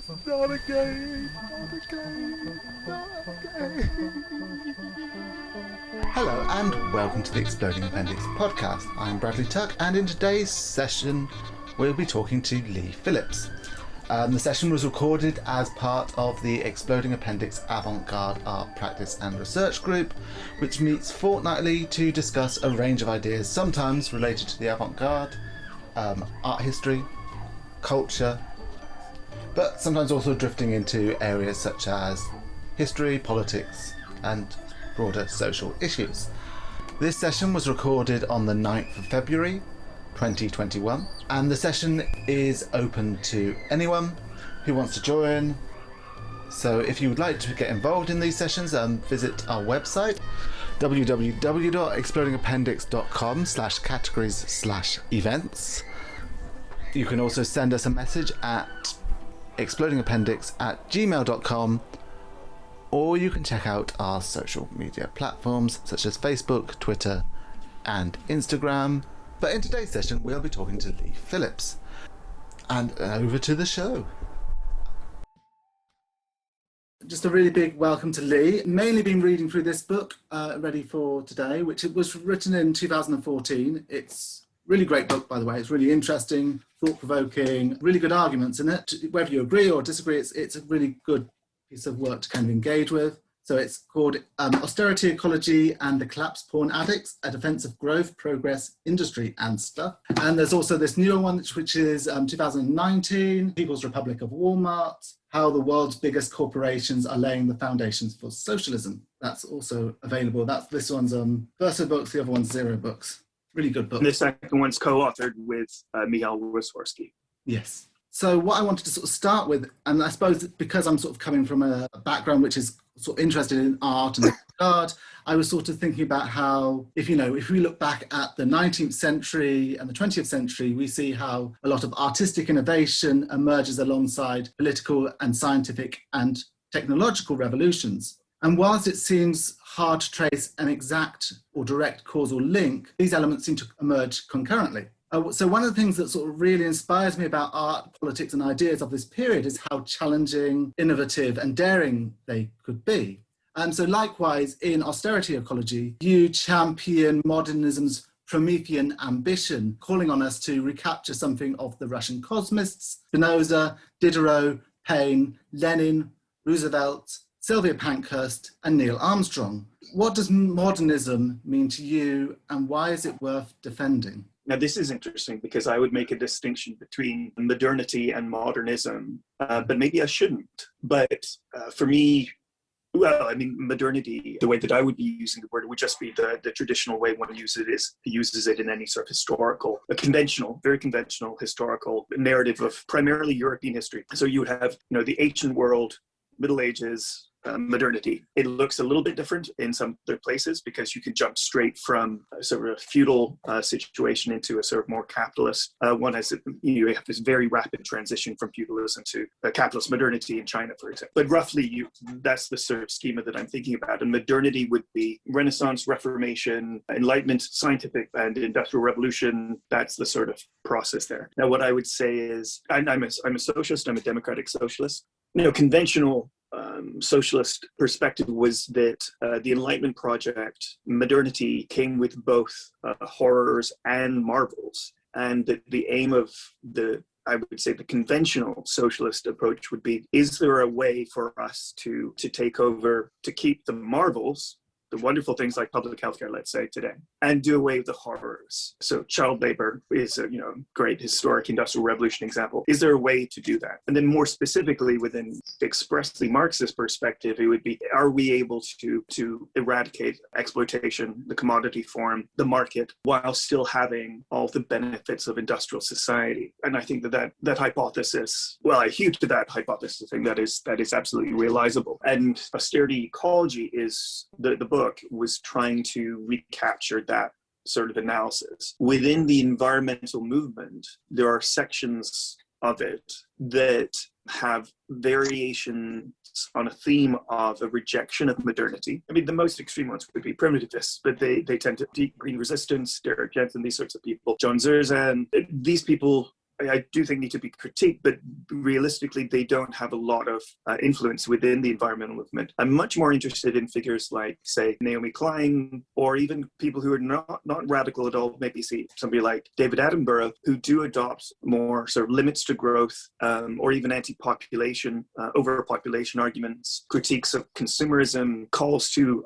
Not again, not again, not again. Hello and welcome to the Exploding Appendix podcast. I'm Bradley Tuck, and in today's session we'll be talking to Leigh Phillips. The session was recorded as part of the Exploding Appendix Avant-garde art practice and research group, which meets fortnightly to discuss a range of ideas, sometimes related to the avant-garde, art history, culture, but sometimes also drifting into areas such as history, politics, and broader social issues. This session was recorded on the 9th of February 2021, and the session is open to anyone who wants to join. So if you would like to get involved in these sessions, visit our website www.explodingappendix.com/categories/events. You can also send us a message at explodingappendix@gmail.com, or you can check out our social media platforms such as Facebook, Twitter, and Instagram. But in today's session, we'll be talking to Leigh Phillips. And over to the show. Just a really big welcome to Leigh. Mainly been reading through this book, ready for today, which it was written in 2014. It's a really great book, by the way. It's really interesting, thought-provoking, really good arguments in it. Whether you agree or disagree, it's a really good piece of work to kind of engage with. So it's called Austerity Ecology and the Collapsed Porn Addicts, A Defense of Growth, Progress, Industry and Stuff. And there's also this newer one, which is 2019, People's Republic of Walmart, How the World's Biggest Corporations Are Laying the Foundations for Socialism. That's also available. This one's Verso books, the other one's Zero books. Really good book. And the second one's co-authored with Michal Wyszorski. Yes. So what I wanted to sort of start with, and I suppose because I'm sort of coming from a background which is sort of interested in art and art, I was sort of thinking about how, if we look back at the 19th century and the 20th century, we see how a lot of artistic innovation emerges alongside political and scientific and technological revolutions. And whilst it seems hard to trace an exact or direct causal link, these elements seem to emerge concurrently. So one of the things that sort of really inspires me about art, politics and ideas of this period is how challenging, innovative and daring they could be. And so likewise, in Austerity Ecology, you champion modernism's Promethean ambition, calling on us to recapture something of the Russian cosmists, Spinoza, Diderot, Paine, Lenin, Roosevelt, Sylvia Pankhurst and Neil Armstrong. What does modernism mean to you, and why is it worth defending? Now, this is interesting because I would make a distinction between modernity and modernism, but maybe I shouldn't. But for me, well, I mean, modernity, the way that I would be using the word would just be the traditional way one uses it in any sort of historical, very conventional historical narrative of primarily European history. So you would have, the ancient world, Middle Ages, modernity. It looks a little bit different in some other places because you can jump straight from a sort of feudal situation into a sort of more capitalist one. You have this very rapid transition from feudalism to capitalist modernity in China, for example. But roughly, that's the sort of schema that I'm thinking about. And modernity would be Renaissance, Reformation, Enlightenment, scientific and industrial revolution. That's the sort of process there. Now, what I would say is, I'm a socialist. I'm a democratic socialist. Conventional socialist perspective was that the Enlightenment project, modernity, came with both horrors and marvels, and that the aim of the conventional socialist approach would be, is there a way for us to take over, to keep the marvels, the wonderful things like public healthcare, let's say today, and do away with the horrors? So child labor is a great historic industrial revolution example. Is there a way to do that? And then more specifically, within expressly Marxist perspective, it would be, are we able to eradicate exploitation, the commodity form, the market, while still having all the benefits of industrial society? And I think that hypothesis, well, I hew to that hypothesis, I think that is absolutely realizable. And Austerity Ecology is the book was trying to recapture that sort of analysis. Within the environmental movement, there are sections of it that have variations on a theme of a rejection of modernity. I mean, the most extreme ones would be primitivists, but they tend to deep green resistance, Derek Jensen, these sorts of people, John Zerzan. These people I do think need to be critiqued, but realistically, they don't have a lot of influence within the environmental movement. I'm much more interested in figures like, say, NeoMclean, or even people who are not radical at all, maybe see somebody like David Attenborough, who do adopt more sort of limits to growth, or even anti-population, overpopulation arguments, critiques of consumerism, calls to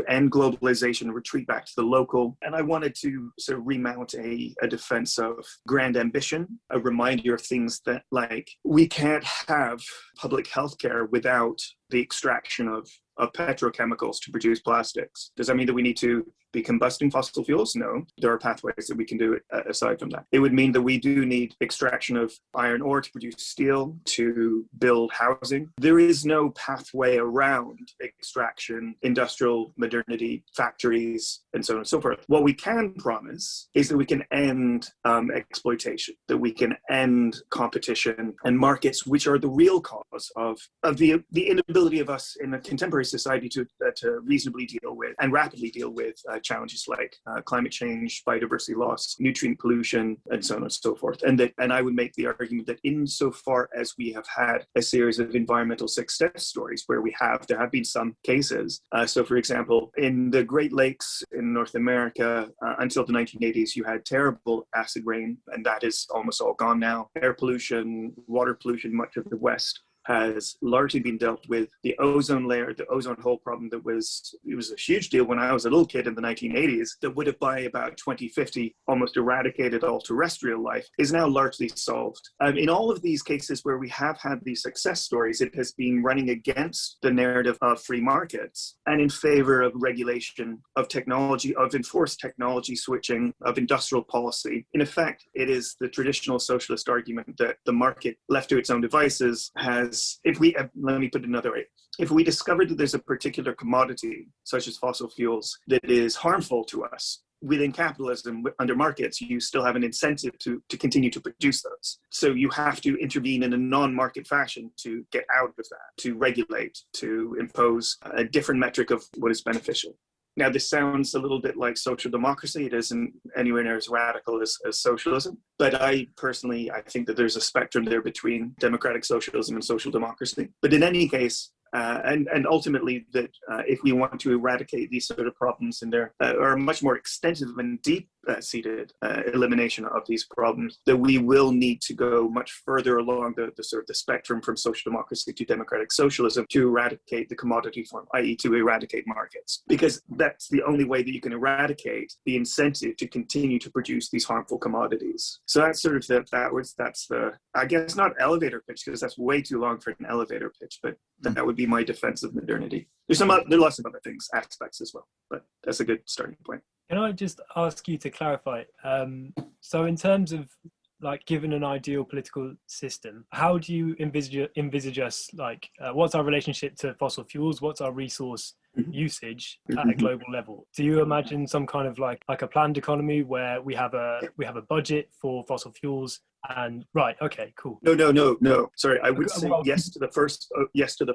end globalization, retreat back to the local. And I wanted to sort of remount a defense of grand ambition, a reminder of things that, like, we can't have public healthcare without the extraction of petrochemicals to produce plastics. Does that mean that we need to be combusting fossil fuels? No, there are pathways that we can do it aside from that. It would mean that we do need extraction of iron ore to produce steel, to build housing. There is no pathway around extraction, industrial modernity, factories, and so on and so forth. What we can promise is that we can end exploitation, that we can end competition and markets, which are the real cause of the inability of us in a contemporary society to reasonably deal with and rapidly deal with challenges like climate change, biodiversity loss, nutrient pollution, and so on and so forth. And I would make the argument that insofar as we have had a series of environmental success stories where there have been some cases. So for example, in the Great Lakes in North America, until the 1980s, you had terrible acid rain, and that is almost all gone now. Air pollution, water pollution, much of the West has largely been dealt with. The ozone layer, the ozone hole problem it was a huge deal when I was a little kid in the 1980s, that would have by about 2050 almost eradicated all terrestrial life, is now largely solved. In all of these cases where we have had these success stories, it has been running against the narrative of free markets and in favor of regulation, of technology, of enforced technology switching, of industrial policy. In effect, it is the traditional socialist argument that the market, left to its own devices, let me put it another way. If we discover that there's a particular commodity, such as fossil fuels, that is harmful to us, within capitalism, under markets, you still have an incentive to continue to produce those. So you have to intervene in a non-market fashion to get out of that, to regulate, to impose a different metric of what is beneficial. Now, this sounds a little bit like social democracy. It isn't anywhere near as radical as socialism. But I think that there's a spectrum there between democratic socialism and social democracy. But in any case, and ultimately that if we want to eradicate these sort of problems, and there are much more extensive and deep-seated elimination of these problems, that we will need to go much further along the sort of the spectrum from social democracy to democratic socialism to eradicate the commodity form, i.e. to eradicate markets, because that's the only way that you can eradicate the incentive to continue to produce these harmful commodities. So that's sort of that's the, I guess, not elevator pitch, because that's way too long for an elevator pitch, but that would be my defense of modernity. There are lots of other aspects as well, but that's a good starting point. Can I just ask you to clarify? So in terms of, like, given an ideal political system, how do you envisage us, like, what's our relationship to fossil fuels? What's our resource usage at a global level? Do you imagine some kind of like a planned economy where we have a budget for fossil fuels? And right, okay, cool. No. Sorry, I would say yes to the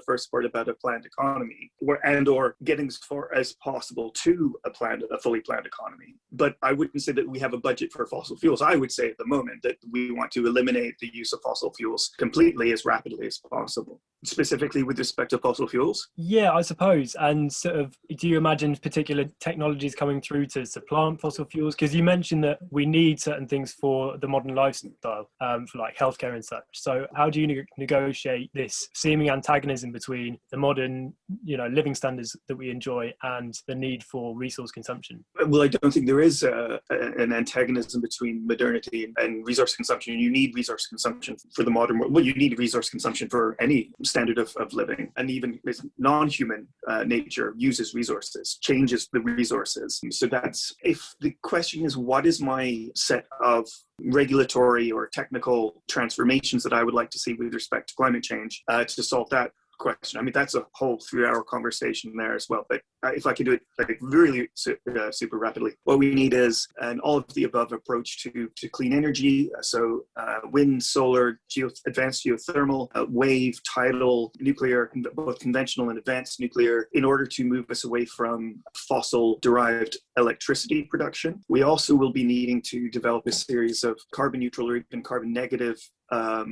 first part about a planned economy, or getting as far as possible to a fully planned economy. But I wouldn't say that we have a budget for fossil fuels. I would say at the moment that we want to eliminate the use of fossil fuels completely as rapidly as possible. Specifically with respect to fossil fuels? Yeah, I suppose. And sort of, do you imagine particular technologies coming through to supplant fossil fuels? Because you mentioned that we need certain things for the modern lifestyle, for like healthcare and such. So how do you negotiate this seeming antagonism between the modern, living standards that we enjoy and the need for resource consumption? Well, I don't think there is an antagonism between modernity and resource consumption. You need resource consumption for the modern world. Well, you need resource consumption for any standard of living, and even non-human nature uses resources, changes the resources. So that's, if the question is, what is my set of regulatory or technical transformations that I would like to see with respect to climate change to solve that? question. I mean, that's a whole 3-hour conversation there as well. But if I could do it like really super rapidly, what we need is an all of the above approach to clean energy. So wind, solar, advanced geothermal, wave, tidal, nuclear, both conventional and advanced nuclear, in order to move us away from fossil-derived electricity production. We also will be needing to develop a series of carbon neutral or even carbon negative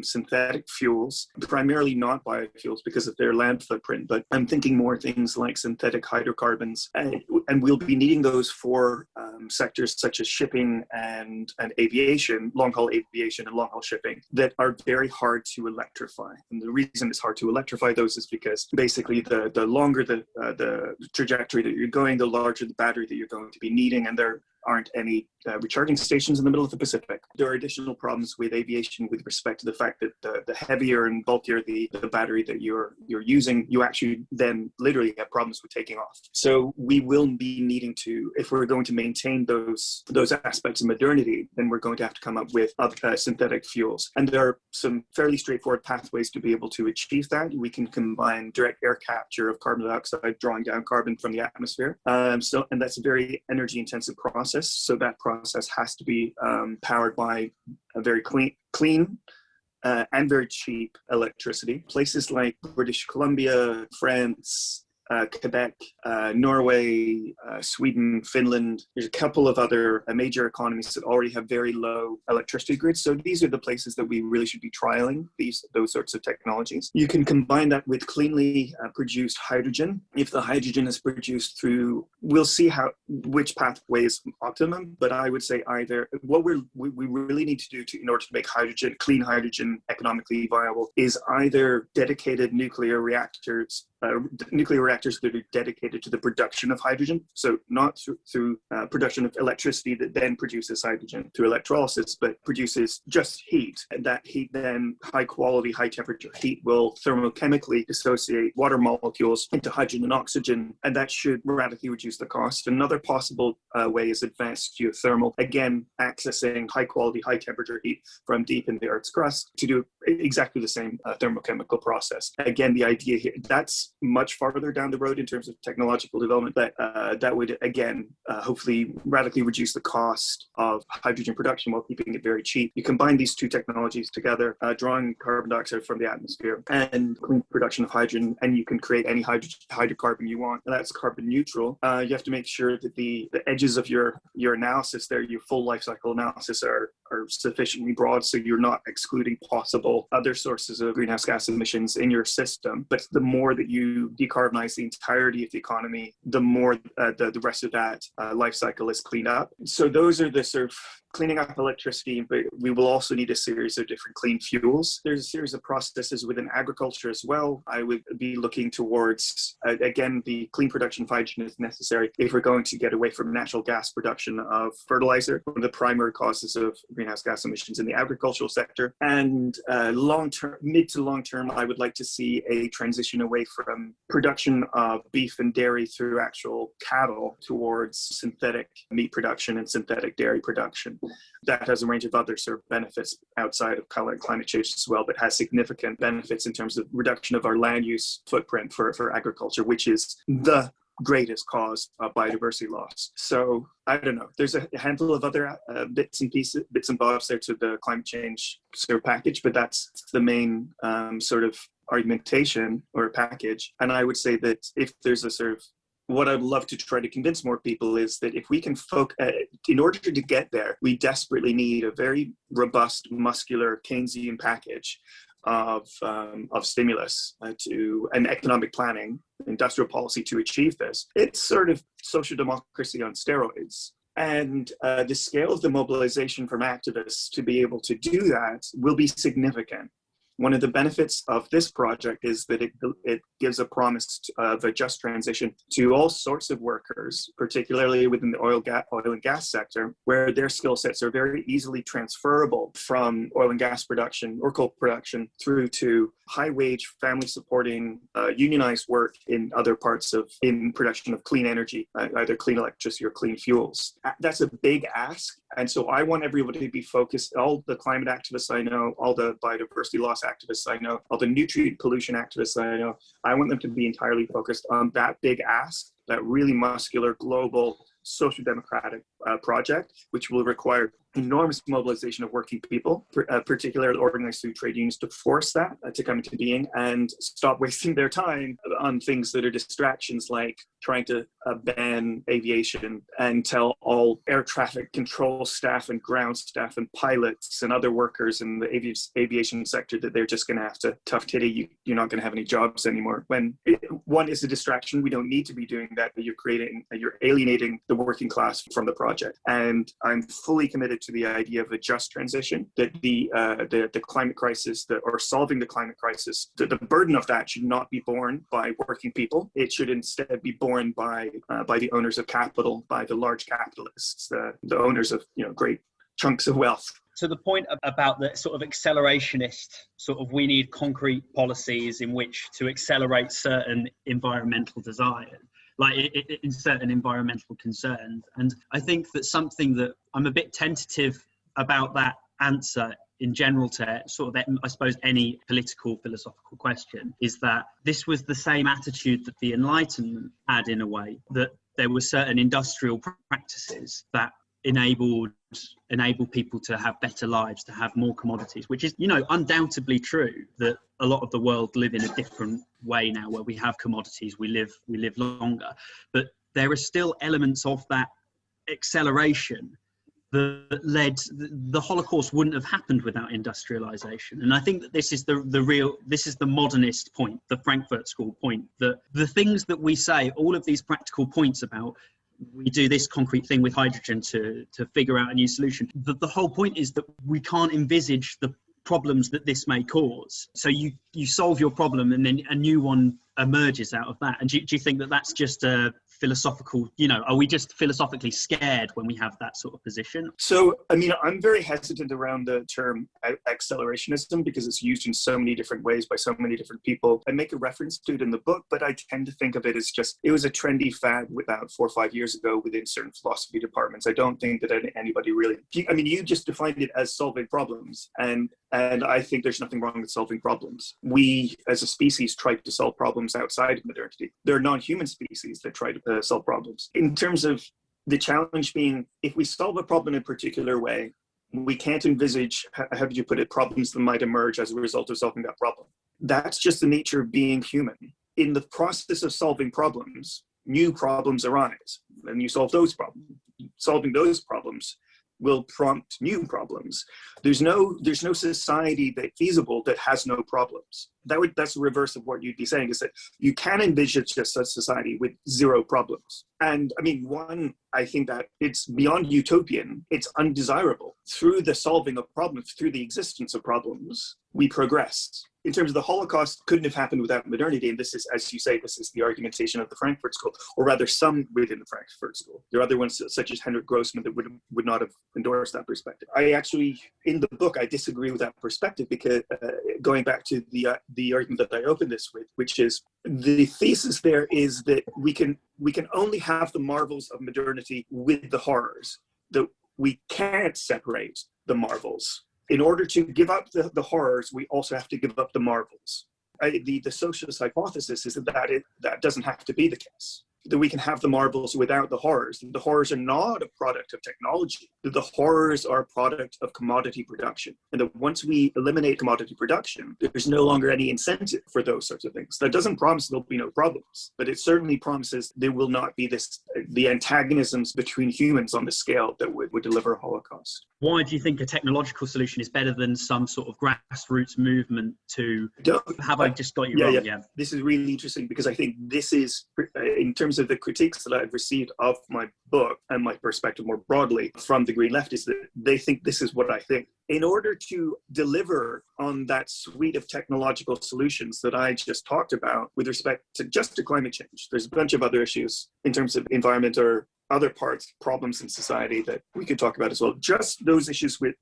synthetic fuels, primarily not biofuels because of their land footprint, but I'm thinking more things like synthetic hydrocarbons, and we'll be needing those for sectors such as shipping and aviation, long-haul aviation and long-haul shipping, that are very hard to electrify. And the reason it's hard to electrify those is because basically the longer the trajectory that you're going, the larger the battery that you're going to be needing, and there aren't any recharging stations in the middle of the Pacific. There are additional problems with aviation with respect to the fact that the heavier and bulkier the battery that you're using, you actually then literally have problems with taking off. So we will be needing to, if we're going to maintain those aspects of modernity, then we're going to have to come up with synthetic fuels. And there are some fairly straightforward pathways to be able to achieve that. We can combine direct air capture of carbon dioxide, drawing down carbon from the atmosphere. And that's a very energy intensive process. So that process has to be powered by a very clean and very cheap electricity. Places like British Columbia, France, Quebec, Norway, Sweden, Finland. There's a couple of other major economies that already have very low electricity grids. So these are the places that we really should be trialing those sorts of technologies. You can combine that with cleanly produced hydrogen. If the hydrogen is produced through, we'll see which pathway is optimum. But I would say either what we really need to do in order to make clean hydrogen economically viable is either dedicated nuclear reactors that are dedicated to the production of hydrogen. So not through production of electricity that then produces hydrogen through electrolysis, but produces just heat. And that heat then, high quality, high temperature heat, will thermochemically dissociate water molecules into hydrogen and oxygen, and that should radically reduce the cost. Another possible way is advanced geothermal, again, accessing high quality, high temperature heat from deep in the Earth's crust to do exactly the same thermochemical process. Again, the idea here, that's much farther down the road in terms of technological development, but that would, again, hopefully radically reduce the cost of hydrogen production while keeping it very cheap. You combine these two technologies together, drawing carbon dioxide from the atmosphere and clean production of hydrogen, and you can create any hydrocarbon you want. And that's carbon neutral. You have to make sure that the edges of your analysis there, your full life cycle analysis, are sufficiently broad so you're not excluding possible other sources of greenhouse gas emissions in your system. But the more that you decarbonize the entirety of the economy, the more the rest of that life cycle is cleaned up. So those are the sort of cleaning up electricity, but we will also need a series of different clean fuels. There's a series of processes within agriculture as well. I would be looking towards, again, the clean production of hydrogen is necessary if we're going to get away from natural gas production of fertilizer, one of the primary causes of greenhouse gas emissions in the agricultural sector. And mid to long term, I would like to see a transition away from production of beef and dairy through actual cattle towards synthetic meat production and synthetic dairy production. That has a range of other sort of benefits outside of climate change as well, but has significant benefits in terms of reduction of our land use footprint for agriculture, which is the greatest cause of biodiversity loss. So I don't know. There's a handful of other bits and bobs there to the climate change sort of package, but that's the main sort of argumentation or package. And I would say that if there's a sort of, what I'd love to try to convince more people is that if we can in order to get there, we desperately need a very robust, muscular Keynesian package of stimulus to and economic planning, industrial policy to achieve this. It's sort of social democracy on steroids. And the scale of the mobilization from activists to be able to do that will be significant. One of the benefits of this project is that it gives a promise of a just transition to all sorts of workers, particularly within the oil and gas sector, where their skill sets are very easily transferable from oil and gas production or coal production through to high-wage, family-supporting, unionized work in other parts in production of clean energy, either clean electricity or clean fuels. That's a big ask. And so I want everybody to be focused, all the climate activists I know, all the biodiversity loss activists I know, all the nutrient pollution activists I know, I want them to be entirely focused on that big ask, that really muscular global social democratic project, which will require enormous mobilization of working people, particularly organized through trade unions, to force that to come into being and stop wasting their time on things that are distractions, like trying to ban aviation and tell all air traffic control staff and ground staff and pilots and other workers in the aviation sector that they're just going to have to tough titty, you're not going to have any jobs anymore. When one is a distraction, we don't need to be doing that, but you're alienating the working class from the project. And I'm fully committed to the idea of a just transition, that the climate crisis, or solving the climate crisis, the burden of that should not be borne by working people. It should instead be borne by the owners of capital, by the large capitalists, the owners of great chunks of wealth. To the point about the sort of accelerationist, we need concrete policies in which to accelerate certain environmental desires, like in certain environmental concerns. And I think that something that I'm a bit tentative about that answer in general to I suppose any political philosophical question, is that this was the same attitude that the Enlightenment had, in a way, that there were certain industrial practices that enable people to have better lives, to have more commodities, which is, undoubtedly true, that a lot of the world live in a different way now, where we have commodities, we live longer. But there are still elements of that acceleration that led, the Holocaust wouldn't have happened without industrialization. And I think that this is the modernist point, the Frankfurt School point, that the things that we say, all of these practical points about, we do this concrete thing with hydrogen to figure out a new solution. The whole point is that we can't envisage the problems that this may cause. So you solve your problem and then a new one emerges out of that. And do you think that that's just a philosophical, are we just philosophically scared when we have that sort of position? So, I'm very hesitant around the term accelerationism because it's used in so many different ways by so many different people. I make a reference to it in the book, but I tend to think of it as it was a trendy fad about 4 or 5 years ago within certain philosophy departments. I don't think that anybody really, you just defined it as solving problems. And I think there's nothing wrong with solving problems. We, as a species, try to solve problems outside of modernity. There are non-human species that try to solve problems. In terms of the challenge being, if we solve a problem in a particular way, we can't envisage, how do you put it, problems that might emerge as a result of solving that problem. That's just the nature of being human. In the process of solving problems, new problems arise, and you solve those problems. Solving those problems will prompt new problems. There's no society that's feasible that has no problems. That's the reverse of what you'd be saying, is that you can envision just a society with zero problems. And I think that it's beyond utopian, it's undesirable. Through the solving of problems, through the existence of problems, we progress. In terms of the Holocaust, couldn't have happened without modernity. And this is, as you say, this is the argumentation of the Frankfurt School, or rather some within the Frankfurt School. There are other ones, such as Henrik Grossman, that would not have endorsed that perspective. I actually, in the book, I disagree with that perspective, because going back to the argument that I opened this with, which is the thesis there is that we can only have the marvels of modernity with the horrors, that we can't separate the marvels. In order to give up the horrors, we also have to give up the marvels. The socialist hypothesis is that doesn't have to be the case. That we can have the marvels without the horrors. The horrors are not a product of technology. The horrors are a product of commodity production. And that once we eliminate commodity production, there's no longer any incentive for those sorts of things. That doesn't promise there'll be no problems, but it certainly promises there will not be the antagonisms between humans on the scale that would deliver a Holocaust. Why do you think a technological solution is better than some sort of grassroots movement to... Have I just got you wrong? Yeah. This is really interesting, because I think this is, in terms of the critiques that I've received of my book and my perspective more broadly from the Green Left, is that they think this is what I think. In order to deliver on that suite of technological solutions that I just talked about with respect to climate change, there's a bunch of other issues in terms of environment or other problems in society that we could talk about as well. Just those issues with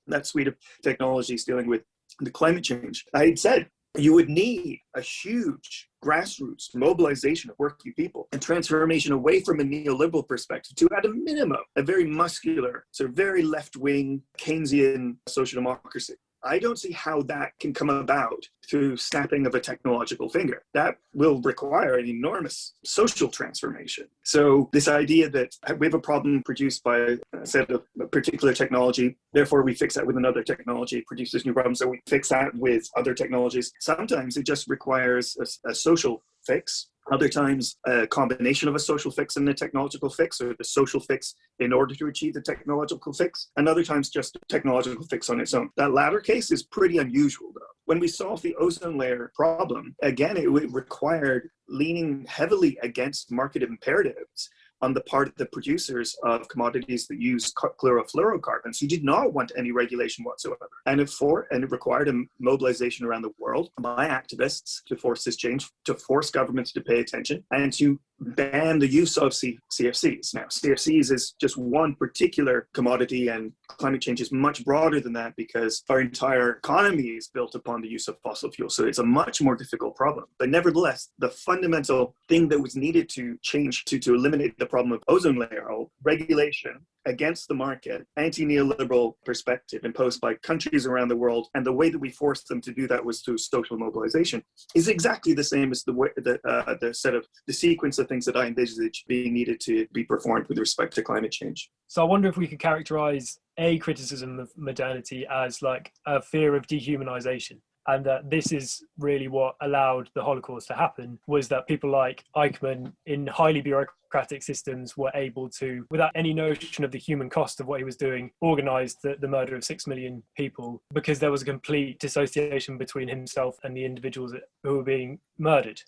that suite of technologies dealing with the climate change, I had said you would need a huge grassroots mobilization of working people and transformation away from a neoliberal perspective to, at a minimum, a very muscular, very left-wing Keynesian social democracy. I don't see how that can come about through snapping of a technological finger. That will require an enormous social transformation. So this idea that we have a problem produced by a set of a particular technology, therefore we fix that with another technology, produces new problems, so we fix that with other technologies. Sometimes it just requires a social fix. Other times, a combination of a social fix and a technological fix, or the social fix in order to achieve the technological fix. And other times, just a technological fix on its own. That latter case is pretty unusual, though. When we solve the ozone layer problem, again, it required leaning heavily against market imperatives on the part of the producers of commodities that use chlorofluorocarbons, who did not want any regulation whatsoever. And it required a mobilization around the world by activists to force this change, to force governments to pay attention, and to ban the use of CFCs. Now, CFCs is just one particular commodity, and climate change is much broader than that because our entire economy is built upon the use of fossil fuels. So it's a much more difficult problem. But nevertheless, the fundamental thing that was needed to change to eliminate the problem of ozone layer regulation against the market, anti-neoliberal perspective imposed by countries around the world, and the way that we forced them to do that was through social mobilization, is exactly the same as the sequence of things that I envisage being needed to be performed with respect to climate change. So I wonder if we could characterize a criticism of modernity as like a fear of dehumanization. And this is really what allowed the Holocaust to happen, was that people like Eichmann in highly bureaucratic systems were able to, without any notion of the human cost of what he was doing, organize the murder of 6 million people because there was a complete dissociation between himself and the individuals who were being murdered.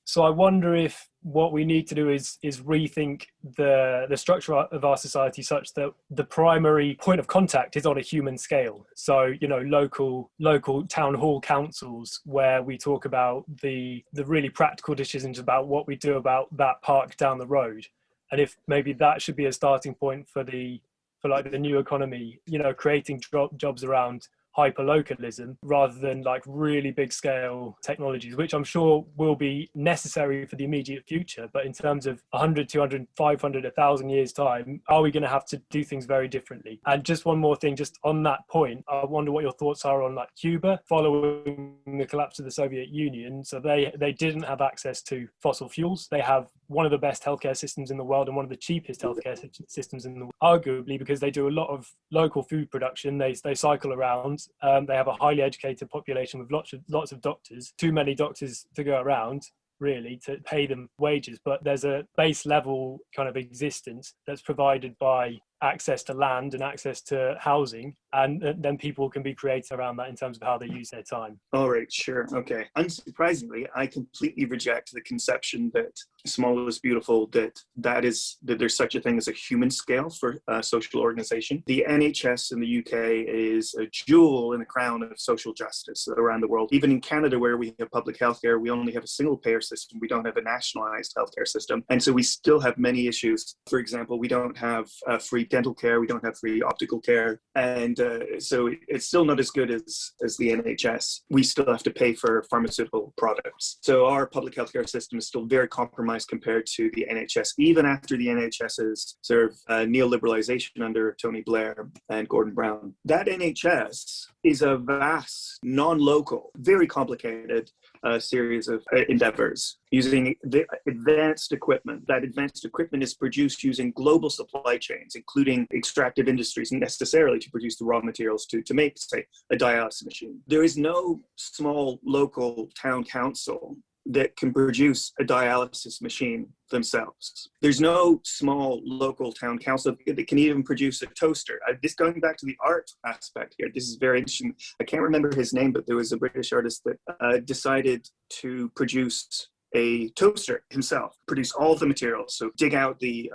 So I wonder if what we need to do is rethink the structure of our society such that the primary point of contact is on a human scale. So, you know, local town hall councils where we talk about the really practical decisions about what we do about that park down the road. And if maybe that should be a starting point for the new economy, you know, creating jobs around hyperlocalism rather than like really big scale technologies, which I'm sure will be necessary for the immediate future. But in terms of 100, 200, 500, 1,000 years time, are we going to have to do things very differently? And just one more thing, just on that point, I wonder what your thoughts are on like Cuba following the collapse of the Soviet Union. So they didn't have access to fossil fuels. They have one of the best healthcare systems in the world and one of the cheapest healthcare systems in the world, arguably because they do a lot of local food production. They cycle around. They have a highly educated population with lots of doctors, too many doctors to go around, really, to pay them wages. But there's a base level kind of existence that's provided by access to land and access to housing, and then people can be creative around that in terms of how they use their time. All right, sure, okay. Unsurprisingly, I completely reject the conception that small is beautiful, that there's such a thing as a human scale for social organization. The NHS in the UK is a jewel in the crown of social justice around the world. Even in Canada, where we have public healthcare, we only have a single payer system. We don't have a nationalized healthcare system. And so we still have many issues. For example, we don't have free dental care, we don't have free optical care, and so it's still not as good as the NHS. We still have to pay for pharmaceutical products. So our public healthcare system is still very compromised compared to the NHS, even after the NHS's sort of neoliberalization under Tony Blair and Gordon Brown. That NHS is a vast, non-local, very complicated series of endeavors using the advanced equipment. That advanced equipment is produced using global supply chains, including extractive industries necessarily to produce the raw materials to make, say, a dialysis machine. There is no small local town council that can produce a dialysis machine themselves. There's no small local town council that can even produce a toaster. This going back to the art aspect here, this is very interesting. I can't remember his name, but there was a British artist that decided to produce a toaster himself, produce all of the materials. So dig out the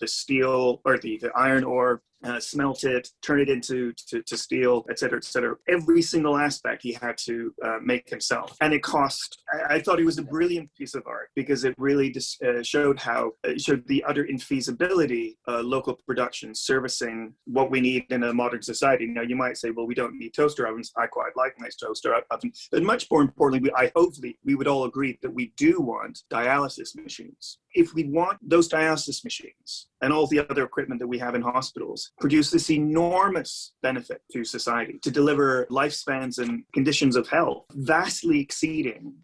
steel or the iron ore, smelt it, turn it into steel, et cetera, et cetera. Every single aspect he had to make himself. And it cost, I thought it was a brilliant piece of art because it really showed the utter infeasibility local production servicing what we need in a modern society. Now you might say, well, we don't need toaster ovens. I quite like a nice toaster oven. But much more importantly, hopefully we would all agree that we do want dialysis machines. if we want those dialysis machines and all the other equipment that we have in hospitals produce this enormous benefit to society to deliver lifespans and conditions of health vastly exceeding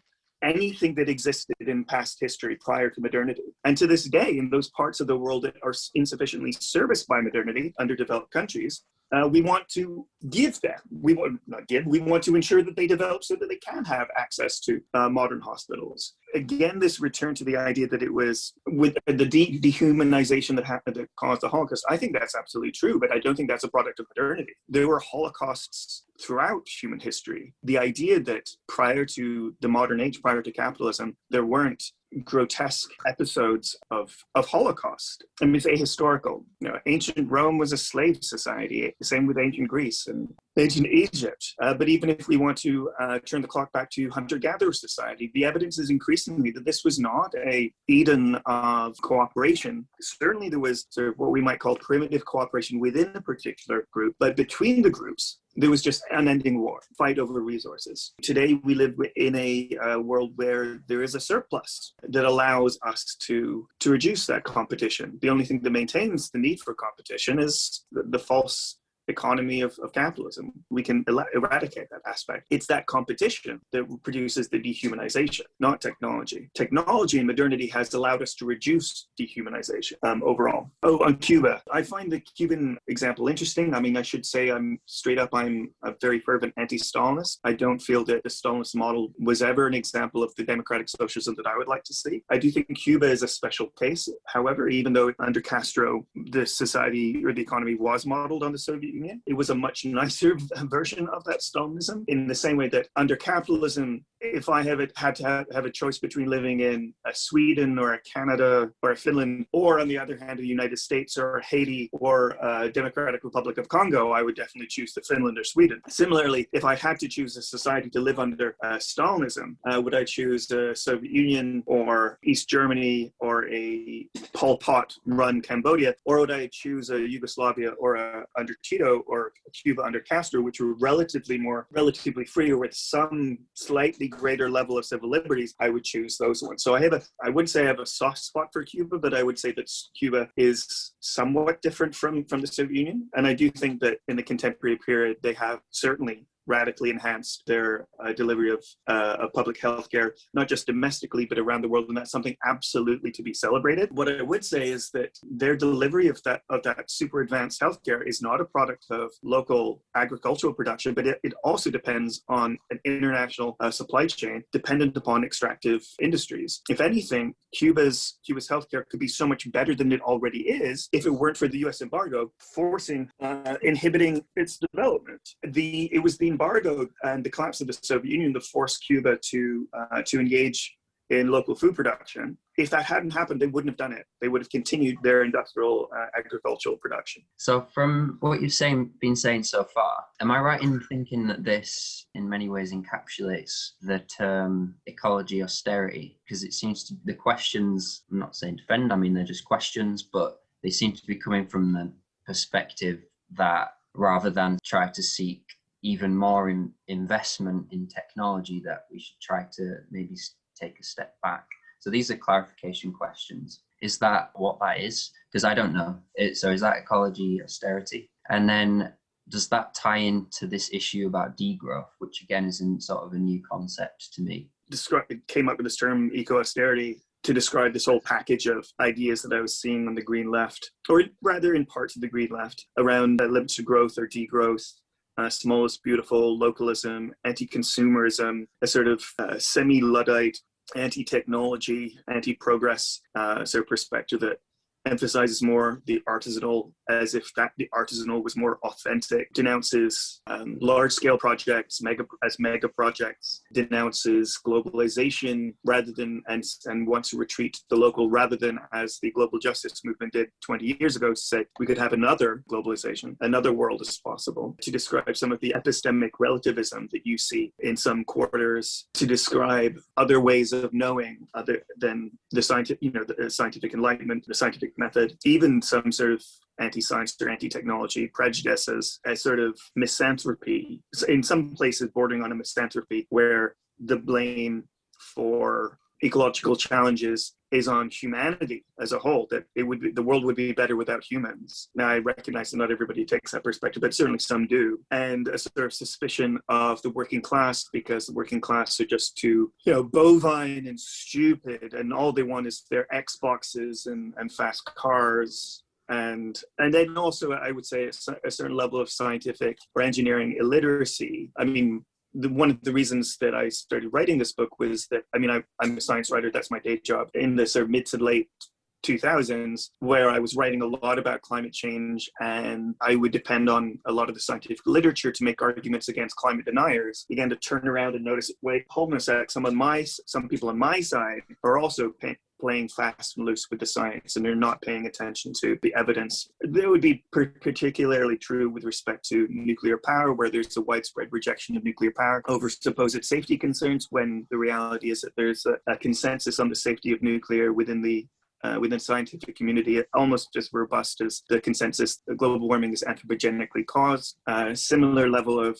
anything that existed in past history prior to modernity. And to this day, in those parts of the world that are insufficiently serviced by modernity, underdeveloped countries, we want to give them, we want to ensure that they develop so that they can have access to modern hospitals. Again, this return to the idea that it was with the dehumanization that caused the Holocaust. I think that's absolutely true, but I don't think that's a product of modernity. There were Holocausts throughout human history. The idea that prior to the modern age, prior to capitalism, there weren't grotesque episodes of Holocaust. I mean, it's ahistorical. Ancient Rome was a slave society. Same with ancient Greece and ancient Egypt. But even if we want to turn the clock back to hunter-gatherer society, the evidence is increasingly that this was not a Eden of cooperation. Certainly there was sort of what we might call primitive cooperation within a particular group, but between the groups, there was just unending war, fight over resources. Today, we live in a world where there is a surplus that allows us to reduce that competition. The only thing that maintains the need for competition is the false economy of capitalism. We can eradicate that aspect. It's that competition that produces the dehumanization, not technology. Technology and modernity has allowed us to reduce dehumanization overall. Oh, on Cuba, I find the Cuban example interesting. I mean, I should say I'm a very fervent anti-Stalinist. I don't feel that the Stalinist model was ever an example of the democratic socialism that I would like to see. I do think Cuba is a special case. However, even though under Castro, the society or the economy was modeled on the Soviet Union, it was a much nicer version of that Stalinism, in the same way that under capitalism, if I had to have a choice between living in a Sweden or a Canada or a Finland, or on the other hand, the United States or Haiti or Democratic Republic of Congo, I would definitely choose the Finland or Sweden. Similarly, if I had to choose a society to live under Stalinism, would I choose the Soviet Union or East Germany or a Pol Pot-run Cambodia, or would I choose a Yugoslavia or under Tito or Cuba under Castro, which were relatively free or with some slightly greater level of civil liberties? I would choose those ones. So I wouldn't say I have a soft spot for Cuba, but I would say that Cuba is somewhat different from the Soviet Union. And I do think that in the contemporary period, they have certainly radically enhanced their delivery of public health care, not just domestically, but around the world. And that's something absolutely to be celebrated. What I would say is that their delivery of that super advanced healthcare is not a product of local agricultural production, but it also depends on an international supply chain dependent upon extractive industries. If anything, Cuba's healthcare could be so much better than it already is if it weren't for the US embargo inhibiting its development. It was the embargo and the collapse of the Soviet Union that forced Cuba to engage in local food production. If that hadn't happened, they wouldn't have done it. They would have continued their industrial agricultural production. So from what you've been saying so far, am I right in thinking that this in many ways encapsulates the term ecology austerity? Because it seems to the questions, I'm not saying defend, I mean they're just questions, but they seem to be coming from the perspective that rather than try to seek even more investment in technology, that we should try to maybe take a step back. So these are clarification questions. Is that what that is? Because I don't know. So is that ecology austerity? And then does that tie into this issue about degrowth, which again is in sort of a new concept to me? It came up with this term ecoausterity to describe this whole package of ideas that I was seeing on the Green Left, or rather in parts of the Green Left, around limits to growth or degrowth, smallest beautiful, localism, anti-consumerism, a sort of semi-Luddite, anti-technology, anti-progress sort of perspective that emphasizes more the artisanal, as if that the artisanal was more authentic, denounces large-scale projects as mega projects, denounces globalization rather than, and wants to retreat to the local rather than, as the global justice movement did 20 years ago, say we could have another globalization, another world is possible, to describe some of the epistemic relativism that you see in some quarters, to describe other ways of knowing other than the scientific enlightenment, the scientific method, even some sort of anti-science or anti-technology prejudice as sort of misanthropy, in some places bordering on a misanthropy, where the blame for ecological challenges is on humanity as a whole, that the world would be better without humans. Now, I recognize that not everybody takes that perspective, but certainly some do. And a sort of suspicion of the working class, because the working class are just too, bovine and stupid, and all they want is their Xboxes and fast cars. And then also, I would say, a certain level of scientific or engineering illiteracy. I mean, one of the reasons that I started writing this book was that, I'm a science writer, that's my day job, in the sort of mid to late 2000s, where I was writing a lot about climate change, and I would depend on a lot of the scientific literature to make arguments against climate deniers. Began to turn around and notice, wait, hold on a sec, some people on my side are also playing fast and loose with the science, and they're not paying attention to the evidence. That would be particularly true with respect to nuclear power, where there's a widespread rejection of nuclear power over supposed safety concerns, when the reality is that there's a consensus on the safety of nuclear within the scientific community, almost as robust as the consensus that global warming is anthropogenically caused. Similar level of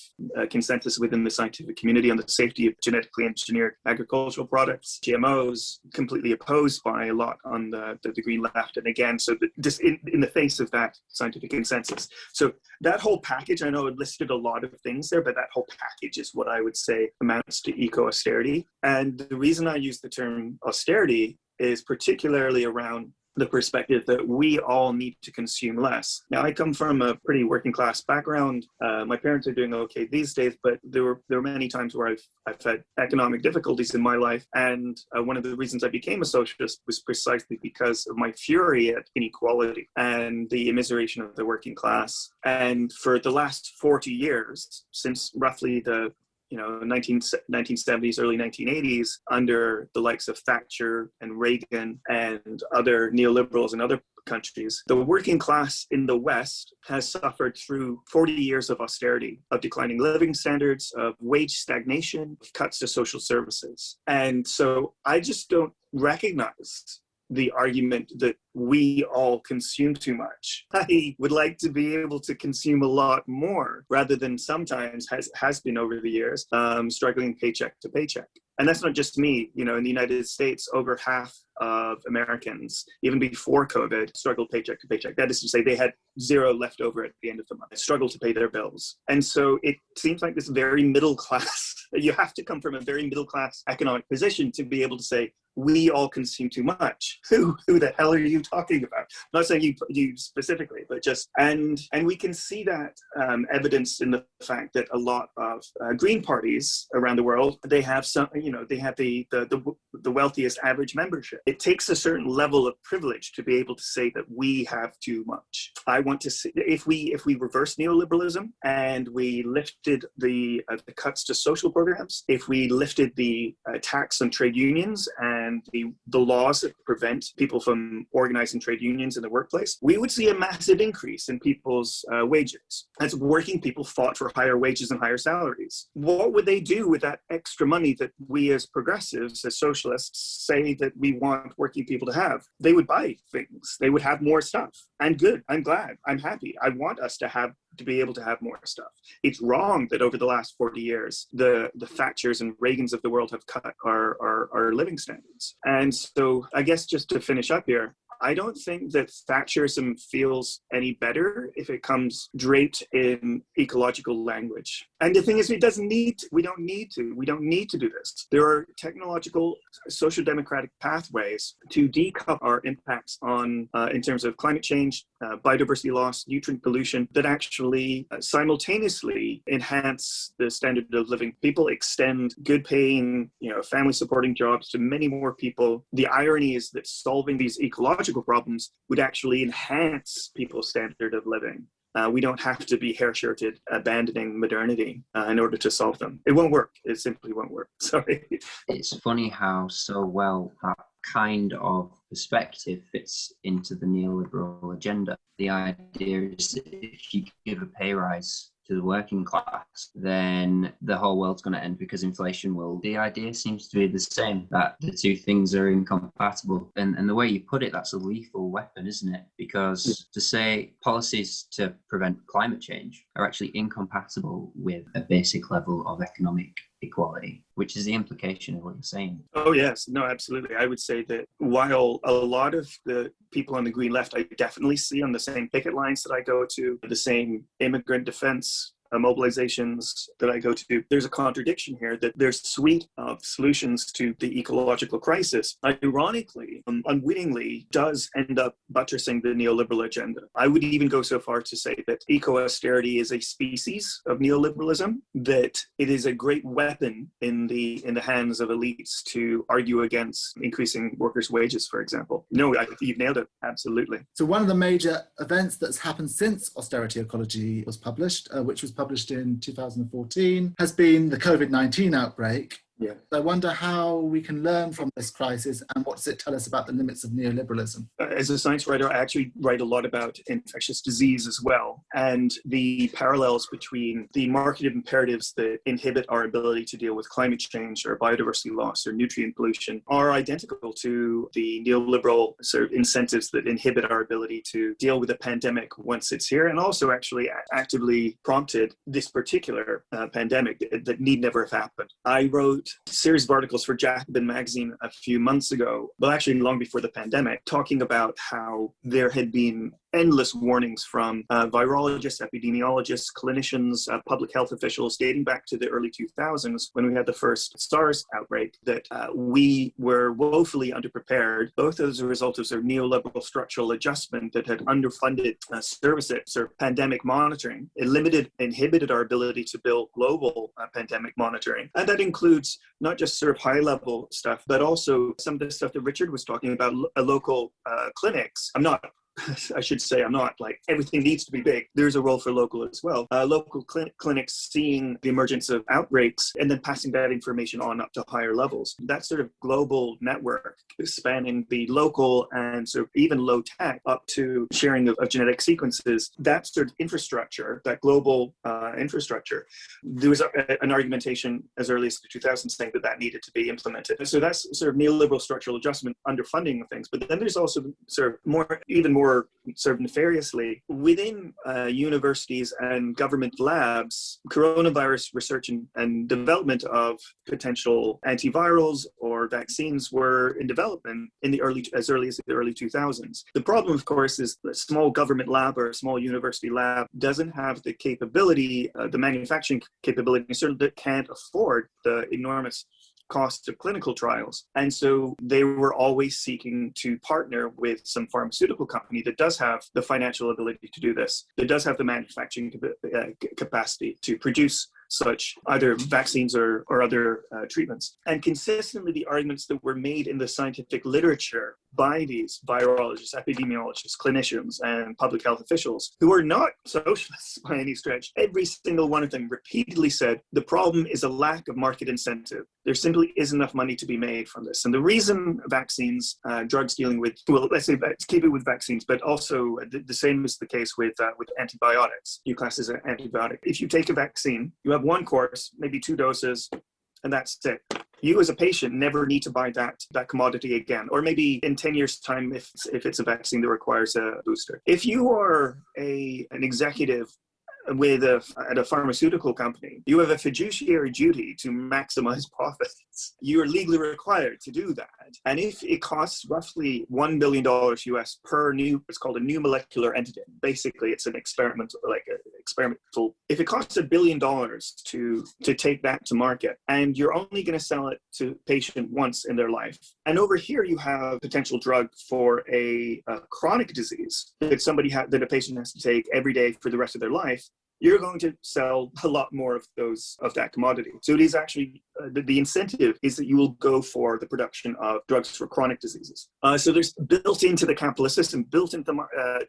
consensus within the scientific community on the safety of genetically engineered agricultural products. GMOs, completely opposed by a lot on the green left. And again, so just in the face of that scientific consensus. So that whole package, I know it listed a lot of things there, but that whole package is what I would say amounts to eco-austerity. And the reason I use the term austerity is particularly around the perspective that we all need to consume less. Now, I come from a pretty working class background. My parents are doing okay these days, but there were many times where I've had economic difficulties in my life. And one of the reasons I became a socialist was precisely because of my fury at inequality and the immiseration of the working class. And for the last 40 years, since roughly the 1970s, early 1980s, under the likes of Thatcher and Reagan and other neoliberals in other countries, the working class in the West has suffered through 40 years of austerity, of declining living standards, of wage stagnation, of cuts to social services. And so I just don't recognize the argument that we all consume too much. I would like to be able to consume a lot more, rather than sometimes has been over the years, struggling paycheck to paycheck. And that's not just me. In the United States, over half of Americans, even before COVID, struggled paycheck to paycheck. That is to say, they had zero left over at the end of the month, struggled to pay their bills. And so it seems like this very middle class, you have to come from a very middle class economic position to be able to say, we all consume too much. Who the hell are you talking about? I'm not saying you specifically, but just, and we can see that evidence in the fact that a lot of green parties around the world, they have they have the wealthiest average membership. It takes a certain level of privilege to be able to say that we have too much. I want to see, if we reverse neoliberalism and we lifted the cuts to social programs, if we lifted the tax on trade unions and the laws that prevent people from organizing trade unions in the workplace, we would see a massive increase in people's wages, as working people fought for higher wages and higher salaries. What would they do with that extra money that we as progressives, as socialists, say that we want working people to have? They would buy things. They would have more stuff. I'm good. I'm glad. I'm happy. I want us to be able to have more stuff. It's wrong that over the last 40 years, the Thatchers and Reagans of the world have cut our living standards. And so I guess just to finish up here, I don't think that Thatcherism feels any better if it comes draped in ecological language. And the thing is, we don't need to do this. There are technological, social democratic pathways to decouple our impacts on, in terms of climate change, biodiversity loss, nutrient pollution, that actually simultaneously enhance the standard of living. People extend good paying, family supporting jobs to many more people. The irony is that solving these ecological problems would actually enhance people's standard of living. We don't have to be hair-shirted, abandoning modernity in order to solve them. It won't work. It simply won't work. Sorry. It's funny how so well that kind of perspective fits into the neoliberal agenda. The idea is that if you give a pay rise to the working class, then the whole world's going to end because inflation will. The idea seems to be the same, that the two things are incompatible. And the way you put it, that's a lethal weapon, isn't it? Because to say policies to prevent climate change are actually incompatible with a basic level of economic equality, which is the implication of what you're saying. Oh, yes. No, absolutely. I would say that while a lot of the people on the Green left, I definitely see on the same picket lines that I go to, the same immigrant defense mobilizations that I go to, there's a contradiction here that their suite of solutions to the ecological crisis, ironically, unwittingly, does end up buttressing the neoliberal agenda. I would even go so far to say that eco-austerity is a species of neoliberalism, that it is a great weapon in the hands of elites to argue against increasing workers' wages, for example. No, you've nailed it. Absolutely. So one of the major events that's happened since Austerity Ecology was published, which was published in 2014, has been the COVID-19 outbreak. Yeah. I wonder how we can learn from this crisis and what does it tell us about the limits of neoliberalism? As a science writer, I actually write a lot about infectious disease as well, and the parallels between the market imperatives that inhibit our ability to deal with climate change or biodiversity loss or nutrient pollution are identical to the neoliberal sort of incentives that inhibit our ability to deal with a pandemic once it's here, and also actually actively prompted this particular pandemic that need never have happened. I wrote a series of articles for Jacobin magazine a few months ago, well, actually long before the pandemic, talking about how there had been endless warnings from virologists, epidemiologists, clinicians, public health officials dating back to the early 2000s when we had the first SARS outbreak, that we were woefully underprepared, both as a result of sort of neoliberal structural adjustment that had underfunded services or pandemic monitoring. It inhibited our ability to build global pandemic monitoring. And that includes not just sort of high level stuff, but also some of the stuff that Richard was talking about, local clinics. I should say I'm not like everything needs to be big. There's a role for local as well. Local clinics seeing the emergence of outbreaks and then passing that information on up to higher levels. That sort of global network spanning the local and sort of even low tech up to sharing of genetic sequences, that sort of infrastructure, that global infrastructure, there was an argumentation as early as the 2000s saying that needed to be implemented. So that's sort of neoliberal structural adjustment underfunding of things. But then there's also sort of even more sort of nefariously, within universities and government labs, coronavirus research and development of potential antivirals or vaccines were in development as early as the early 2000s. The problem, of course, is a small government lab or a small university lab doesn't have the capability, the manufacturing capability, and certainly can't afford the enormous costs of clinical trials. And so they were always seeking to partner with some pharmaceutical company that does have the financial ability to do this, that does have the manufacturing capacity to produce such either vaccines or other treatments. And consistently, the arguments that were made in the scientific literature by these virologists, epidemiologists, clinicians, and public health officials, who are not socialists by any stretch, every single one of them repeatedly said, the problem is a lack of market incentive. There simply isn't enough money to be made from this. And the reason vaccines, drugs dealing with, well, let's say, keep it with vaccines, but also the same is the case with antibiotics. You class as an antibiotic. If you take a vaccine, you have one course, maybe 2 doses, and that's it. You as a patient never need to buy that commodity again, or maybe in 10 years' time if it's a vaccine that requires a booster. If you are an executive at a pharmaceutical company, you have a fiduciary duty to maximize profits. You are legally required to do that. And if it costs roughly $1 billion US per it's called a new molecular entity. Basically, it's an experimental, if it costs $1 billion to take that to market, and you're only going to sell it to a patient once in their life. And over here, you have potential drug for a chronic disease that a patient has to take every day for the rest of their life. You're going to sell a lot more of that commodity. So it is actually, the incentive is that you will go for the production of drugs for chronic diseases. So there's built into the capitalist system, built into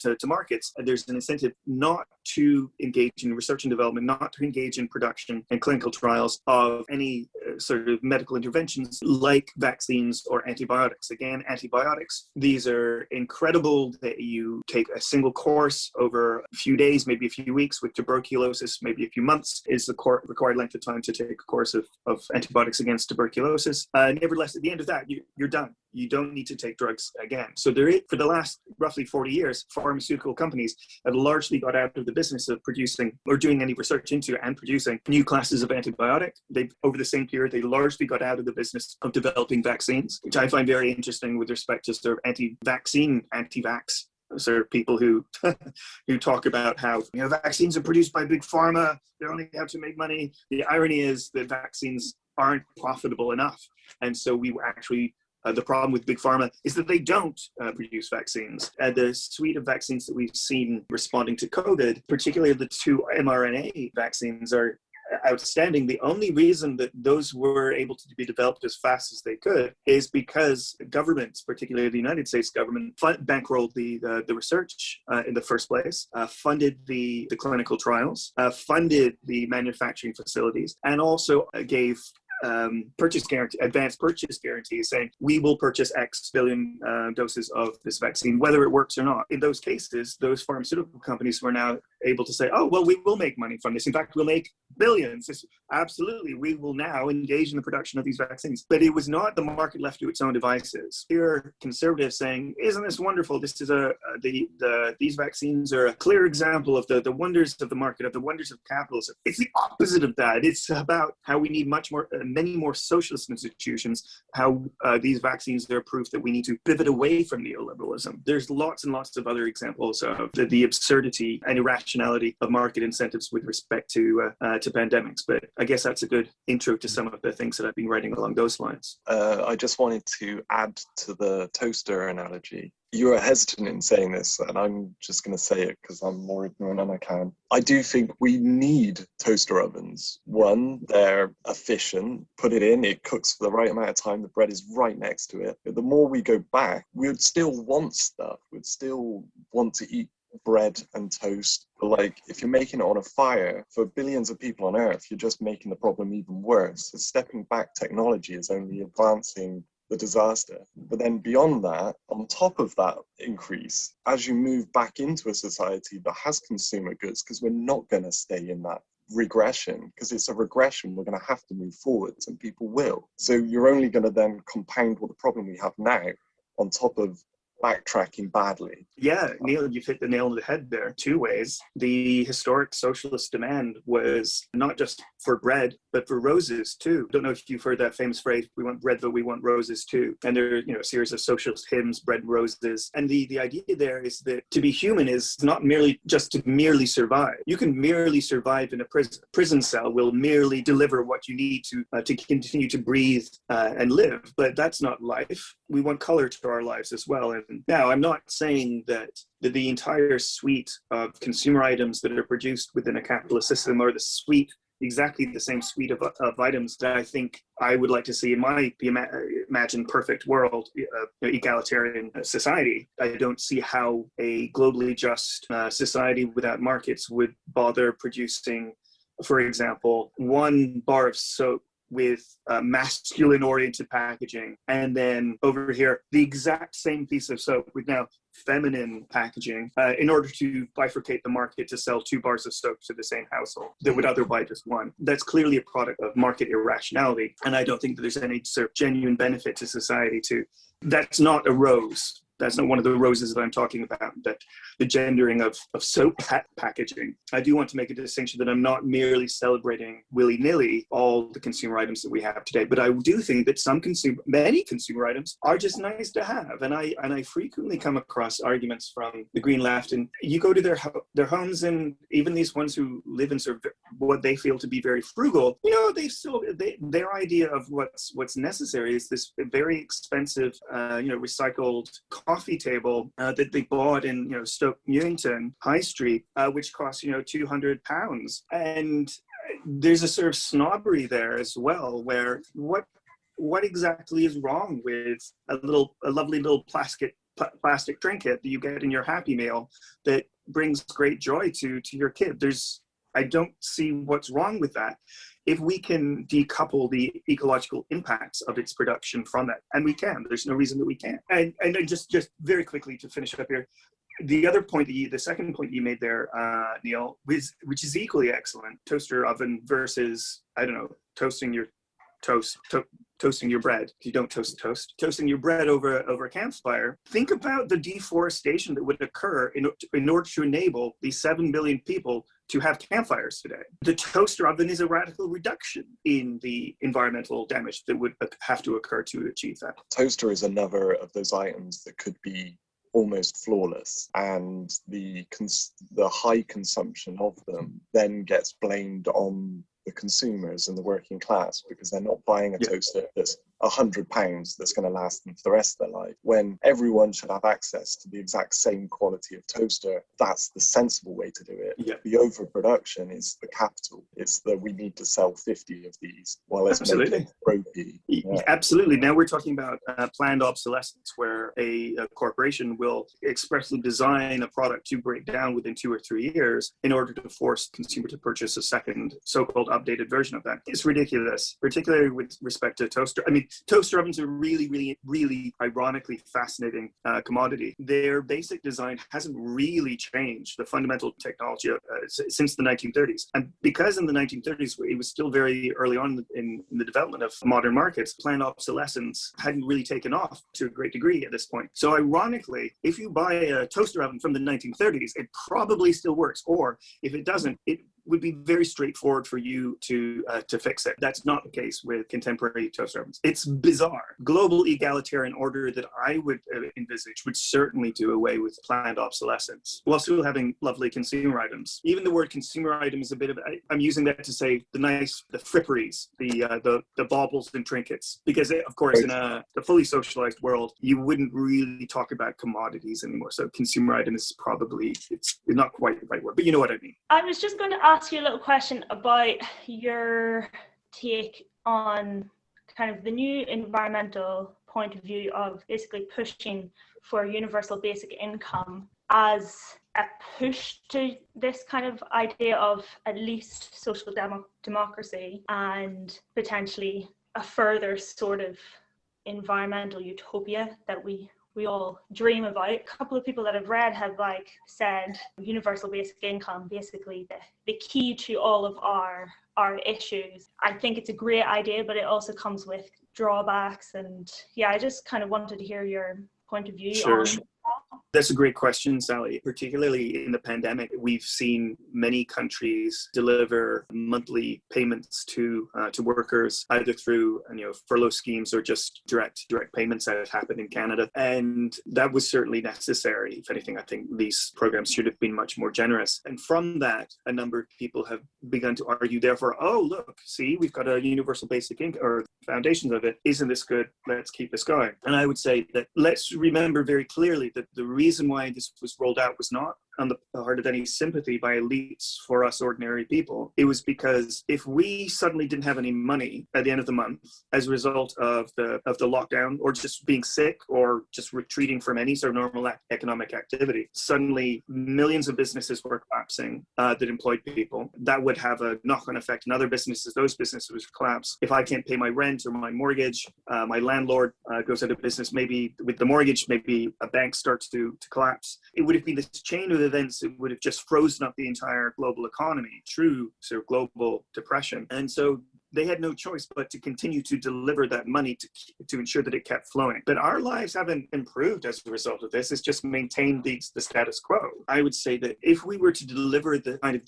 to markets, there's an incentive not to engage in research and development, not to engage in production and clinical trials of any sort of medical interventions like vaccines or antibiotics. Again, antibiotics, these are incredible that you take a single course over a few days, maybe a few weeks. With tuberculosis, maybe a few months is the required length of time to take a course of antibiotics against tuberculosis. Nevertheless, at the end of that, you're done. You don't need to take drugs again. So for the last roughly 40 years, pharmaceutical companies have largely got out of the business of producing or doing any research into and producing new classes of antibiotic. Over the same period, they largely got out of the business of developing vaccines, which I find very interesting with respect to sort of anti-vaccine, anti-vax. Sort of people who who talk about how vaccines are produced by big pharma, they're only out to make money. The irony is that vaccines aren't profitable enough, and so we actually the problem with big pharma is that they don't produce vaccines. The suite of vaccines that we've seen responding to COVID, particularly the 2 mRNA vaccines, are outstanding. The only reason that those were able to be developed as fast as they could is because governments, particularly the United States government, bankrolled the research in the first place, funded the clinical trials, funded the manufacturing facilities, and also gave advanced purchase guarantees saying we will purchase X billion doses of this vaccine, whether it works or not. In those cases, those pharmaceutical companies were now able to say, oh, well, we will make money from this. In fact, we'll make billions. Absolutely, we will now engage in the production of these vaccines. But it was not the market left to its own devices. Here, conservatives saying, isn't this wonderful? This is these vaccines are a clear example of the wonders of the market, of the wonders of capitalism. It's the opposite of that. It's about how we need many more socialist institutions, how these vaccines are proof that we need to pivot away from neoliberalism. There's lots and lots of other examples of the absurdity and irrationality of market incentives with respect to pandemics. But I guess that's a good intro to some of the things that I've been writing along those lines. I just wanted to add to the toaster analogy. You were hesitant in saying this, and I'm just going to say it because I'm more ignorant than I can. I do think we need toaster ovens. One, they're efficient. Put it in, it cooks for the right amount of time. The bread is right next to it. But the more we go back, we would still want stuff. We'd still want to eat bread and toast. But like, if you're making it on a fire for billions of people on Earth, you're just making the problem even worse. So stepping back technology is only advancing the disaster. But then beyond that, on top of that increase, as you move back into a society that has consumer goods, because we're not going to stay in that regression, because it's a regression, we're going to have to move forwards, and people will. So you're only going to then compound what the problem we have now on top of backtracking badly. Yeah, Neil, you've hit the nail on the head there. 2 ways. The historic socialist demand was not just for bread, but for roses too. Don't know if you've heard that famous phrase, we want bread, but we want roses too. And there are, a series of socialist hymns, bread and roses. And the idea there is that to be human is not merely just to merely survive. You can merely survive in a prison. Prison cell will merely deliver what you need to continue to breathe and live. But that's not life. We want color to our lives as well. And now, I'm not saying that the entire suite of consumer items that are produced within a capitalist system are exactly the same suite of items that I think I would like to see in my imagined perfect world, egalitarian society. I don't see how a globally just society without markets would bother producing, for example, 1 bar of soap with masculine-oriented packaging, and then over here, the exact same piece of soap with now feminine packaging in order to bifurcate the market to sell 2 bars of soap to the same household that would otherwise buy just 1. That's clearly a product of market irrationality, and I don't think that there's any sort of genuine benefit to society to. That's not a rose. That's not one of the roses that I'm talking about, that the gendering of soap packaging. I do want to make a distinction that I'm not merely celebrating willy-nilly all the consumer items that we have today, but I do think that many consumer items are just nice to have. And I frequently come across arguments from the Green Left, and you go to their homes, and even these ones who live in sort of what they feel to be very frugal, their idea of what's necessary is this very expensive, recycled coffee table that they bought in Stoke Newington High Street, which costs £200, and there's a sort of snobbery there as well, where what exactly is wrong with a lovely little plastic trinket that you get in your Happy Meal that brings great joy to your kid? I don't see what's wrong with that if we can decouple the ecological impacts of its production from that. And we can. There's no reason that we can't. And just very quickly to finish up here, the second point you made there, Neil, which is equally excellent, toaster oven versus, toasting your toasting your bread. You don't toasting your bread over a campfire. Think about the deforestation that would occur in order to enable these 7 billion people to have campfires today. The toaster oven is a radical reduction in the environmental damage that would have to occur to achieve that. Toaster is another of those items that could be almost flawless, and the high consumption of them then gets blamed on the consumers and the working class, because they're not buying a toaster that's £100 that's going to last them for the rest of their life. When everyone should have access to the exact same quality of toaster, that's the sensible way to do it. Yeah. The overproduction is the capital. It's that we need to sell 50 of these while it's making ropey. Yeah. Absolutely. Now we're talking about planned obsolescence, where a corporation will expressly design a product to break down within 2 or 3 years in order to force consumer to purchase a second so-called updated version of that. It's ridiculous, particularly with respect to toaster. I mean, toaster ovens are really ironically fascinating commodity. Their basic design hasn't really changed, the fundamental technology since the 1930s. And because in the 1930s, it was still very early on in the development of modern markets, planned obsolescence hadn't really taken off to a great degree at this point. So ironically, if you buy a toaster oven from the 1930s, it probably still works. Or if it doesn't, it would be very straightforward for you to fix it. That's not the case with contemporary toaster ovens. It's bizarre. Global egalitarian order that I would envisage would certainly do away with planned obsolescence, while still having lovely consumer items. Even the word consumer item is a bit of, I'm using that to say the fripperies, the baubles and trinkets, because of course in the fully socialized world, you wouldn't really talk about commodities anymore. So consumer item is probably, it's not quite the right word, but you know what I mean. I was just going to ask you a little question about your take on kind of the new environmental point of view of basically pushing for universal basic income as a push to this kind of idea of at least social democracy and potentially a further sort of environmental utopia that we all dream about. A couple of people that I've read have said universal basic income, basically the key to all of our issues. I think it's a great idea, but it also comes with drawbacks. And yeah, I just kind of wanted to hear your point of view on that. That's a great question, Sally. Particularly in the pandemic, we've seen many countries deliver monthly payments to workers, either through furlough schemes or just direct payments that have happened in Canada. And that was certainly necessary. If anything, I think these programs should have been much more generous. And from that, a number of people have begun to argue, therefore, oh, look, see, we've got a universal basic income, or foundations of it. Isn't this good? Let's keep this going. And I would say that let's remember very clearly that the reason why this was rolled out was not on the heart of any sympathy by elites for us ordinary people. It was because if we suddenly didn't have any money at the end of the month as a result of the lockdown, or just being sick, or just retreating from any sort of normal economic activity, suddenly millions of businesses were collapsing that employed people. That would have a knock-on effect in other businesses. Those businesses would collapse. If I can't pay my rent or my mortgage, my landlord goes out of business. Maybe with the mortgage, maybe a bank starts to collapse. It would have been this chain of events. It would have just frozen up the entire global economy, true sort of global depression. And so they had no choice but to continue to deliver that money to ensure that it kept flowing. But our lives haven't improved as a result of this. It's just maintained the status quo. I would say that if we were to deliver the kind of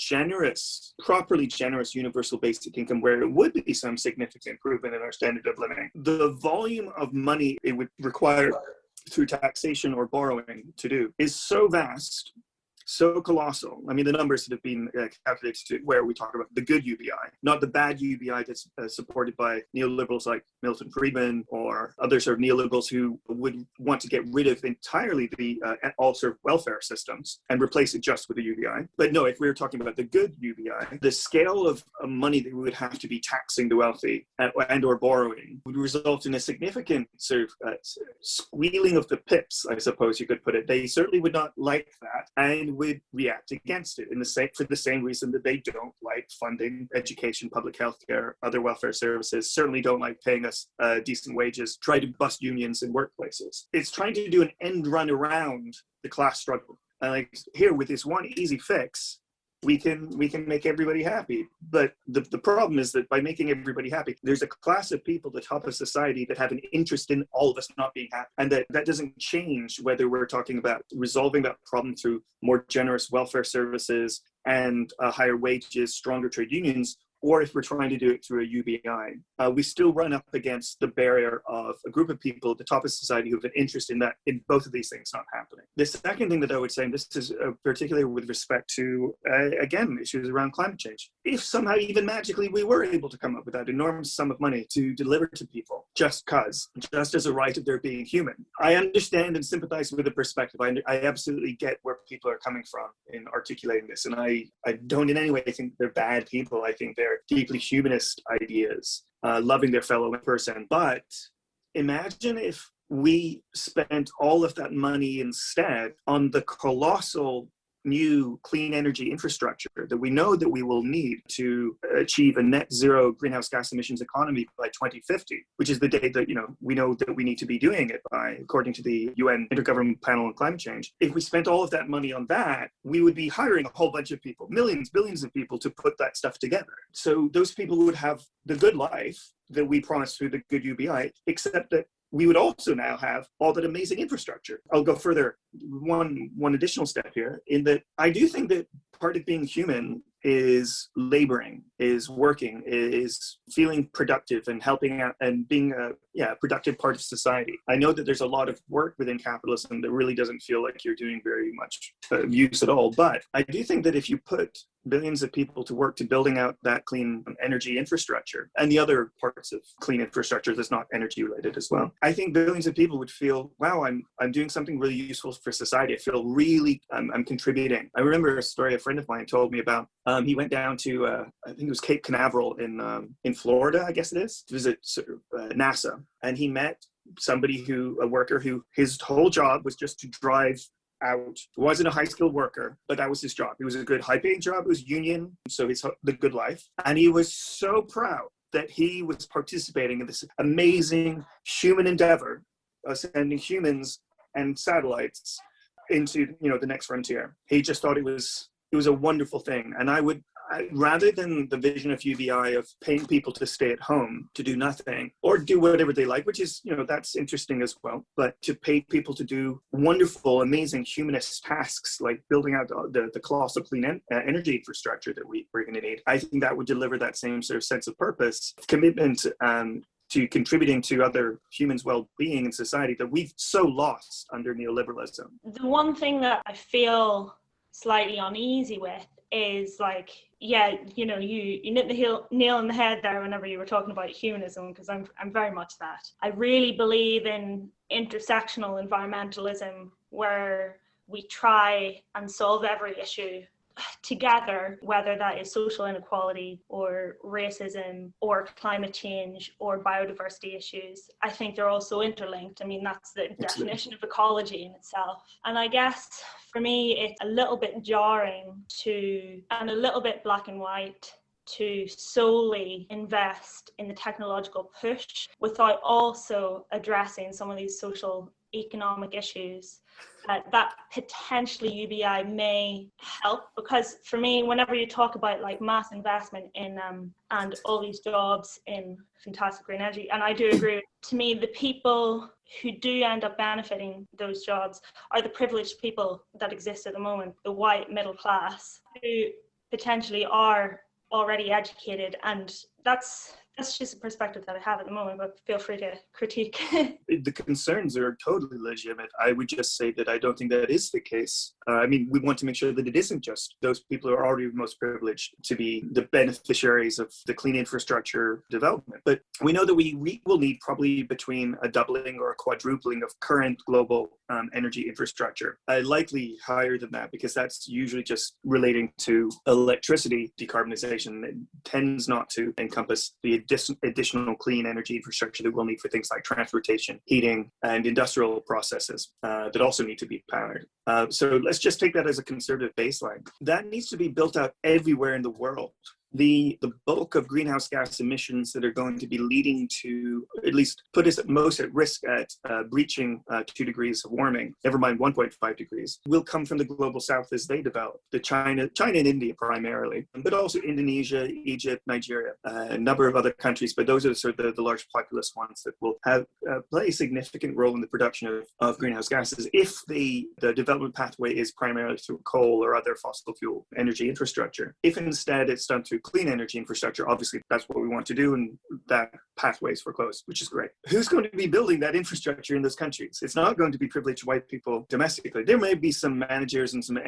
properly generous universal basic income, where it would be some significant improvement in our standard of living, the volume of money it would require through taxation or borrowing to do is so vast, so colossal. I mean, the numbers that have been calculated to where we talk about the good UBI, not the bad UBI that's supported by neoliberals like Milton Friedman or other sort of neoliberals who would want to get rid of entirely the all sort of welfare systems and replace it just with the UBI. But no, if we were talking about the good UBI, the scale of money that we would have to be taxing the wealthy and or borrowing would result in a significant sort of squealing of the pips, I suppose you could put it. They certainly would not like that and would react against it for the same reason that they don't like funding education, public health care, other welfare services, certainly don't like paying us decent wages, try to bust unions in workplaces. It's trying to do an end run around the class struggle. And like here with this one easy fix, we can make everybody happy. But the problem is that by making everybody happy, there's a class of people at the top of society that have an interest in all of us not being happy. And that doesn't change whether we're talking about resolving that problem through more generous welfare services and higher wages, stronger trade unions, or if we're trying to do it through a UBI. We still run up against the barrier of a group of people at the top of society who have an interest in both of these things not happening. The second thing that I would say, and this is particularly with respect to, again, issues around climate change. If somehow even magically we were able to come up with that enormous sum of money to deliver to people just as a right of their being human, I understand and sympathize with the perspective. I absolutely get where people are coming from in articulating this. And I don't in any way think they're bad people. I think they're deeply humanist ideas, loving their fellow person. But imagine if we spent all of that money instead on the colossal new clean energy infrastructure that we know that we will need to achieve a net zero greenhouse gas emissions economy by 2050, which is the date that we know that we need to be doing it by, according to the UN Intergovernmental Panel on Climate Change. If we spent all of that money on that, we would be hiring a whole bunch of people, millions, billions of people to put that stuff together. So those people would have the good life that we promised through the GoodUBI, except that we would also now have all that amazing infrastructure. I'll go further, one additional step here, in that I do think that part of being human is laboring, is working, is feeling productive and helping out and being a productive part of society. I know that there's a lot of work within capitalism that really doesn't feel like you're doing very much use at all. But I do think that if you put billions of people to work to building out that clean energy infrastructure and the other parts of clean infrastructure that's not energy related as well, I think billions of people would feel, wow, I'm doing something really useful for society. I feel really, I'm contributing. I remember a story a friend of mine told me about. He went down to, I think it was Cape Canaveral in Florida, I guess it is, to visit NASA. And he met a worker who his whole job was just to drive out. He wasn't a high-skilled worker, but that was his job. It was a good high-paying job. It was union, so it's the good life. And he was so proud that he was participating in this amazing human endeavor of sending humans and satellites into the next frontier. He just thought it was a wonderful thing. And rather than the vision of UBI of paying people to stay at home, to do nothing, or do whatever they like, which is, that's interesting as well, but to pay people to do wonderful, amazing humanist tasks like building out the colossal clean energy infrastructure that we're going to need, I think that would deliver that same sort of sense of purpose, commitment, to contributing to other humans' well-being in society that we've so lost under neoliberalism. The one thing that I feel slightly uneasy with is you hit the nail on the head there whenever you were talking about humanism, because I'm very much that. I really believe in intersectional environmentalism, where we try and solve every issue together, whether that is social inequality or racism or climate change or biodiversity issues. I think they're also interlinked. I mean, that's the definition of ecology in itself. And I guess for me, it's a little bit jarring and a little bit black and white to solely invest in the technological push without also addressing some of these social economic issues that potentially UBI may help. Because for me, whenever you talk about mass investment in and all these jobs in fantastic green energy, and I do agree, to me the people who do end up benefiting those jobs are the privileged people that exist at the moment, the white middle class, who potentially are already educated, and that's just a perspective that I have at the moment, but feel free to critique. The concerns are totally legitimate. I would just say that I don't think that is the case. We want to make sure that it isn't just those people who are already most privileged to be the beneficiaries of the clean infrastructure development. But we know that we will need probably between a doubling or a quadrupling of current global energy infrastructure. Likely higher than that, because that's usually just relating to electricity decarbonization. It tends not to encompass the additional clean energy infrastructure that we'll need for things like transportation, heating, and industrial processes that also need to be powered. So let's just take that as a conservative baseline. That needs to be built out everywhere in the world. the bulk of greenhouse gas emissions that are going to be leading to, at least put us at most at risk at breaching 2 degrees of warming, never mind 1.5 degrees, will come from the global south as they develop. China and India primarily, but also Indonesia, Egypt, Nigeria, a number of other countries, but those are sort of the large populous ones that will have play a significant role in the production of greenhouse gases if the development pathway is primarily through coal or other fossil fuel energy infrastructure. If instead it's done through clean energy infrastructure, obviously that's what we want to do, and that pathways for close, which is great. Who's going to be building that infrastructure in those countries? It's not going to be privileged white people domestically. There may be some managers and some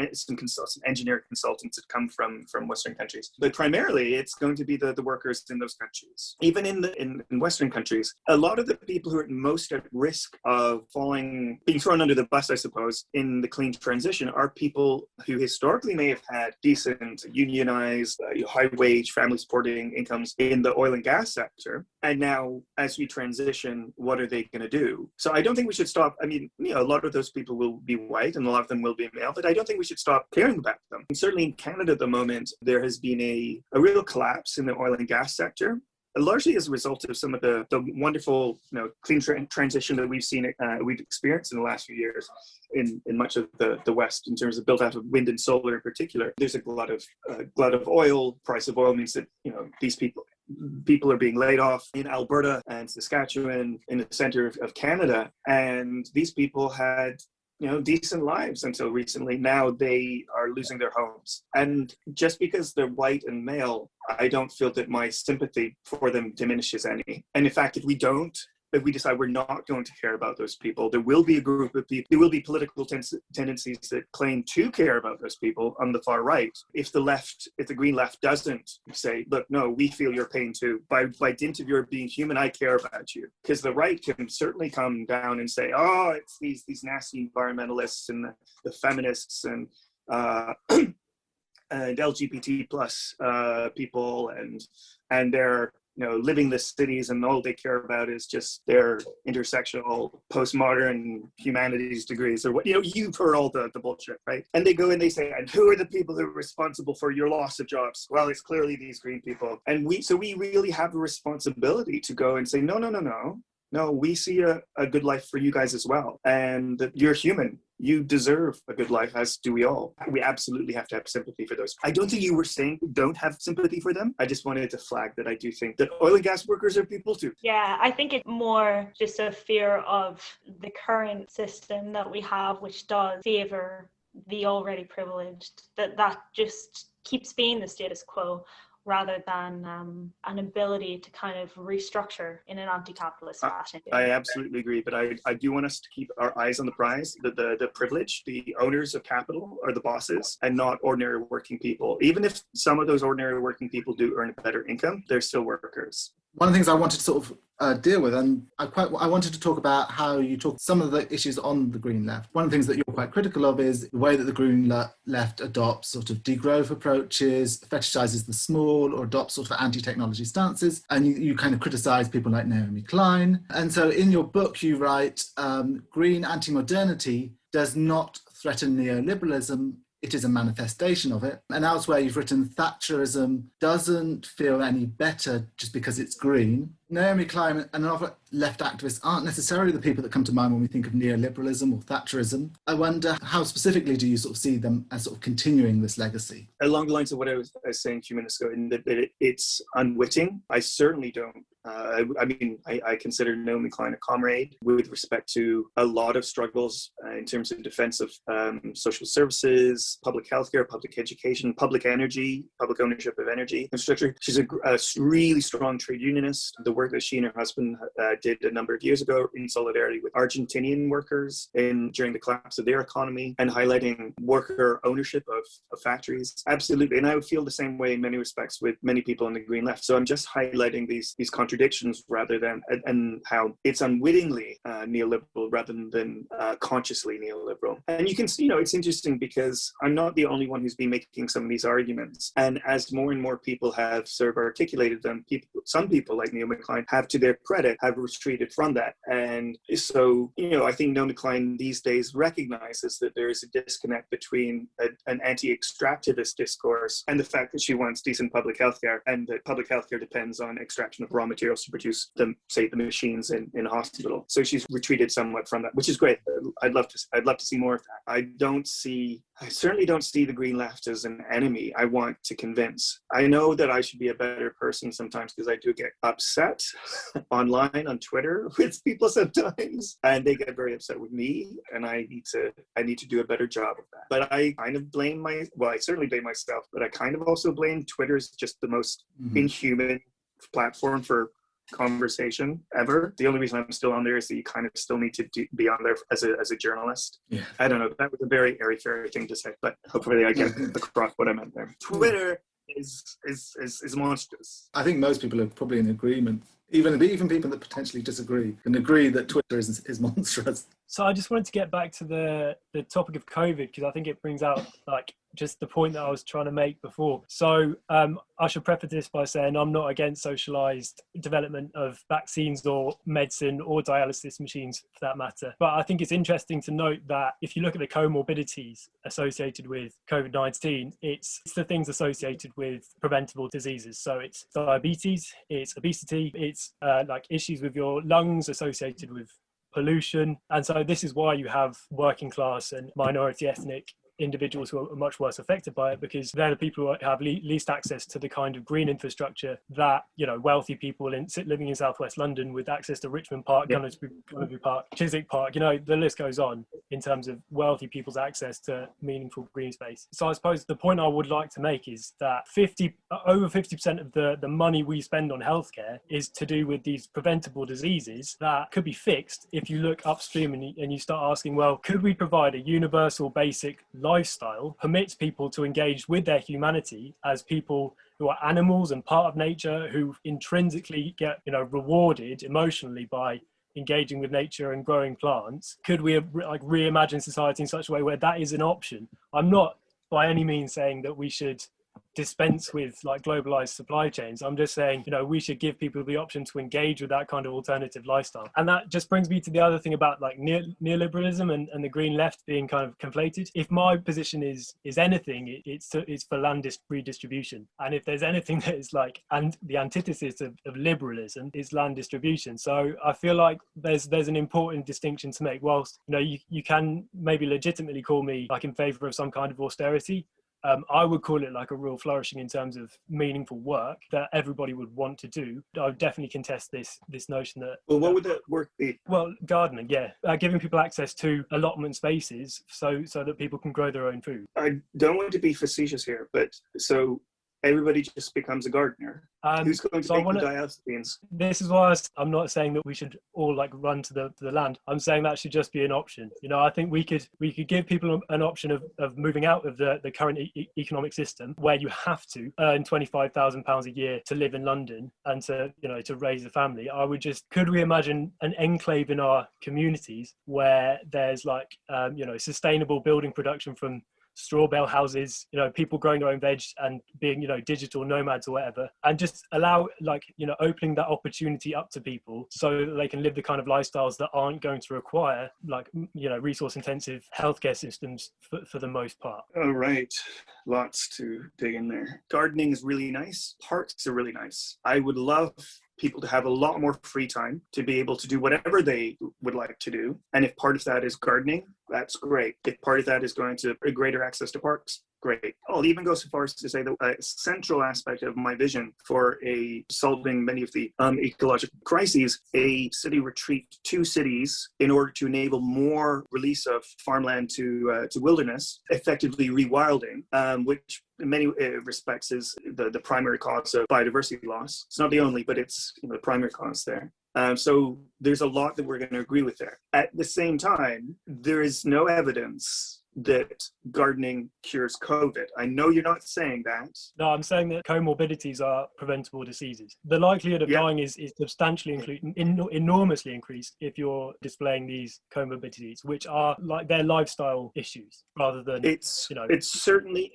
engineer consultants that come from Western countries, but primarily it's going to be the workers in those countries. Even in Western countries, a lot of the people who are most at risk of being thrown under the bus, I suppose, in the clean transition are people who historically may have had decent unionized, high wage, family supporting incomes in the oil and gas sector. And now, as we transition, what are they going to do? So I don't think we should stop. I mean, a lot of those people will be white and a lot of them will be male, but I don't think we should stop caring about them. And certainly in Canada at the moment, there has been a real collapse in the oil and gas sector, largely as a result of some of the wonderful clean transition that we've experienced in the last few years in much of the West in terms of build out of wind and solar in particular. There's a glut of oil. Price of oil means that these people are being laid off in Alberta and Saskatchewan in the center of Canada, and these people had decent lives until recently. Now they are losing their homes. And just because they're white and male, I don't feel that my sympathy for them diminishes any. And in fact, if we decide we're not going to care about those people, there will be a group of people, there will be political tendencies that claim to care about those people on the far right. If the green left doesn't say, look, no, we feel your pain too. By dint of your being human, I care about you. Because the right can certainly come down and say, oh, it's these nasty environmentalists and the feminists and LGBT plus people and they're living the cities, and all they care about is just their intersectional postmodern humanities degrees, or what you've heard all the bullshit, right? And they go and they say, and who are the people that are responsible for your loss of jobs? Well, it's clearly these green people. And we really have a responsibility to go and say, no, we see a good life for you guys as well, and that you're human. You deserve a good life, as do we all. We absolutely have to have sympathy for those. I don't think you were saying we don't have sympathy for them. I just wanted to flag that I do think that oil and gas workers are people too. Yeah, I think it's more just a fear of the current system that we have, which does favor the already privileged, that just keeps being the status quo, rather than an ability to kind of restructure in an anti-capitalist fashion. I absolutely agree, but I do want us to keep our eyes on the prize. The privileged, the owners of capital are the bosses and not ordinary working people. Even if some of those ordinary working people do earn a better income, they're still workers. One of the things I wanted to sort of deal with, and I wanted to talk about how you talk some of the issues on the Green Left. One of the things that you're quite critical of is the way that the Green Left adopts sort of degrowth approaches, fetishizes the small, or adopts sort of anti-technology stances, and you kind of criticize people like NeoMclean. And so in your book you write, green anti-modernity does not threaten neoliberalism, it is a manifestation of it. And elsewhere you've written, Thatcherism doesn't feel any better just because it's green. NeoMclean and other left activists aren't necessarily the people that come to mind when we think of neoliberalism or Thatcherism. I wonder, how specifically do you sort of see them as sort of continuing this legacy? Along the lines of what I was saying a few minutes ago, in that it's unwitting. I certainly don't. I consider NeoMclean a comrade with respect to a lot of struggles in terms of defense of social services, public healthcare, public education, public energy, public ownership of energy infrastructure. She's a really strong trade unionist. The work that she and her husband did a number of years ago in solidarity with Argentinian workers during the collapse of their economy, and highlighting worker ownership of factories. Absolutely. And I would feel the same way in many respects with many people in the Green Left. So I'm just highlighting these contradictions contradictions rather than, and how it's unwittingly neoliberal rather than consciously neoliberal. And you can see, it's interesting because I'm not the only one who's been making some of these arguments. And as more and more people have sort of articulated them, some people like NeoMclean have, to their credit, have retreated from that. And so, I think NeoMclean these days recognizes that there is a disconnect between an anti-extractivist discourse and the fact that she wants decent public health care, and that public health care depends on extraction of raw materials to produce the machines in a hospital. So she's retreated somewhat from that, which is great. I'd love to see more of that. I certainly don't see the Green Left as an enemy. I want to convince. I know that I should be a better person sometimes because I do get upset online on Twitter with people sometimes, and they get very upset with me, and I need to do a better job of that. But I kind of blame I certainly blame myself, but I kind of also blame Twitter as just the most inhuman platform for conversation ever. The only reason I'm still on there is that you kind of still need to be on there as a journalist. Yeah. I don't know. That was a very airy-fairy thing to say, but hopefully I get across what I meant there. Twitter is monstrous. I think most people are probably in agreement. Even people that potentially disagree can agree that Twitter is monstrous. So I just wanted to get back to the topic of COVID, because I think it brings out just the point that I was trying to make before. So I should preface this by saying I'm not against socialized development of vaccines or medicine or dialysis machines for that matter. But I think it's interesting to note that if you look at the comorbidities associated with COVID-19, it's the things associated with preventable diseases. So it's diabetes, it's obesity, it's issues with your lungs associated with pollution. And so this is why you have working class and minority ethnic individuals who are much worse affected by it, because they're the people who have least access to the kind of green infrastructure that wealthy people living in southwest London with access to Richmond Park, Gunnersbury Park, Chiswick Park, the list goes on in terms of wealthy people's access to meaningful green space. So I suppose the point I would like to make is that over 50% of the money we spend on healthcare is to do with these preventable diseases that could be fixed if you look upstream and you start asking, well, could we provide a universal basic lifestyle permits people to engage with their humanity as people who are animals and part of nature, who intrinsically get rewarded emotionally by engaging with nature and growing plants? Could we reimagine society in such a way where that is an option? I'm not by any means saying that we should dispense with globalized supply chains. I'm just saying, we should give people the option to engage with that kind of alternative lifestyle. And that just brings me to the other thing about neoliberalism and the Green Left being kind of conflated. If my position is anything, it's for land redistribution. And if there's anything that is and the antithesis of liberalism is land distribution. So I feel like there's an important distinction to make. Whilst, you can maybe legitimately call me in favor of some kind of austerity, I would call it a real flourishing in terms of meaningful work that everybody would want to do. I would definitely contest this notion that... Well, what would that work be? Well, gardening, yeah. Giving people access to allotment spaces so that people can grow their own food. I don't want to be facetious here, but so everybody just becomes a gardener. Who's going to make the dialysis? This is why I'm not saying that we should all run to the land. I'm saying that should just be an option. I think we could give people an option of moving out of the current economic system where you have to earn £25,000 a year to live in London and to raise a family. Could we imagine an enclave in our communities where there's sustainable building production from straw bale houses, people growing their own veg and being, digital nomads or whatever, and just allow opening that opportunity up to people so that they can live the kind of lifestyles that aren't going to require resource intensive healthcare systems for the most part. All right. Lots to dig in there. Gardening is really nice. Parks are really nice. I would love people to have a lot more free time to be able to do whatever they would like to do. And if part of that is gardening, that's great. If part of that is going to greater access to parks, great. I'll even go so far as to say that a central aspect of my vision for solving many of the ecological crises, a city retreat to cities in order to enable more release of farmland to wilderness, effectively rewilding, which in many respects is the primary cause of biodiversity loss. It's not the only, but it's the primary cause there. So there's a lot that we're going to agree with there. At the same time, there is no evidence that gardening cures COVID. I know you're not saying that. No, I'm saying that comorbidities are preventable diseases. The likelihood of dying is substantially enormously increased if you're displaying these comorbidities, which are like their lifestyle issues rather than it's certainly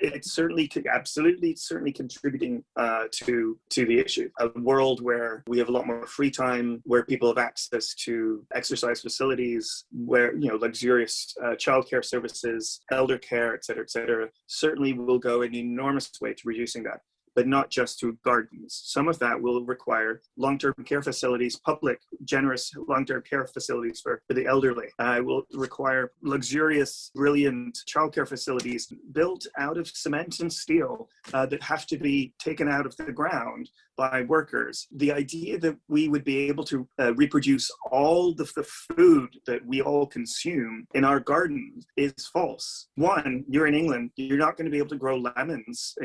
contributing to the issue. A world where we have a lot more free time, where people have access to exercise facilities, where luxurious childcare services, elder care, et cetera, certainly will go an enormous way to reducing that, but not just through gardens. Some of that will require long-term care facilities, public, generous long-term care facilities for the elderly. It will require luxurious, brilliant childcare facilities built out of cement and steel that have to be taken out of the ground by workers. The idea that we would be able to reproduce all the food that we all consume in our gardens is false. One, you're in England, you're not going to be able to grow lemons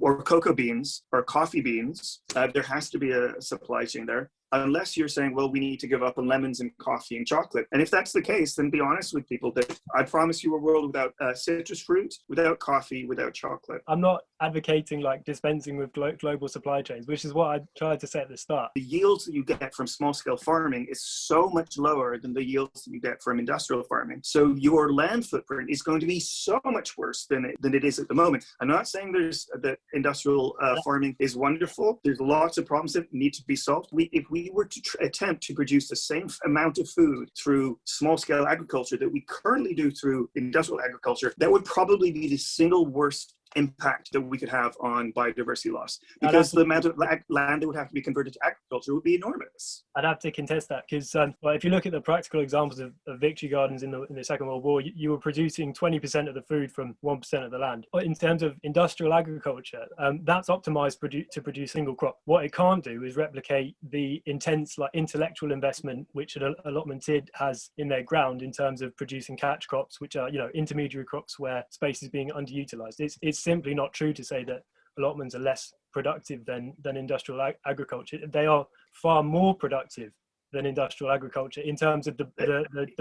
or cocoa beans or coffee beans. There has to be a supply chain there. Unless you're saying, well, we need to give up on lemons and coffee and chocolate. And if that's the case, then be honest with people that I promise you a world without citrus fruit, without coffee, without chocolate. I'm not advocating like dispensing with global supply chains, which is what I tried to say at the start. The yields that you get from small-scale farming is so much lower than the yields that you get from industrial farming. So your land footprint is going to be so much worse than it is at the moment. I'm not saying that industrial farming is wonderful. There's lots of problems that need to be solved. If we were to attempt to produce the same amount of food through small-scale agriculture that we currently do through industrial agriculture, that would probably be the single worst impact that we could have on biodiversity loss, because the amount of land that would have to be converted to agriculture would be enormous. I'd have to contest that because if you look at the practical examples of victory gardens in the Second World War, you were producing 20% of the food from 1% of the land. But in terms of industrial agriculture, that's optimized to produce single crop. What it can't do is replicate the intense intellectual investment which an allotmented has in their ground in terms of producing catch crops, which are intermediary crops where space is being underutilized. It's simply not true to say that allotments are less productive than industrial agriculture. They are far more productive than industrial agriculture in terms of the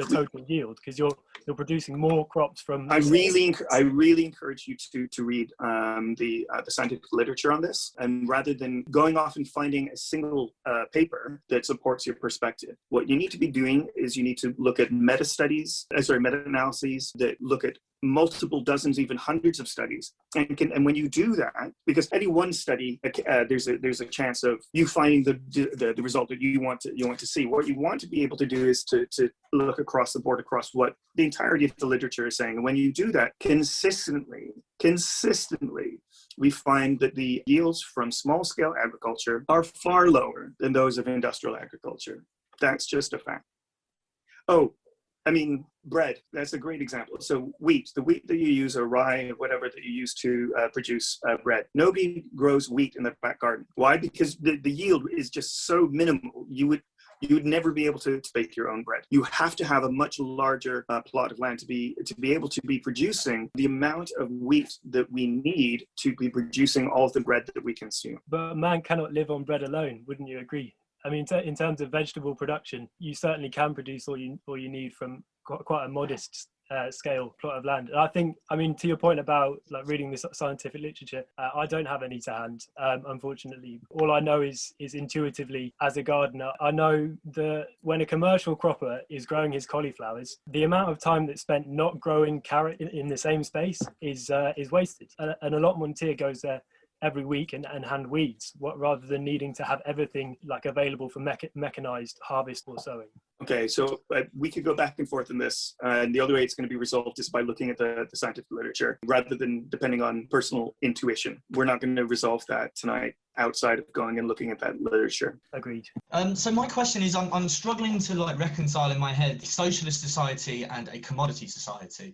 total yield, because you're producing more crops from. I really encourage you to read the scientific literature on this, and rather than going off and finding a single paper that supports your perspective, what you need to be doing is you need to look at meta-analyses that look at multiple dozens, even hundreds of studies, and when you do that, because any one study, there's a chance of you finding the result that you want to see. What you want to be able to do is to look across the board, across what the entirety of the literature is saying, and when you do that consistently, we find that the yields from small-scale agriculture are far lower than those of industrial agriculture. That's just a fact. Oh, I mean, bread, that's a great example. So the wheat that you use, or rye, or whatever that you use to produce bread. Nobody grows wheat in their back garden. Why? Because the yield is just so minimal. You would never be able to bake your own bread. You have to have a much larger plot of land to be able to be producing the amount of wheat that we need to be producing all of the bread that we consume. But man cannot live on bread alone, wouldn't you agree? I mean, in terms of vegetable production, you certainly can produce all you need from quite a modest scale plot of land. And I mean, to your point about reading this scientific literature, I don't have any to hand, unfortunately. All I know is intuitively, as a gardener, I know that when a commercial cropper is growing his cauliflowers, the amount of time that's spent not growing carrot in the same space is wasted. An allotmenteer goes there every week and hand weeds, rather than needing to have everything available for mechanized harvest or sowing. Okay, so we could go back and forth in this, and the other way it's going to be resolved is by looking at the scientific literature, rather than depending on personal intuition. We're not going to resolve that tonight outside of going and looking at that literature. Agreed. So my question is, I'm struggling to reconcile in my head socialist society and a commodity society.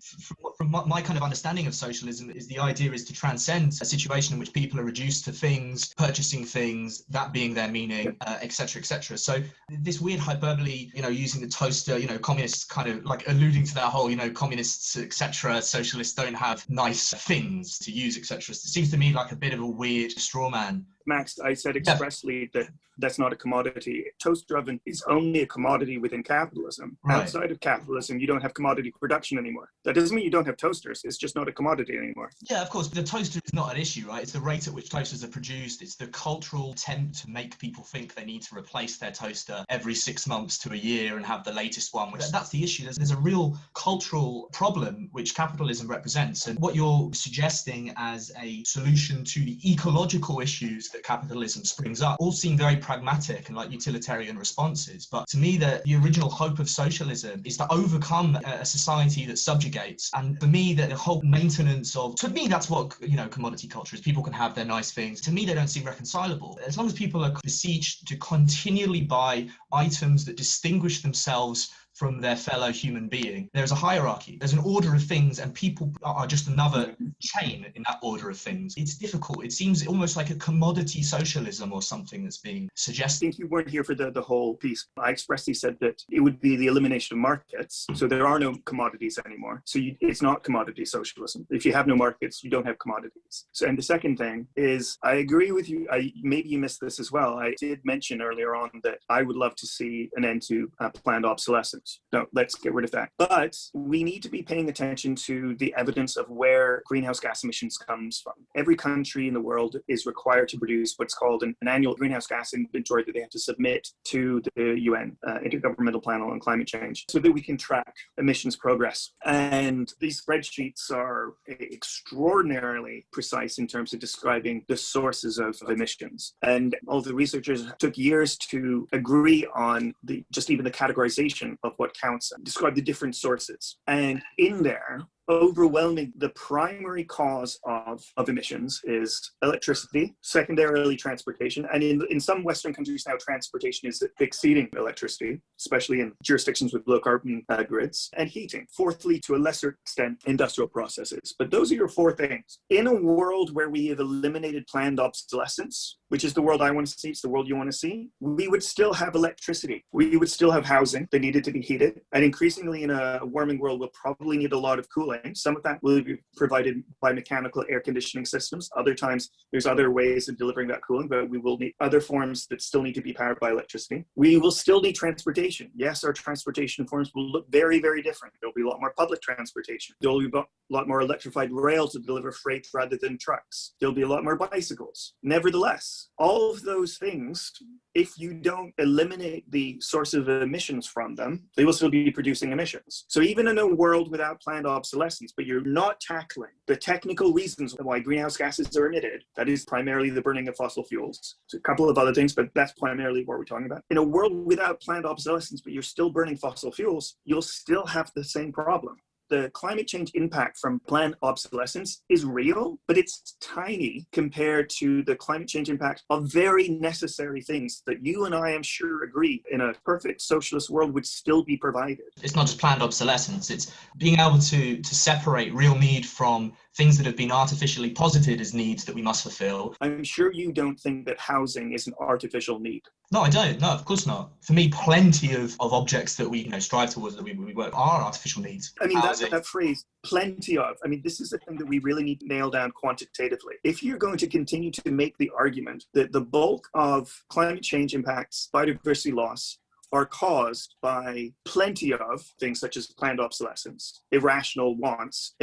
From my kind of understanding of socialism, is the idea is to transcend a situation in which people are reduced to things, purchasing things, that being their meaning, etc., etc. So this weird hyperbole, using the toaster, communists kind of alluding to that whole, communists, etc., socialists don't have nice things to use, etc. It seems to me like a bit of a weird straw man Max, I said expressly that that's not a commodity. Toaster oven is only a commodity within capitalism. Right. Outside of capitalism, you don't have commodity production anymore. That doesn't mean you don't have toasters. It's just not a commodity anymore. Yeah, of course. The toaster is not an issue, right? It's the rate at which toasters are produced. It's the cultural attempt to make people think they need to replace their toaster every 6 months to a year and have the latest one. That's the issue. There's a real cultural problem which capitalism represents. And what you're suggesting as a solution to the ecological issues that capitalism springs up all seem very pragmatic and like utilitarian responses. But to me, the original hope of socialism is to overcome a society that subjugates. And for me, the whole maintenance of, to me, that's what, commodity culture is. People can have their nice things. To me, they don't seem reconcilable. As long as people are besieged to continually buy items that distinguish themselves from their fellow human being, there's a hierarchy, there's an order of things, and people are just another chain in that order of things. It's difficult. It seems almost like a commodity socialism or something that's being suggested. I think you weren't here for the whole piece. I expressly said that it would be the elimination of markets. So there are no commodities anymore. So it's not commodity socialism. If you have no markets, you don't have commodities. So, and the second thing is, I agree with you. Maybe you missed this as well. I did mention earlier on that I would love to see an end to planned obsolescence. No, let's get rid of that. But we need to be paying attention to the evidence of where greenhouse gas emissions comes from. Every country in the world is required to produce what's called an annual greenhouse gas inventory that they have to submit to the UN, Intergovernmental Panel on Climate Change, so that we can track emissions progress. And these spreadsheets are extraordinarily precise in terms of describing the sources of emissions. And all the researchers took years to agree on just even the categorization of what counts, describe the different sources. And in there, overwhelming, the primary cause of emissions is electricity, secondarily transportation, and in some Western countries now transportation is exceeding electricity, especially in jurisdictions with low carbon grids, and heating. Fourthly, to a lesser extent, industrial processes. But those are your four things. In a world where we have eliminated planned obsolescence, which is the world I want to see, it's the world you want to see, we would still have electricity. We would still have housing that needed to be heated. And increasingly in a warming world, we'll probably need a lot of cooling. Some of that will be provided by mechanical air conditioning systems. Other times, there's other ways of delivering that cooling, but we will need other forms that still need to be powered by electricity. We will still need transportation. Yes, our transportation forms will look very, very different. There'll be a lot more public transportation. There'll be a lot more electrified rail to deliver freight rather than trucks. There'll be a lot more bicycles. Nevertheless, all of those things, if you don't eliminate the source of emissions from them, they will still be producing emissions. So even in a world without planned obsolescence, but you're not tackling the technical reasons why greenhouse gases are emitted, that is primarily the burning of fossil fuels. So a couple of other things, but that's primarily what we're talking about. In a world without planned obsolescence, but you're still burning fossil fuels, you'll still have the same problem. The climate change impact from planned obsolescence is real, but it's tiny compared to the climate change impact of very necessary things that you and I am sure agree in a perfect socialist world would still be provided. It's not just planned obsolescence, it's being able to separate real need from things that have been artificially posited as needs that we must fulfill. I'm sure you don't think that housing is an artificial need. No, I don't. No, of course not. For me, plenty of objects that we strive towards, that we work, are artificial needs. I mean, that's that phrase, plenty of. I mean, this is the thing that we really need to nail down quantitatively. If you're going to continue to make the argument that the bulk of climate change impacts, biodiversity loss, are caused by plenty of things such as planned obsolescence, irrational wants,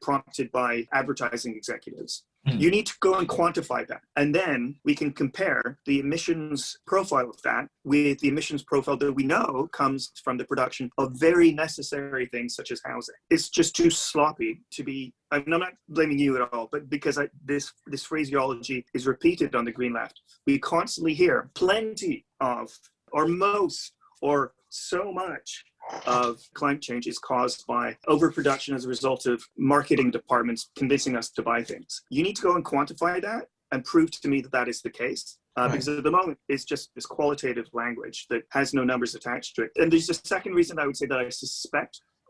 prompted by advertising executives. You need to go and quantify that. And then we can compare the emissions profile of that with the emissions profile that we know comes from the production of very necessary things such as housing. It's just too sloppy to be, I'm not blaming you at all, but because this phraseology is repeated on the Green Left. We constantly hear plenty of, or most, or so much of climate change is caused by overproduction as a result of marketing departments convincing us to buy things. You need to go and quantify that and prove to me that that is the case. Because at the moment, it's just this qualitative language that has no numbers attached to it. And there's a second reason I would say that I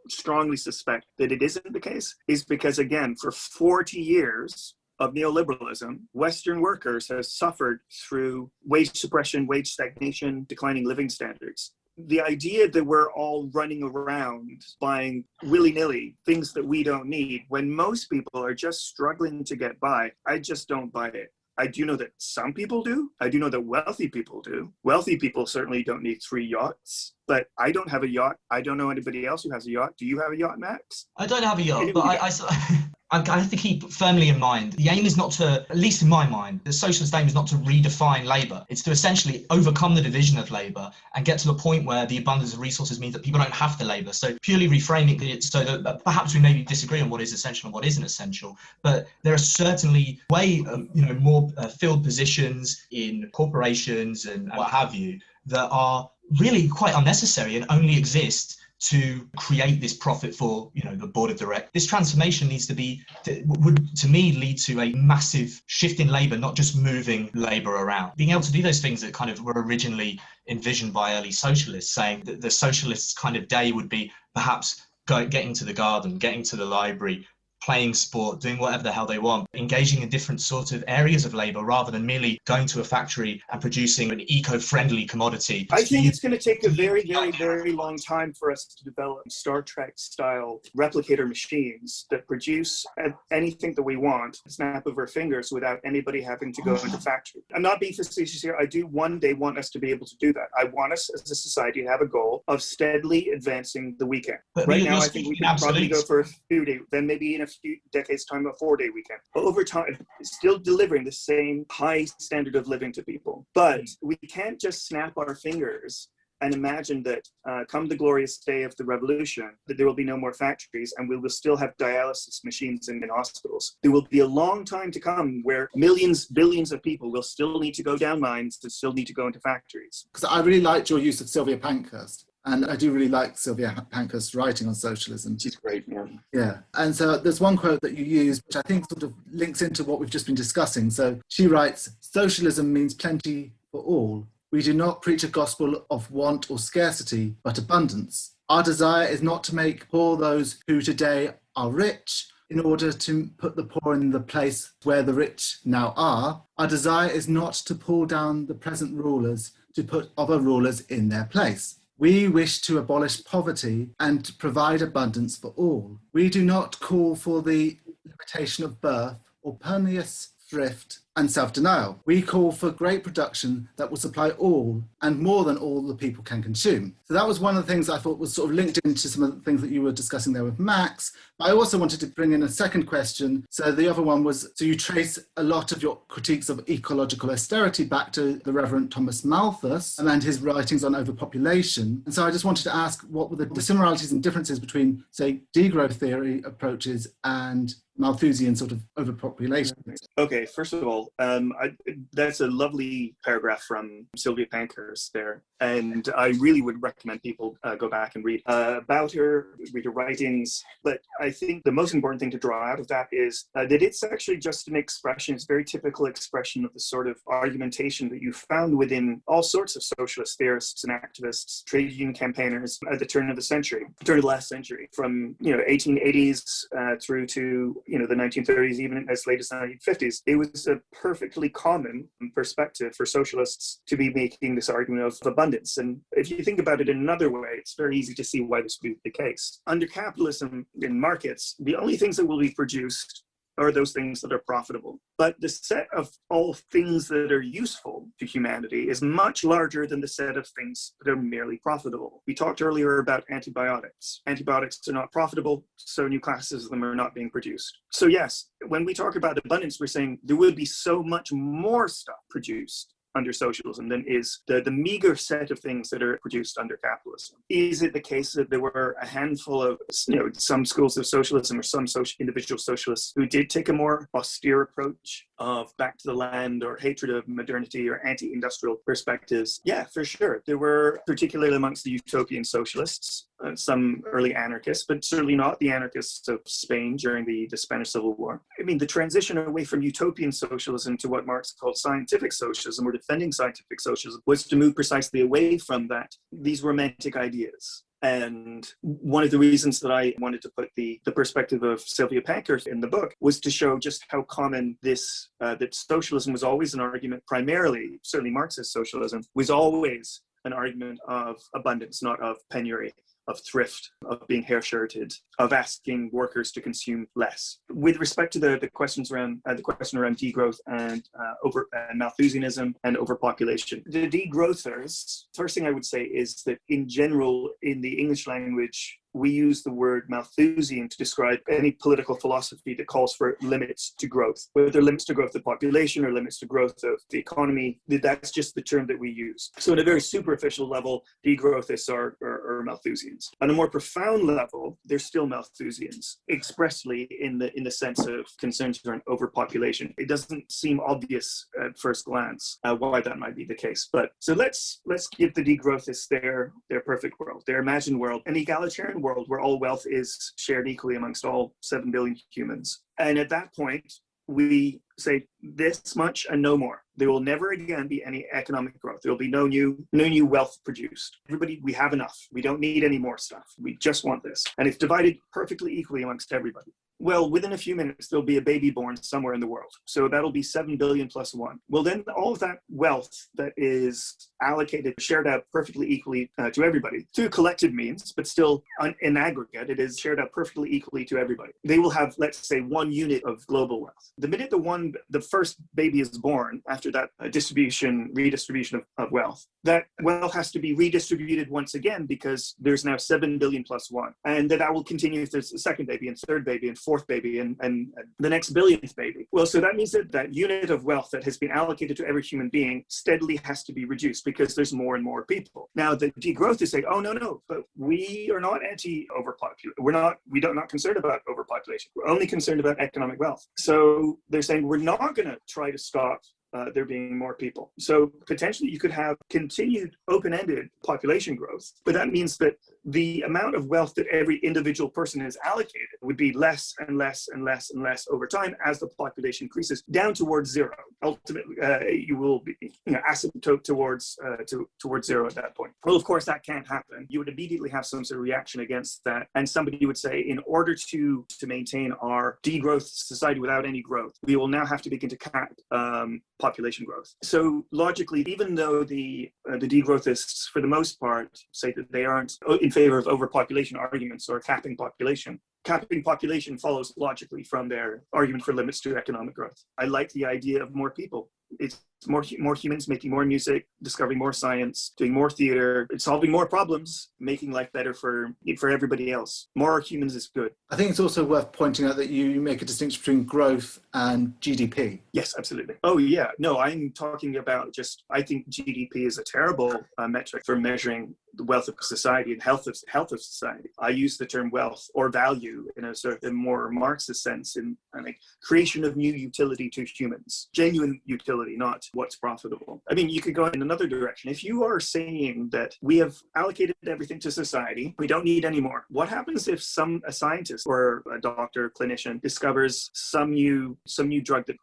strongly suspect that it isn't the case, is because, again, for 40 years of neoliberalism, Western workers have suffered through wage suppression, wage stagnation, declining living standards. The idea that we're all running around buying willy-nilly things that we don't need when most people are just struggling to get by, I just don't buy it. I do know that some people do. I do know that wealthy people do. Wealthy people certainly don't need 3 yachts, but I don't have a yacht. I don't know anybody else who has a yacht. Do you have a yacht, Max? I don't have a yacht, but I have to keep firmly in mind, the aim is not to, at least in my mind, the socialist aim is not to redefine labour. It's to essentially overcome the division of labour and get to the point where the abundance of resources means that people don't have to labour. So purely reframing it so that perhaps we maybe disagree on what is essential and what isn't essential, but there are certainly more filled positions in corporations and what have you that are really quite unnecessary and only exist to create this profit for, the board of directors. This transformation would to me lead to a massive shift in labour, not just moving labour around. Being able to do those things that kind of were originally envisioned by early socialists, saying that the socialists' kind of day would be perhaps getting to the garden, getting to the library, playing sport, doing whatever the hell they want, engaging in different sorts of areas of labour rather than merely going to a factory and producing an eco-friendly commodity. I think it's going to take a very, very, very long time for us to develop Star Trek style replicator machines that produce anything that we want, snap of our fingers, without anybody having to go into factory. I'm not being facetious here. I do one day want us to be able to do that. I want us as a society to have a goal of steadily advancing the weekend. But right now, I think we can probably go for a few days, then maybe in a few decades' time, a 4-day weekend. But over time, still delivering the same high standard of living to people. But we can't just snap our fingers and imagine that come the glorious day of the revolution, that there will be no more factories and we will still have dialysis machines in hospitals. There will be a long time to come where millions, billions of people will still need to go down mines, to still need to go into factories. Because I really liked your use of Sylvia Pankhurst. And I do really like Sylvia Pankhurst's writing on socialism. She's great, yeah. Yeah. And so there's one quote that you use, which I think sort of links into what we've just been discussing. So she writes, "Socialism means plenty for all. We do not preach a gospel of want or scarcity, but abundance. Our desire is not to make poor those who today are rich in order to put the poor in the place where the rich now are. Our desire is not to pull down the present rulers to put other rulers in their place. We wish to abolish poverty and provide abundance for all. We do not call for the limitation of birth or pernicious thrift and self-denial. We call for great production that will supply all and more than all the people can consume." So that was one of the things I thought was sort of linked into some of the things that you were discussing there with Max. But I also wanted to bring in a second question. So the other one was, so you trace a lot of your critiques of ecological austerity back to the Reverend Thomas Malthus and his writings on overpopulation. And so I just wanted to ask, what were the similarities and differences between, say, degrowth theory approaches and Malthusian sort of overpopulation? Okay, first of all, that's a lovely paragraph from Sylvia Pankhurst there, and I really would recommend people go back and read about her, read her writings. But I think the most important thing to draw out of that is that it's actually just an expression, it's a very typical expression of the sort of argumentation that you found within all sorts of socialist theorists and activists, trade union campaigners at the turn of the last century, from 1880s through to the 1930s, even as late as the 1950s. It was a perfectly common perspective for socialists to be making this argument of abundance. And if you think about it in another way, it's very easy to see why this would be the case. Under capitalism in markets, the only things that will be produced are those things that are profitable. But the set of all things that are useful to humanity is much larger than the set of things that are merely profitable. We talked earlier about antibiotics. Antibiotics are not profitable, so new classes of them are not being produced. So yes, when we talk about abundance, we're saying there will be so much more stuff produced under socialism than is the meager set of things that are produced under capitalism. Is it the case that there were a handful of, some schools of socialism or some individual socialists who did take a more austere approach of back to the land or hatred of modernity or anti-industrial perspectives? Yeah, for sure. There were, particularly amongst the utopian socialists, some early anarchists, but certainly not the anarchists of Spain during the Spanish Civil War. I mean, the transition away from utopian socialism to what Marx called scientific socialism, or defending scientific socialism, was to move precisely away from these romantic ideas. And one of the reasons that I wanted to put the perspective of Sylvia Pankhurst in the book was to show just how common this, that socialism was always an argument, primarily, certainly Marxist socialism, was always an argument of abundance, not of penury. of thrift, of being hair-shirted, of asking workers to consume less. With respect to the question around degrowth and Malthusianism and overpopulation, the degrowthers, first thing I would say is that in general, in the English language, we use the word Malthusian to describe any political philosophy that calls for limits to growth, whether limits to growth of the population or limits to growth of the economy. That's just the term that we use. So at a very superficial level, degrowthists are Malthusians. On a more profound level, they're still Malthusians, expressly in the sense of concerns around overpopulation. It doesn't seem obvious at first glance why that might be the case. But so let's give the degrowthists their perfect world, their imagined world, an egalitarian world where all wealth is shared equally amongst all 7 billion humans. And at that point, we say this much and no more. There will never again be any economic growth. There will be no new wealth produced. Everybody, we have enough. We don't need any more stuff. We just want this. And it's divided perfectly equally amongst everybody. Well, within a few minutes, there'll be a baby born somewhere in the world. So that'll be 7 billion plus 1. Well, then all of that wealth that is allocated, shared out perfectly equally to everybody through collective means, but still in aggregate, it is shared out perfectly equally to everybody. They will have, let's say, 1 unit of global wealth. The minute the first baby is born, after that redistribution of wealth, that wealth has to be redistributed once again because there's now 7 billion plus 1. And that will continue if there's a second baby and third baby and fourth baby and the next billionth baby. Well, so that means that unit of wealth that has been allocated to every human being steadily has to be reduced because there's more and more people. Now, the degrowth is saying, oh, no, but we are not anti-overpopulation. We're not concerned about overpopulation. We're only concerned about economic wealth. So they're saying we're not going to try to stop there being more people. So potentially you could have continued open-ended population growth, but that means that the amount of wealth that every individual person is allocated would be less and less and less and less over time as the population increases down towards zero. Ultimately, you will be asymptote towards zero at that point. Well, of course, that can't happen. You would immediately have some sort of reaction against that, and somebody would say, in order to maintain our degrowth society without any growth, we will now have to begin to cap population growth. So logically, even though the degrowthists, for the most part, say that they aren't in favor of overpopulation arguments or capping population follows logically from their argument for limits to economic growth. I like the idea of more people. It's more humans making more music, discovering more science, doing more theater, solving more problems, making life better for everybody else. More humans is good. I think it's also worth pointing out that you make a distinction between growth and GDP. Yes, absolutely. Oh yeah, no, I'm talking about I think GDP is a terrible metric for measuring the wealth of society and health of society. I use the term wealth or value in a sort of a more Marxist sense in creation of new utility to humans, genuine utility, not what's profitable. I mean, you could go in another direction. If you are saying that we have allocated everything to society, we don't need any more. What happens if a scientist or a doctor, clinician discovers some new drug that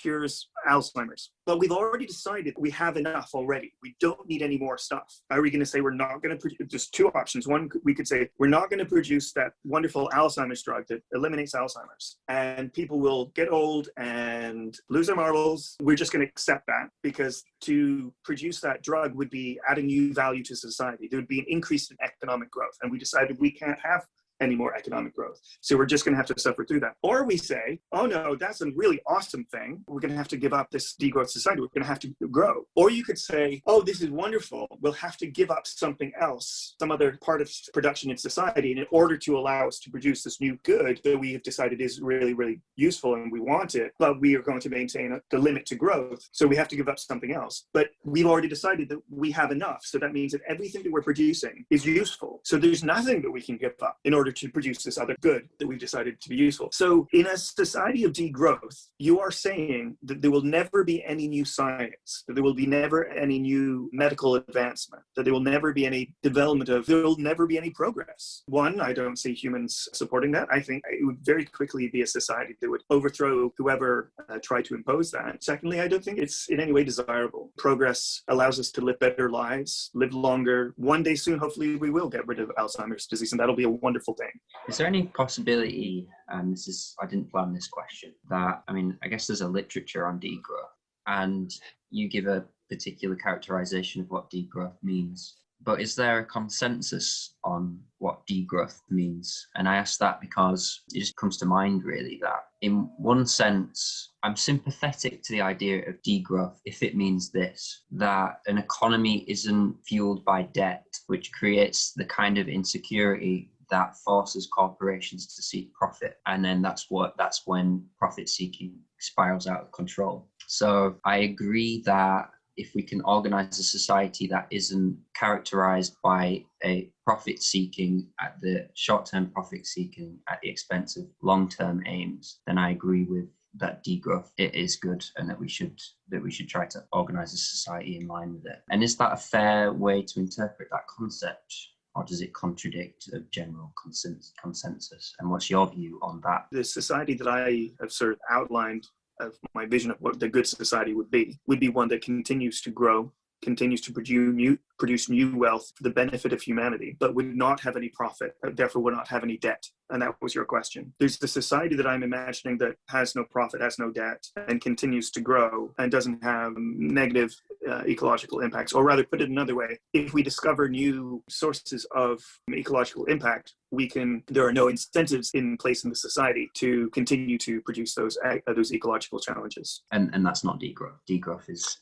cures Alzheimer's? But we've already decided we have enough already. We don't need any more stuff. Are we going to say we're not going to produce? There's two options. One, we could say we're not going to produce that wonderful Alzheimer's drug that eliminates Alzheimer's, and people will get old and lose their marbles. We're just going to accept that because to produce that drug would be adding new value to society. There would be an increase in economic growth, and we decided we can't have any more economic growth. So we're just going to have to suffer through that. Or we say, oh no, that's a really awesome thing. We're going to have to give up this degrowth society. We're going to have to grow. Or you could say, oh, this is wonderful. We'll have to give up something else, some other part of production in society in order to allow us to produce this new good that we have decided is really, really useful and we want it, but we are going to maintain the limit to growth. So we have to give up something else. But we've already decided that we have enough. So that means that everything that we're producing is useful. So there's nothing that we can give up in order to produce this other good that we've decided to be useful. So in a society of degrowth, you are saying that there will never be any new science, that there will be never any new medical advancement, that there will never be any development there will never be any progress. One, I don't see humans supporting that. I think it would very quickly be a society that would overthrow whoever tried to impose that. Secondly, I don't think it's in any way desirable. Progress allows us to live better lives, live longer. One day soon, hopefully, we will get rid of Alzheimer's disease, and that'll be a wonderful thing. Is there any possibility, and I didn't plan this question, that, I guess there's a literature on degrowth, and you give a particular characterization of what degrowth means. But is there a consensus on what degrowth means? And I ask that because it just comes to mind really that in one sense, I'm sympathetic to the idea of degrowth if it means this, that an economy isn't fueled by debt, which creates the kind of insecurity that forces corporations to seek profit. And then that's when profit seeking spirals out of control. So I agree that if we can organize a society that isn't characterized by a profit seeking at the short-term profit seeking at the expense of long-term aims, then I agree with that degrowth. It is good, and that we should try to organize a society in line with it. And is that a fair way to interpret that concept, or does it contradict a general consensus? And what's your view on that? The society that I have sort of outlined of my vision of what the good society would be one that continues to grow, continues to produce new wealth for the benefit of humanity, but would not have any profit, therefore would not have any debt. And that was your question. There's the society that I'm imagining that has no profit, has no debt, and continues to grow and doesn't have negative ecological impacts. Or rather, put it another way, if we discover new sources of ecological impact, there are no incentives in place in the society to continue to produce those ecological challenges. And that's not degrowth. Degrowth is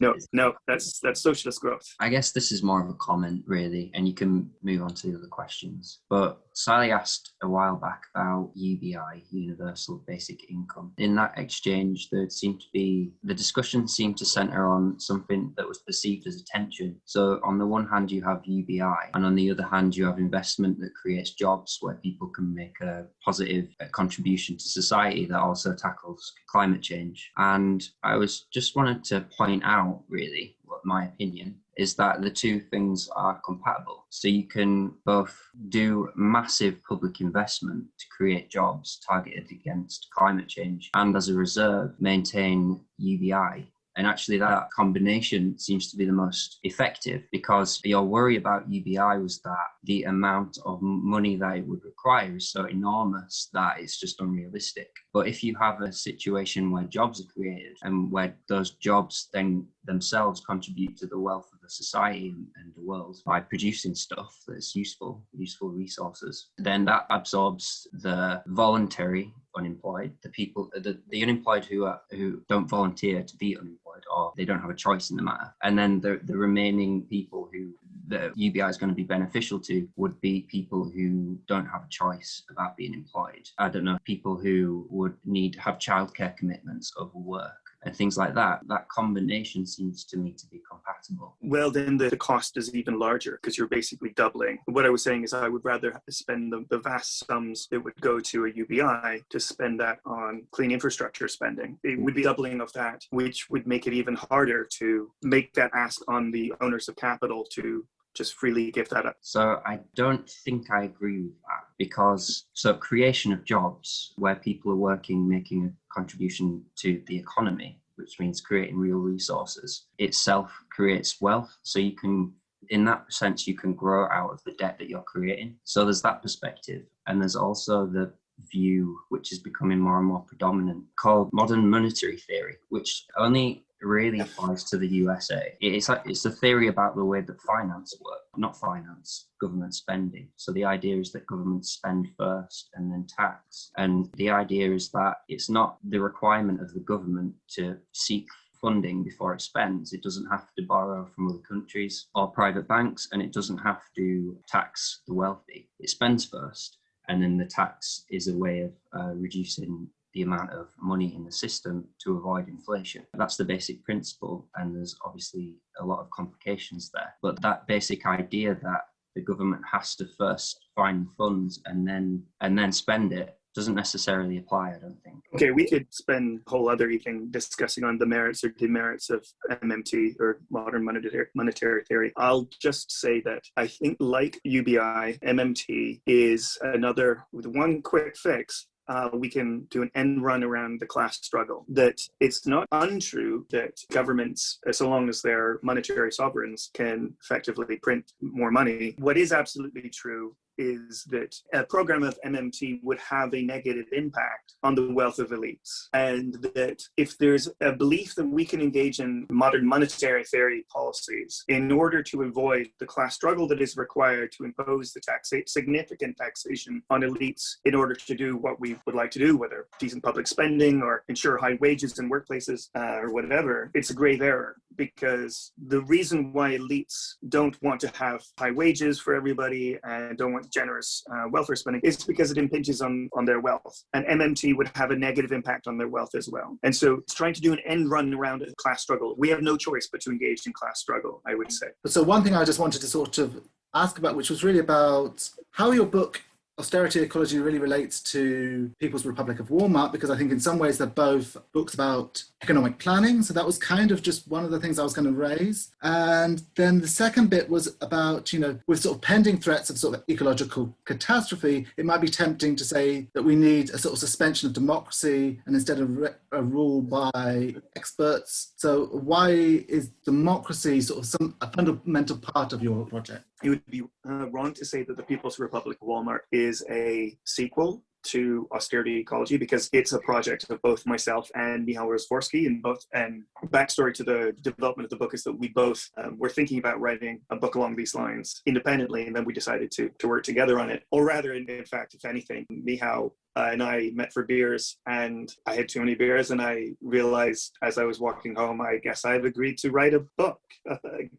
that's socialist growth. I guess this is more of a comment really, and you can move on to the other questions. But Sally asked a while back about UBI, Universal Basic Income. In that exchange, the discussion seemed to centre on something that was perceived as attention. So on the one hand, you have UBI, and on the other hand, you have investment that creates jobs where people can make a positive contribution to society that also tackles climate change. And I just wanted to point out really what my opinion is, that the two things are compatible. So you can both do massive public investment to create jobs targeted against climate change, and as a reserve maintain UBI. And actually that combination seems to be the most effective, because your worry about UBI was that the amount of money that it would require is so enormous that it's just unrealistic. But if you have a situation where jobs are created and where those jobs then themselves contribute to the wealth of the society and the world by producing stuff that's useful resources, then that absorbs the voluntary unemployed, the people, the unemployed who don't volunteer to be unemployed, or they don't have a choice in the matter. And then the remaining people who the UBI is going to be beneficial to would be people who don't have a choice about being employed. I don't know, people who would need to have childcare commitments over work and things like that. That combination seems to me to be compatible. Well, then the cost is even larger, because you're basically doubling. What I was saying is I would rather spend the vast sums that would go to a UBI to spend that on clean infrastructure spending. It would be doubling of that, which would make it even harder to make that ask on the owners of capital to just freely give that up. So I don't think I agree with that, because creation of jobs where people are working, making a contribution to the economy, which means creating real resources, itself creates wealth. So you can, in that sense, you can grow out of the debt that you're creating. So there's that perspective. And there's also the view, which is becoming more and more predominant, called modern monetary theory, which only really applies to the USA. It's a theory about the way that finance works, not finance, government spending. So the idea is that governments spend first and then tax. And the idea is that it's not the requirement of the government to seek funding before it spends. It doesn't have to borrow from other countries or private banks, and it doesn't have to tax the wealthy. It spends first, and then the tax is a way of reducing the amount of money in the system to avoid inflation. That's the basic principle, and there's obviously a lot of complications there. But that basic idea that the government has to first find funds and then spend it doesn't necessarily apply, I don't think. Okay, we could spend a whole other evening discussing on the merits or demerits of MMT, or modern monetary theory. I'll just say that I think, like UBI, MMT is another, with one quick fix, we can do an end run around the class struggle. That it's not untrue that governments, so long as they're monetary sovereigns, can effectively print more money. What is absolutely true is that a program of MMT would have a negative impact on the wealth of elites. And that if there's a belief that we can engage in modern monetary theory policies in order to avoid the class struggle that is required to impose the significant taxation on elites in order to do what we would like to do, whether decent public spending or ensure high wages in workplaces or whatever, it's a grave error. Because the reason why elites don't want to have high wages for everybody and don't want generous welfare spending is because it impinges on their wealth. And MMT would have a negative impact on their wealth as well. And so it's trying to do an end run around a class struggle. We have no choice but to engage in class struggle, I would say. So one thing I just wanted to sort of ask about, which was really about how your book Austerity Ecology really relates to People's Republic of Walmart, because I think in some ways they're both books about economic planning. So that was kind of just one of the things I was going to raise. And then the second bit was about, with sort of pending threats of sort of ecological catastrophe, it might be tempting to say that we need a sort of suspension of democracy and instead of a rule by experts. So why is democracy sort of a fundamental part of your project? It would be wrong to say that the People's Republic of Walmart is a sequel to Austerity Ecology, because it's a project of both myself and Michał Rozworski, and backstory to the development of the book is that we both were thinking about writing a book along these lines independently, and then we decided to work together on it. Or rather, in fact, if anything, Michał and I met for beers, and I had too many beers, and I realized as I was walking home, I guess I've agreed to write a book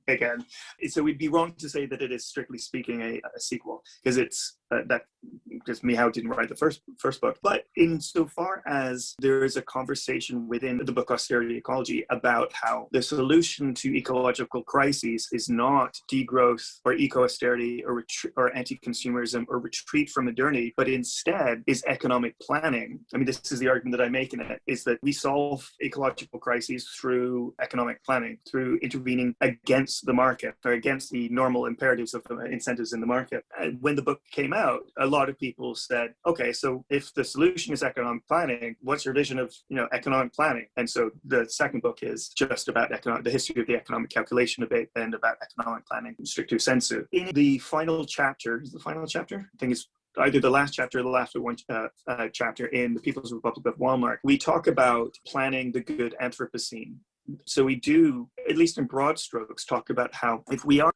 again. So we'd be wrong to say that it is strictly speaking a sequel, because it's because Michał didn't write the first book. But insofar as there is a conversation within the book Austerity Ecology about how the solution to ecological crises is not degrowth or eco-austerity or anti-consumerism or retreat from modernity, but instead is economic planning. I mean, this is the argument that I make in it, is that we solve ecological crises through economic planning, through intervening against the market or against the normal imperatives of incentives in the market. And when the book came out, a lot of people said, okay, so if the solution is economic planning, what's your vision of economic planning? And so the second book is just about the history of the economic calculation debate and about economic planning stricto sensu. In the final chapter, I think it's either the last chapter or the last one chapter in the People's Republic of Walmart, we talk about planning the good Anthropocene. So we do, at least in broad strokes, talk about how if we are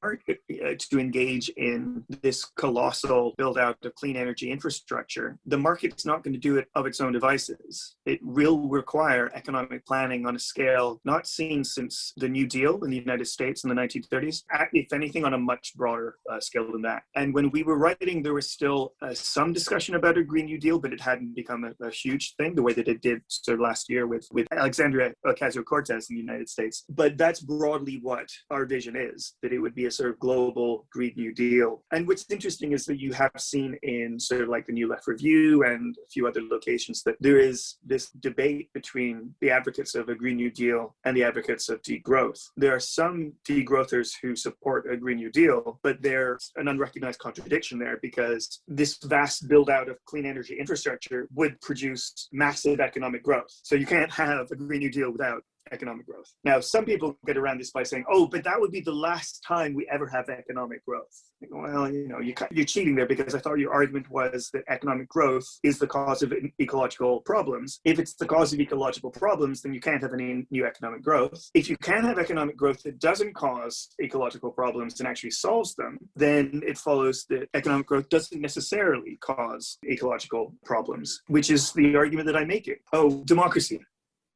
to engage in this colossal build out of clean energy infrastructure, the market's not going to do it of its own devices. It will require economic planning on a scale not seen since the New Deal in the United States in the 1930s, if anything on a much broader scale than that. And when we were writing, there was still some discussion about a Green New Deal, but it hadn't become a huge thing the way that it did sort of last year with Alexandria Ocasio-Cortez in the United States. But that's broadly what our vision is, that it would be a sort of global Green New Deal. And what's interesting is that you have seen in sort of like the New Left Review and a few other locations that there is this debate between the advocates of a Green New Deal and the advocates of degrowth. There are some degrowthers who support a Green New Deal, but there's an unrecognized contradiction there, because this vast build out of clean energy infrastructure would produce massive economic growth. So you can't have a Green New Deal without economic growth. Now, some people get around this by saying, oh, but that would be the last time we ever have economic growth. Well, you're cheating there, because I thought your argument was that economic growth is the cause of ecological problems. If it's the cause of ecological problems, then you can't have any new economic growth. If you can have economic growth that doesn't cause ecological problems and actually solves them, then it follows that economic growth doesn't necessarily cause ecological problems, which is the argument that I'm making. Oh, democracy.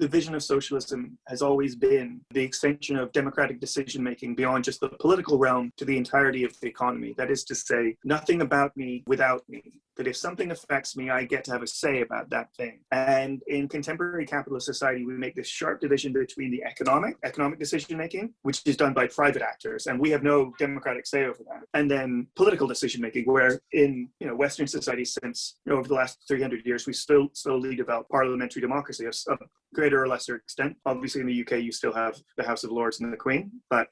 The vision of socialism has always been the extension of democratic decision-making beyond just the political realm to the entirety of the economy. That is to say, nothing about me without me. That if something affects me, I get to have a say about that thing. And in contemporary capitalist society, we make this sharp division between the economic decision-making, which is done by private actors, and we have no democratic say over that. And then political decision-making, where in Western society, since over the last 300 years, we still slowly developed parliamentary democracy of greater or lesser extent. Obviously, in the UK, you still have the House of Lords and the Queen. But,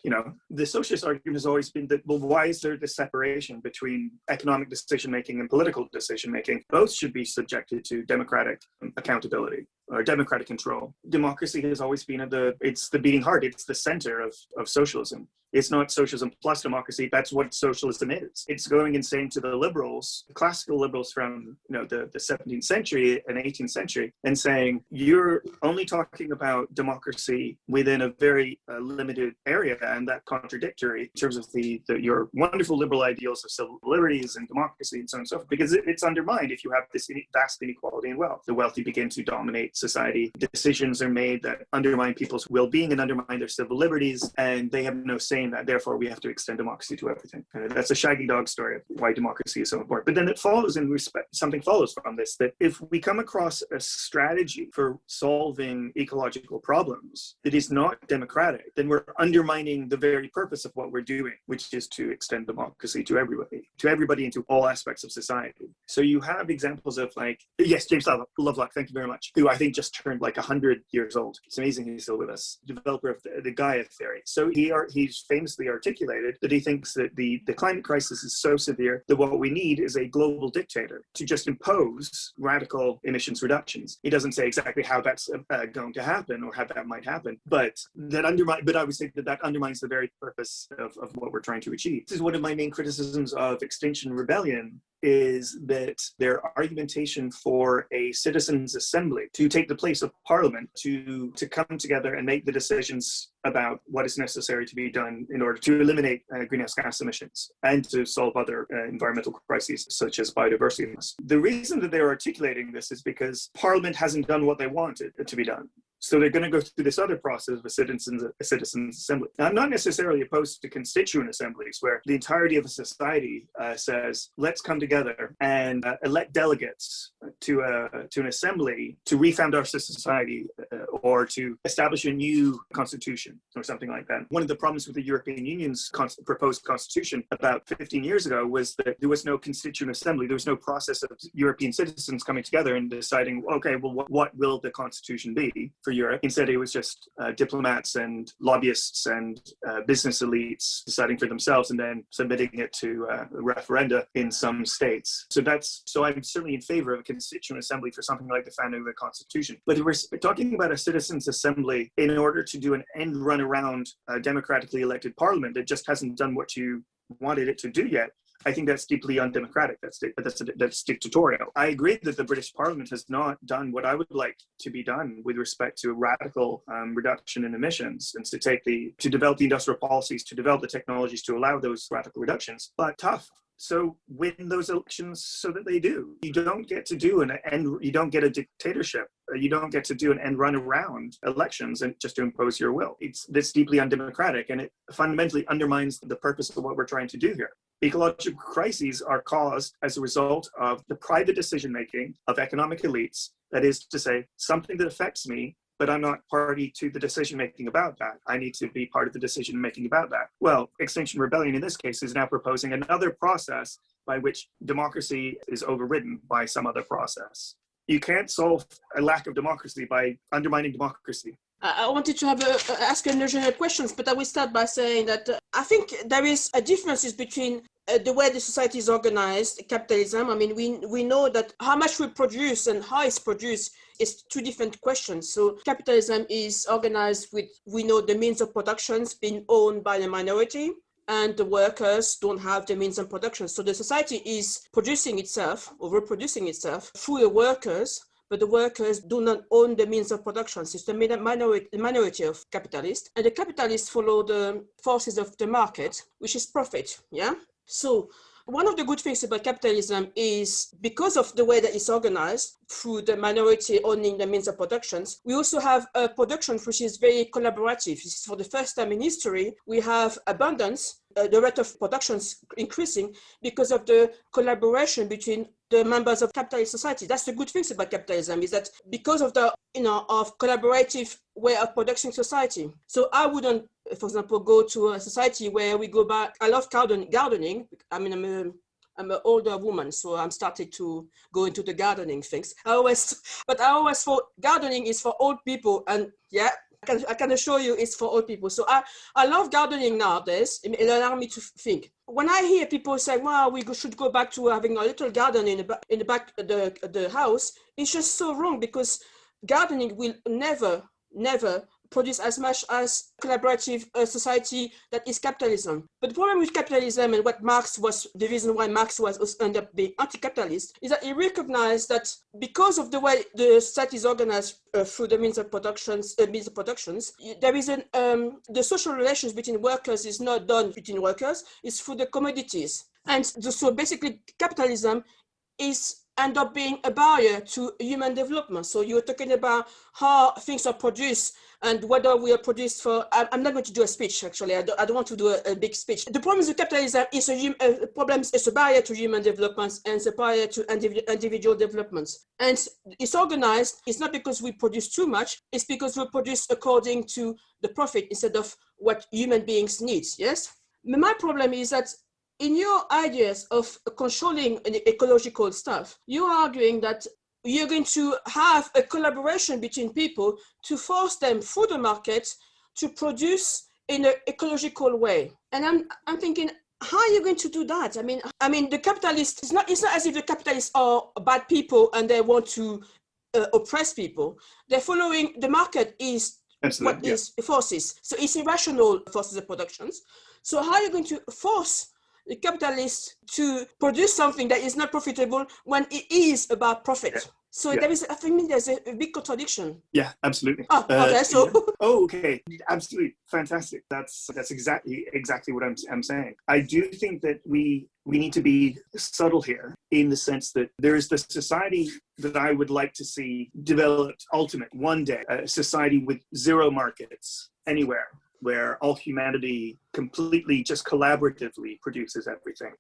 the socialist argument has always been that, well, why is there this separation between economic decision-making and political decision-making? Both should be subjected to democratic accountability. or democratic control. Democracy has always been it's the beating heart, it's the center of socialism. It's not socialism plus democracy. That's what socialism is. It's going and saying to the liberals, classical liberals from the 17th century and 18th century, and saying, you're only talking about democracy within a very limited area, and that contradictory in terms of your wonderful liberal ideals of civil liberties and democracy and so on and so forth, because it's undermined if you have this vast inequality in wealth. The wealthy begin to dominate society. Decisions are made that undermine people's well-being and undermine their civil liberties, and they have no say in that. Therefore, we have to extend democracy to everything. That's a shaggy dog story of why democracy is so important. But then it follows something follows from this, that if we come across a strategy for solving ecological problems that is not democratic, then we're undermining the very purpose of what we're doing, which is to extend democracy to everybody into all aspects of society. So you have examples of yes, James Lovelock, thank you very much, who I think just turned 100 years old. It's amazing he's still with us, developer of the Gaia theory. So he's famously articulated that he thinks that the climate crisis is so severe that what we need is a global dictator to just impose radical emissions reductions. He doesn't say exactly how that's going to happen or how that might happen, but I would say that undermines the very purpose of what we're trying to achieve. This is one of my main criticisms of Extinction Rebellion, is that their argumentation for a citizens' assembly to take the place of parliament, to come together and make the decisions about what is necessary to be done in order to eliminate greenhouse gas emissions and to solve other environmental crises such as biodiversity loss. The reason that they're articulating this is because parliament hasn't done what they wanted to be done. So they're going to go through this other process of a citizens' assembly. Now, I'm not necessarily opposed to constituent assemblies where the entirety of a society says, let's come together and elect delegates to an assembly to refound our society or to establish a new constitution or something like that. One of the problems with the European Union's proposed constitution about 15 years ago was that there was no constituent assembly. There was no process of European citizens coming together and deciding, okay, well, what will the constitution be for Europe? Instead, it was just diplomats and lobbyists and business elites deciding for themselves and then submitting it to referenda in some states. So I'm certainly in favor of a constituent assembly for something like the founding of the Constitution. But if we're talking about a citizens' assembly in order to do an end run around a democratically elected parliament that just hasn't done what you wanted it to do yet, I think that's deeply undemocratic. That's dictatorial. I agree that the British Parliament has not done what I would like to be done with respect to a radical reduction in emissions and to develop the industrial policies, to develop the technologies to allow those radical reductions. But tough. So win those elections so that they do. You don't get to do you don't get a dictatorship. You don't get to do an end run around elections and just to impose your will. That's deeply undemocratic, and it fundamentally undermines the purpose of what we're trying to do here. Ecological crises are caused as a result of the private decision-making of economic elites. That is to say, something that affects me, but I'm not party to the decision-making about that. I need to be part of the decision-making about that. Well, Extinction Rebellion in this case is now proposing another process by which democracy is overridden by some other process. You can't solve a lack of democracy by undermining democracy. I wanted to ask a general questions, but I will start by saying that I think there is a difference between the way the society is organized, capitalism. I mean, we know that how much we produce and how it's produced is two different questions. So capitalism is organized with, we know, the means of production being owned by the minority, and the workers don't have the means of production. So the society is producing itself or reproducing itself through the workers, but the workers do not own the means of production. So it's the minority of capitalists, and the capitalists follow the forces of the market, which is profit, yeah? So one of the good things about capitalism is because of the way that it's organized through the minority owning the means of productions, we also have a production which is very collaborative. This is for the first time in history, we have abundance, the rate of production is increasing because of the collaboration between the members of capitalist society. That's the good things about capitalism, is that because of the, of collaborative way of producing society. So I wouldn't, for example, go to a society where we go back. I love gardening. I mean, I'm an older woman, so I'm starting to go into the gardening things. I always thought gardening is for old people, and yeah, I can assure you it's for old people. So I love gardening nowadays. It allows me to think. When I hear people say, well, we should go back to having a little garden in the back of the house, it's just so wrong, because gardening will never produce as much as collaborative society that is capitalism. But the problem with capitalism, and what Marx was, the reason why Marx was ended up being anti-capitalist, is that he recognized that because of the way the society is organized through the means of productions, there is the social relations between workers is not done between workers, it's through the commodities. And so basically capitalism is end up being a barrier to human development. So you're talking about how things are produced and whether we are produced for, I'm not going to do a speech actually, I don't want to do a big speech. The problem with capitalism is a barrier to human developments and it's a barrier to individual developments. And it's organized, it's not because we produce too much, it's because we produce according to the profit instead of what human beings need, yes? My problem is that in your ideas of controlling ecological stuff, you're arguing that you're going to have a collaboration between people to force them through the market to produce in an ecological way. And I'm thinking, how are you going to do that? I mean, the capitalists, it's not as if the capitalists are bad people and they want to oppress people. They're following, the market is what is forces. So it's irrational forces of productions. So how are you going to force the capitalists to produce something that is not profitable when it is about profit? Yeah. So there is, I think there's a big contradiction. Yeah, absolutely. Oh, okay, so. Yeah. Oh, okay, absolutely, fantastic. That's exactly what I'm saying. I do think that we need to be subtle here in the sense that there is the society that I would like to see developed ultimate one day, a society with zero markets anywhere, where all humanity completely just collaboratively produces everything.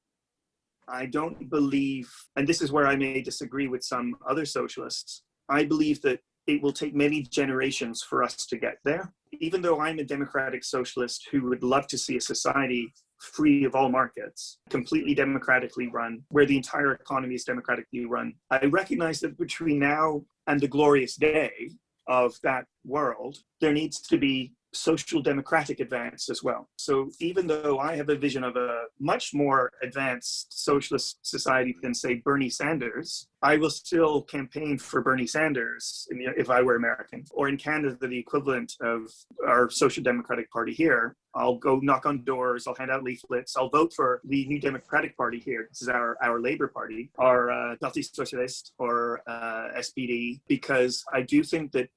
I don't believe, and this is where I may disagree with some other socialists, I believe that it will take many generations for us to get there. Even though I'm a democratic socialist who would love to see a society free of all markets, completely democratically run, where the entire economy is democratically run, I recognize that between now and the glorious day of that world, there needs to be social democratic advance as well. So even though I have a vision of a much more advanced socialist society than, say, Bernie Sanders, I will still campaign for Bernie Sanders if I were American. Or in Canada, the equivalent of our Social Democratic Party here, I'll go knock on doors, I'll hand out leaflets, I'll vote for the New Democratic Party here. This is our Labour Party, our Parti Socialist, or SPD, because I do think that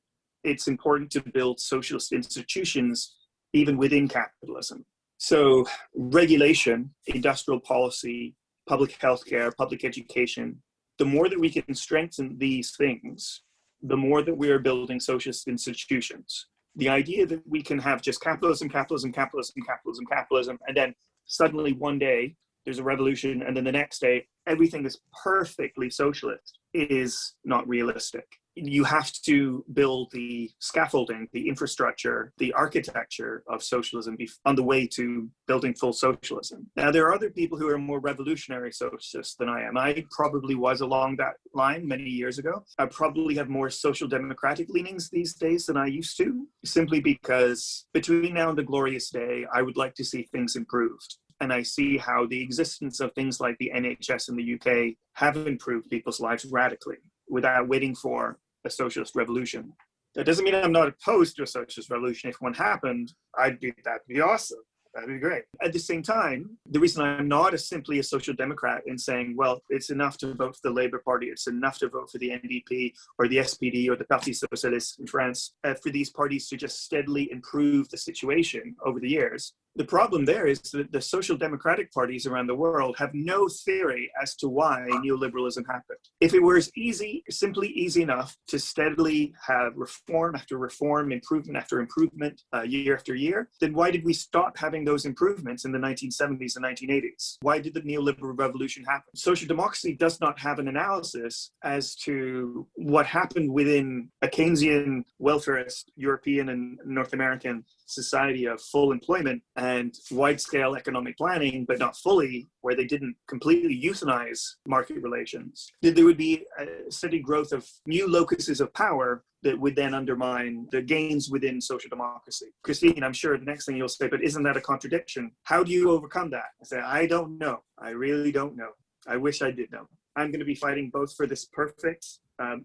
it's important to build socialist institutions even within capitalism. So regulation, industrial policy, public healthcare, public education, the more that we can strengthen these things, the more that we are building socialist institutions. The idea that we can have just capitalism, and then suddenly one day there's a revolution, and then the next day everything is perfectly socialist is not realistic. You have to build the scaffolding, the infrastructure, the architecture of socialism on the way to building full socialism. Now, there are other people who are more revolutionary socialists than I am. I probably was along that line many years ago. I probably have more social democratic leanings these days than I used to, simply because between now and the glorious day, I would like to see things improved. And I see how the existence of things like the NHS in the UK have improved people's lives radically without waiting for a socialist revolution. That doesn't mean I'm not opposed to a socialist revolution. If one happened, that'd be awesome. That'd be great. At the same time, the reason I'm not simply a social democrat in saying, well, it's enough to vote for the Labour Party, it's enough to vote for the NDP or the SPD or the Parti Socialist in France, for these parties to just steadily improve the situation over the years. The problem there is that the social democratic parties around the world have no theory as to why neoliberalism happened. If it were simply easy enough to steadily have reform after reform, improvement after improvement, year after year, then why did we stop having those improvements in the 1970s and 1980s? Why did the neoliberal revolution happen? Social democracy does not have an analysis as to what happened within a Keynesian, welfarist, European and North American society of full employment and wide-scale economic planning, but not fully, where they didn't completely euthanize market relations. There would be a steady growth of new locuses of power that would then undermine the gains within social democracy. Christine, I'm sure the next thing you'll say, but isn't that a contradiction? How do you overcome that? I say, I don't know. I really don't know. I wish I did know. I'm going to be fighting both for this perfect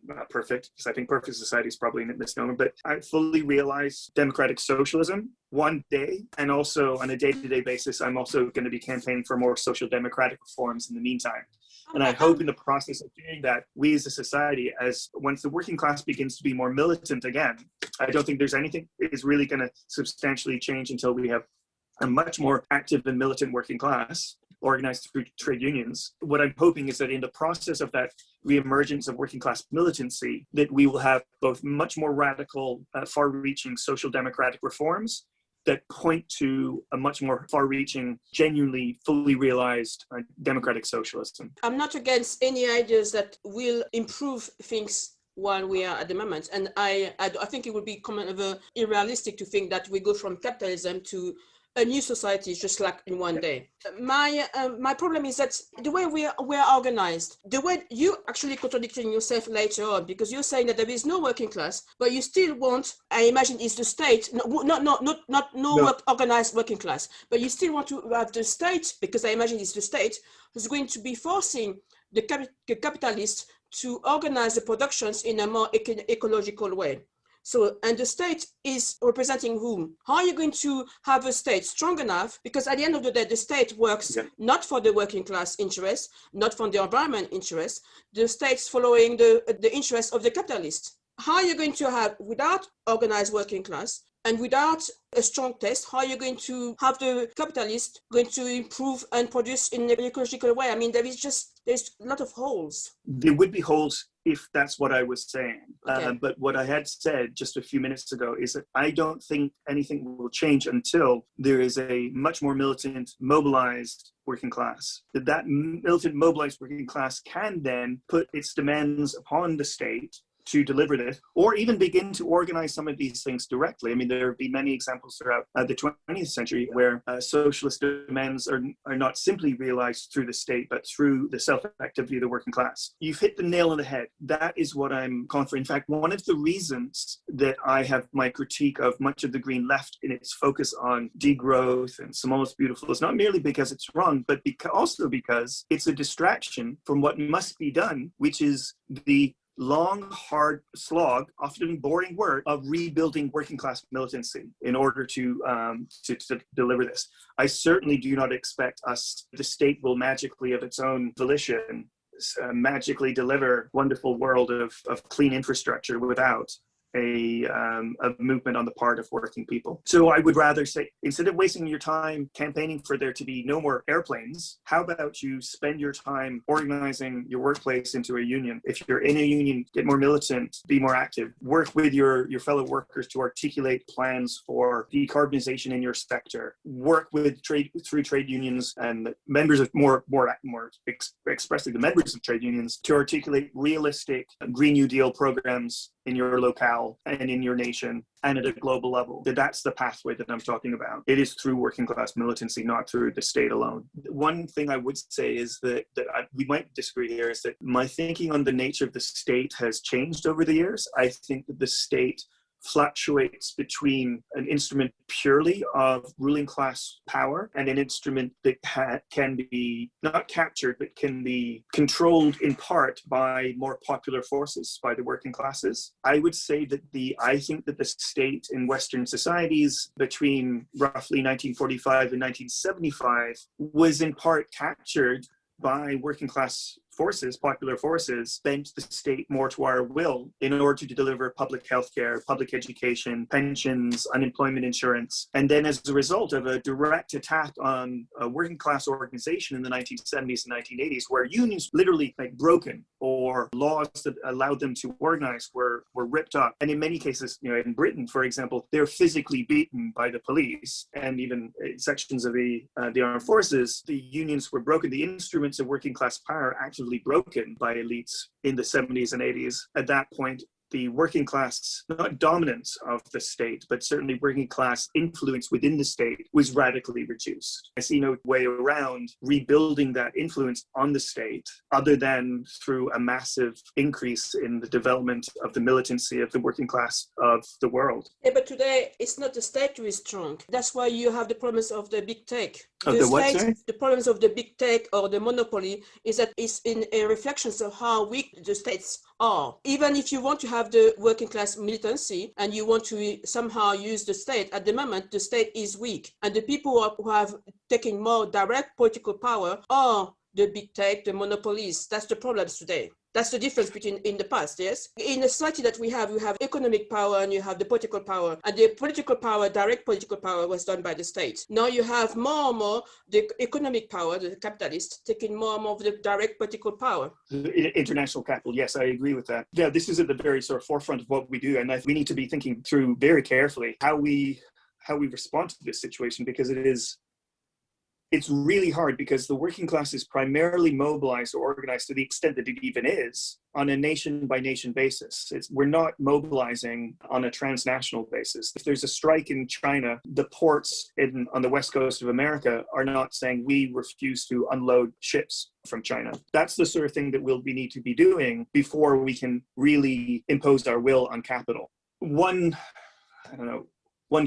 not perfect, because I think perfect society is probably a misnomer, but I fully realize democratic socialism one day. And also on a day-to-day basis, I'm also going to be campaigning for more social democratic reforms in the meantime. And I hope in the process of doing that, we as a society, as once the working class begins to be more militant again, I don't think there's anything is really going to substantially change until we have a much more active and militant working class organized through trade unions. What I'm hoping is that in the process of that reemergence of working class militancy, that we will have both much more radical, far-reaching social democratic reforms that point to a much more far-reaching, genuinely fully realized democratic socialism. I'm not against any ideas that will improve things while we are at the moment. And I think it would be kind of unrealistic to think that we go from capitalism to a new society just like in one day. My problem is that the way we are organized, the way you actually contradicting yourself later on, because you're saying that there is no working class, but you still want, I imagine it's the state, organized working class, but you still want to have the state, because I imagine it's the state who's going to be forcing the capitalists to organize the productions in a more ecological way. So, and the state is representing whom? How are you going to have a state strong enough? Because at the end of the day, the state works not for the working class interest, not for the environment interest. The state's following the interests of the capitalists. How are you going to have, without organized working class and without a strong test, how are you going to have the capitalist going to improve and produce in an ecological way? I mean, there's a lot of holes. There would be holes if that's what I was saying. Okay. But what I had said just a few minutes ago is that I don't think anything will change until there is a much more militant, mobilized working class. That militant, mobilized working class can then put its demands upon the state to deliver this, or even begin to organize some of these things directly. I mean, there have been many examples throughout the 20th century where socialist demands are not simply realized through the state, but through the self-activity of the working class. You've hit the nail on the head. That is what I'm calling for. In fact, one of the reasons that I have my critique of much of the Green Left in its focus on degrowth and small is beautiful is not merely because it's wrong, but also because it's a distraction from what must be done, which is the long, hard slog, often boring work of rebuilding working class militancy in order to deliver this. I certainly do not expect the state will magically of its own volition magically deliver wonderful world of clean infrastructure without a movement on the part of working people. So I would rather say, instead of wasting your time campaigning for there to be no more airplanes, how about you spend your time organizing your workplace into a union? If you're in a union, get more militant, be more active, work with your fellow workers to articulate plans for decarbonization in your sector, work with through trade unions and members of more expressly the members of trade unions to articulate realistic Green New Deal programs in your locale and in your nation and at a global level. That's the pathway that I'm talking about. It is through working class militancy, not through the state alone. One thing I would say is that we might disagree here is that my thinking on the nature of the state has changed over the years. I think that the state fluctuates between an instrument purely of ruling class power and an instrument that can be not captured, but can be controlled in part by more popular forces, by the working classes. I would say that I think that the state in Western societies between roughly 1945 and 1975 was in part captured by working class forces, popular forces, bent the state more to our will in order to deliver public health care, public education, pensions, unemployment insurance. And then as a result of a direct attack on a working class organization in the 1970s and 1980s, where unions literally broken or laws that allowed them to organize were ripped up. And in many cases, in Britain, for example, they're physically beaten by the police and even sections of the armed forces. The unions were broken. The instruments of working class power actually broken by elites in the 70s and 80s. At that point, the working class, not dominance of the state, but certainly working class influence within the state was radically reduced. I see no way around rebuilding that influence on the state other than through a massive increase in the development of the militancy of the working class of the world. Yeah, but today it's not the state who is strong. That's why you have the problems of the big tech. The problems of the big tech or the monopoly is that it's in a reflection of how weak the states or even if you want to have the working class militancy and you want to somehow use the state, at the moment, the state is weak. And the people who have taken more direct political power are the big tech, the monopolies. That's the problem today. That's the difference between in the past, yes? In the society that we have economic power and you have the political power. And the political power, direct political power, was done by the state. Now you have more and more the economic power, the capitalists, taking more and more of the direct political power. International capital, yes, I agree with that. Yeah, this is at the very sort of forefront of what we do. And we need to be thinking through very carefully how we respond to this situation, because it's really hard, because the working class is primarily mobilized or organized, to the extent that it even is, on a nation-by-nation basis. We're not mobilizing on a transnational basis. If there's a strike in China, the ports on the west coast of America are not saying we refuse to unload ships from China. That's the sort of thing that we need to be doing before we can really impose our will on capital. One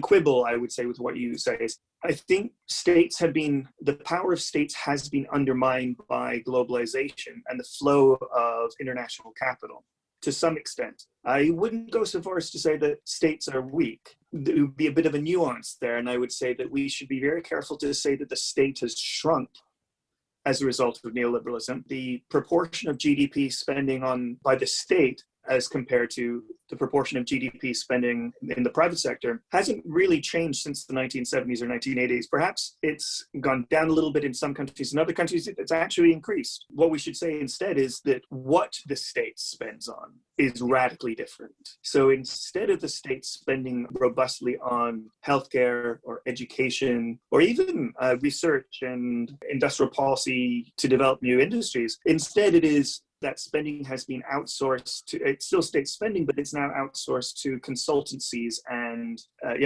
quibble I would say with what you say is, I think the power of states has been undermined by globalization and the flow of international capital to some extent. I wouldn't go so far as to say that states are weak. There would be a bit of a nuance there, and I would say that we should be very careful to say that the state has shrunk as a result of neoliberalism. The proportion of GDP spending by the state as compared to the proportion of GDP spending in the private sector hasn't really changed since the 1970s or 1980s. Perhaps it's gone down a little bit in some countries. In other countries, it's actually increased. What we should say instead is that what the state spends on is radically different. So instead of the state spending robustly on healthcare or education or even research and industrial policy to develop new industries, instead it is that spending has been outsourced to, it's still state spending, but it's now outsourced to consultancies and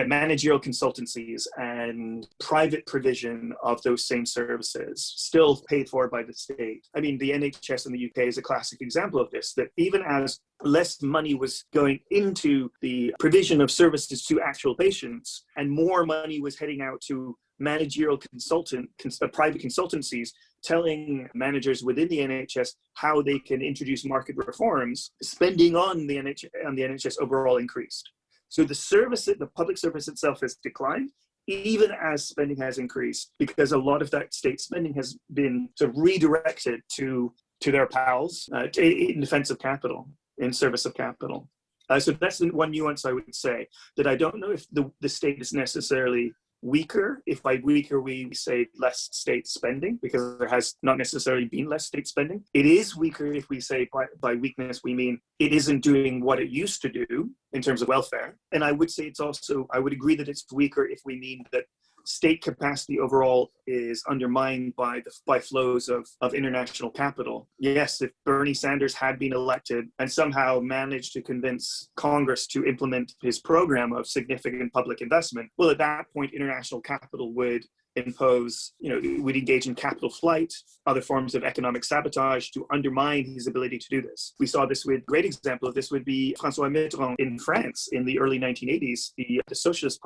managerial consultancies and private provision of those same services, still paid for by the state. I mean, the NHS in the UK is a classic example of this, that even as less money was going into the provision of services to actual patients and more money was heading out to managerial private consultancies, telling managers within the NHS how they can introduce market reforms, spending on the NHS overall increased. So the public service itself has declined, even as spending has increased, because a lot of that state spending has been sort of redirected to their pals in defense of capital, in service of capital. So that's the one nuance I would say, that I don't know if the state is necessarily weaker. If by weaker we say less state spending, because there has not necessarily been less state spending. It is weaker if we say by weakness we mean it isn't doing what it used to do in terms of welfare. And I would say I would agree that it's weaker if we mean that state capacity overall is undermined by flows of international capital. Yes, if Bernie Sanders had been elected and somehow managed to convince Congress to implement his program of significant public investment, well, at that point, international capital would would engage in capital flight, other forms of economic sabotage to undermine his ability to do this. We saw this with, great example of this would be François Mitterrand in France in the early 1980s, the socialist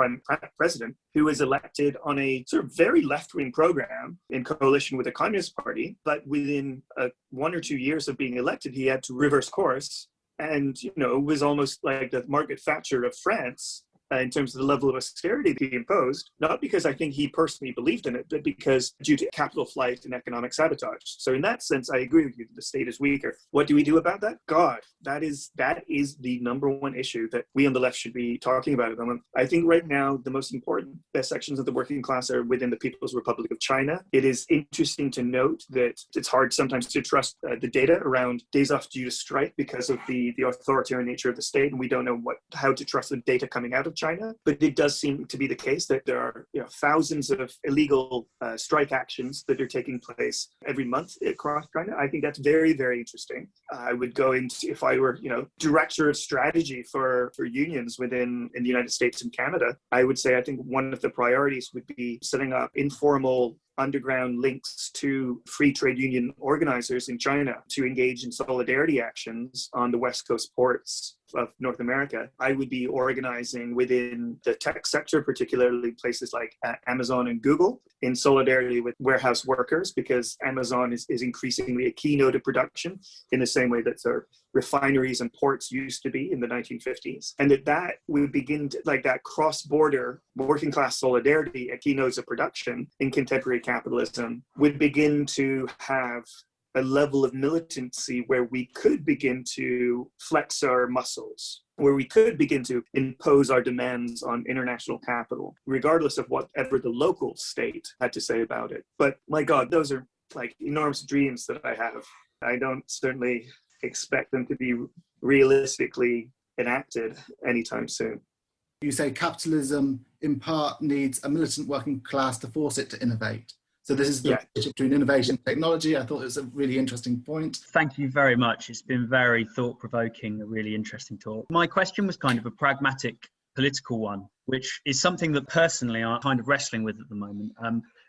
president, who was elected on a sort of very left-wing program in coalition with the Communist Party, but within 1 or 2 years of being elected, he had to reverse course and, was almost like the Margaret Thatcher of France, in terms of the level of austerity that he imposed, not because I think he personally believed in it, but because due to capital flight and economic sabotage. So in that sense, I agree with you, the state is weaker. What do we do about that? God, that is the number one issue that we on the left should be talking about. I think right now, the most important sections of the working class are within the People's Republic of China. It is interesting to note that it's hard sometimes to trust the data around days off due to strike because of the authoritarian nature of the state, and we don't know how to trust the data coming out of China, but it does seem to be the case that there are thousands of illegal strike actions that are taking place every month across China. I think that's very, very interesting. I would go into, if I were director of strategy for unions in the United States and Canada, I would say I think one of the priorities would be setting up informal underground links to free trade union organizers in China to engage in solidarity actions on the West Coast ports of North America, I would be organizing within the tech sector, particularly places like Amazon and Google, in solidarity with warehouse workers, because Amazon is increasingly a key node of production in the same way that sort of refineries and ports used to be in the 1950s. And that would begin to, like that cross-border working class solidarity at key nodes of production in contemporary capitalism would begin to have a level of militancy where we could begin to flex our muscles, where we could begin to impose our demands on international capital, regardless of whatever the local state had to say about it. But my God, those are like enormous dreams that I have. I don't certainly expect them to be realistically enacted anytime soon. You say capitalism in part needs a militant working class to force it to innovate. So this is the relationship between innovation and technology. I thought it was a really interesting point. Thank you very much. It's been very thought-provoking, a really interesting talk. My question was kind of a pragmatic political one, which is something that personally I'm kind of wrestling with at the moment,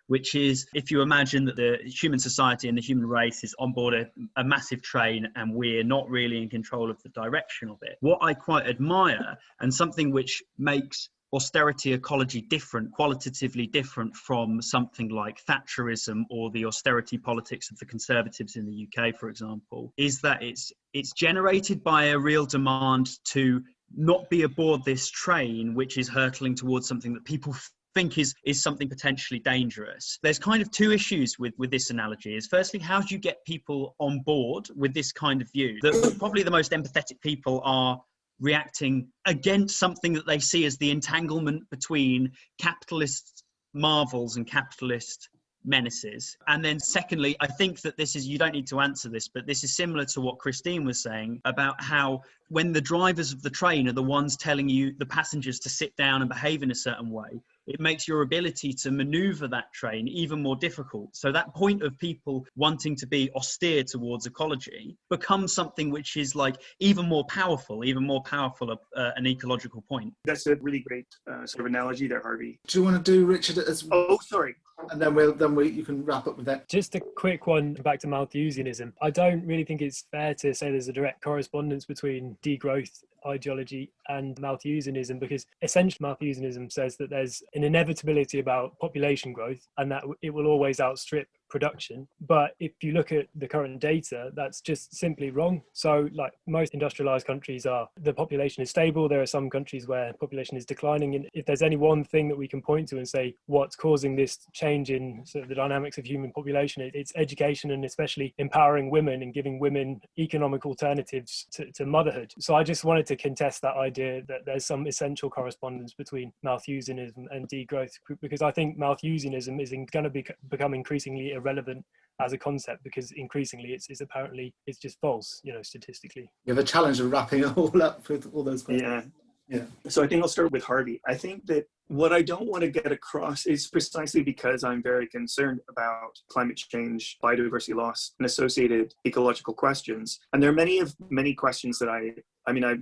which is if you imagine that the human society and the human race is on board a massive train and we're not really in control of the direction of it. What I quite admire, and something which makes austerity ecology different, qualitatively different from something like Thatcherism or the austerity politics of the Conservatives in the UK, for example, is that it's generated by a real demand to not be aboard this train, which is hurtling towards something that people think is something potentially dangerous. There's kind of two issues with this analogy. Is firstly, how do you get people on board with this kind of view? Probably the most empathetic people are reacting against something that they see as the entanglement between capitalist marvels and capitalist menaces. And then secondly, I think that this is, you don't need to answer this, but this is similar to what Christine was saying about how when the drivers of the train are the ones telling you, the passengers, to sit down and behave in a certain way, it makes your ability to maneuver that train even more difficult. So that point of people wanting to be austere towards ecology becomes something which is like even more powerful an ecological point. That's a really great sort of analogy there, Harvey. Do you want to do Richard as well? Oh, sorry. And then you can wrap up with that. Just a quick one back to Malthusianism. I don't really think it's fair to say there's a direct correspondence between degrowth ideology and Malthusianism, because essentially Malthusianism says that there's an inevitability about population growth and that it will always outstrip production. But if you look at the current data, that's just simply wrong. So like most industrialized countries the population is stable. There are some countries where population is declining. And if there's any one thing that we can point to and say what's causing this change in sort of the dynamics of human population, it's education, and especially empowering women and giving women economic alternatives to motherhood. So I just wanted to contest that idea that there's some essential correspondence between Malthusianism and degrowth, because I think Malthusianism is going to become increasingly irrelevant as a concept, because increasingly it's just false, statistically. You have a challenge of wrapping it all up with all those questions. Yeah. So I think I'll start with Harvey. I think that what I don't want to get across is precisely because I'm very concerned about climate change, biodiversity loss, and associated ecological questions. And there are many questions that I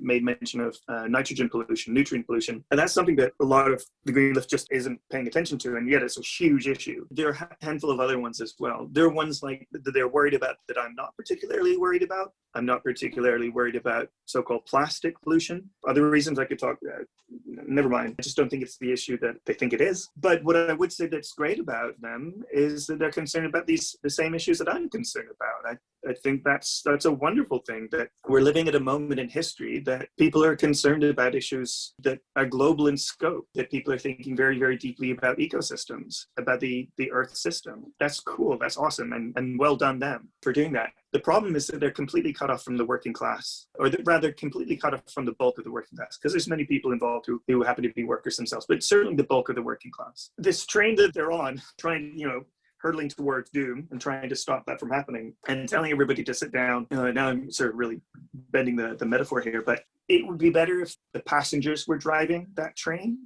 made mention of nitrogen pollution, nutrient pollution, and that's something that a lot of the green left just isn't paying attention to, and yet it's a huge issue. There are a handful of other ones as well. There are ones like that they're worried about that I'm not particularly worried about. I'm not particularly worried about so-called plastic pollution. Other reasons I could talk about, never mind. I just don't think it's the issue that they think it is. But what I would say that's great about them is that they're concerned about the same issues that I'm concerned about. I think that's a wonderful thing, that we're living at a moment in history that people are concerned about issues that are global in scope, that people are thinking very, very deeply about ecosystems, about the Earth system. That's cool. That's awesome. And well done them for doing that. The problem is that they're completely cut off from the working class, or rather completely cut off from the bulk of the working class, because there's many people involved who happen to be workers themselves, but certainly the bulk of the working class. This train that they're on, hurtling towards doom and trying to stop that from happening and telling everybody to sit down. Now I'm sort of really bending the metaphor here, but it would be better if the passengers were driving that train,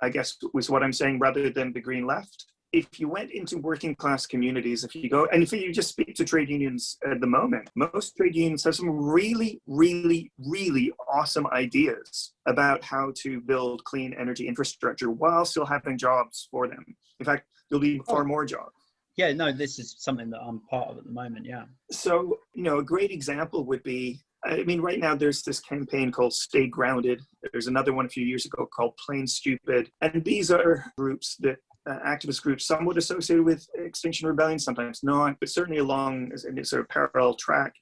I guess was what I'm saying, rather than the green left. If you went into working class communities, if you just speak to trade unions at the moment, most trade unions have some really, really, really awesome ideas about how to build clean energy infrastructure while still having jobs for them. In fact, there'll be far more jobs. Yeah, no, this is something that I'm part of at the moment, yeah. So, a great example would be, I mean, right now there's this campaign called Stay Grounded. There's another one a few years ago called Plain Stupid. And these are groups that, activist groups, somewhat associated with Extinction Rebellion, sometimes not, but certainly along a sort of parallel track.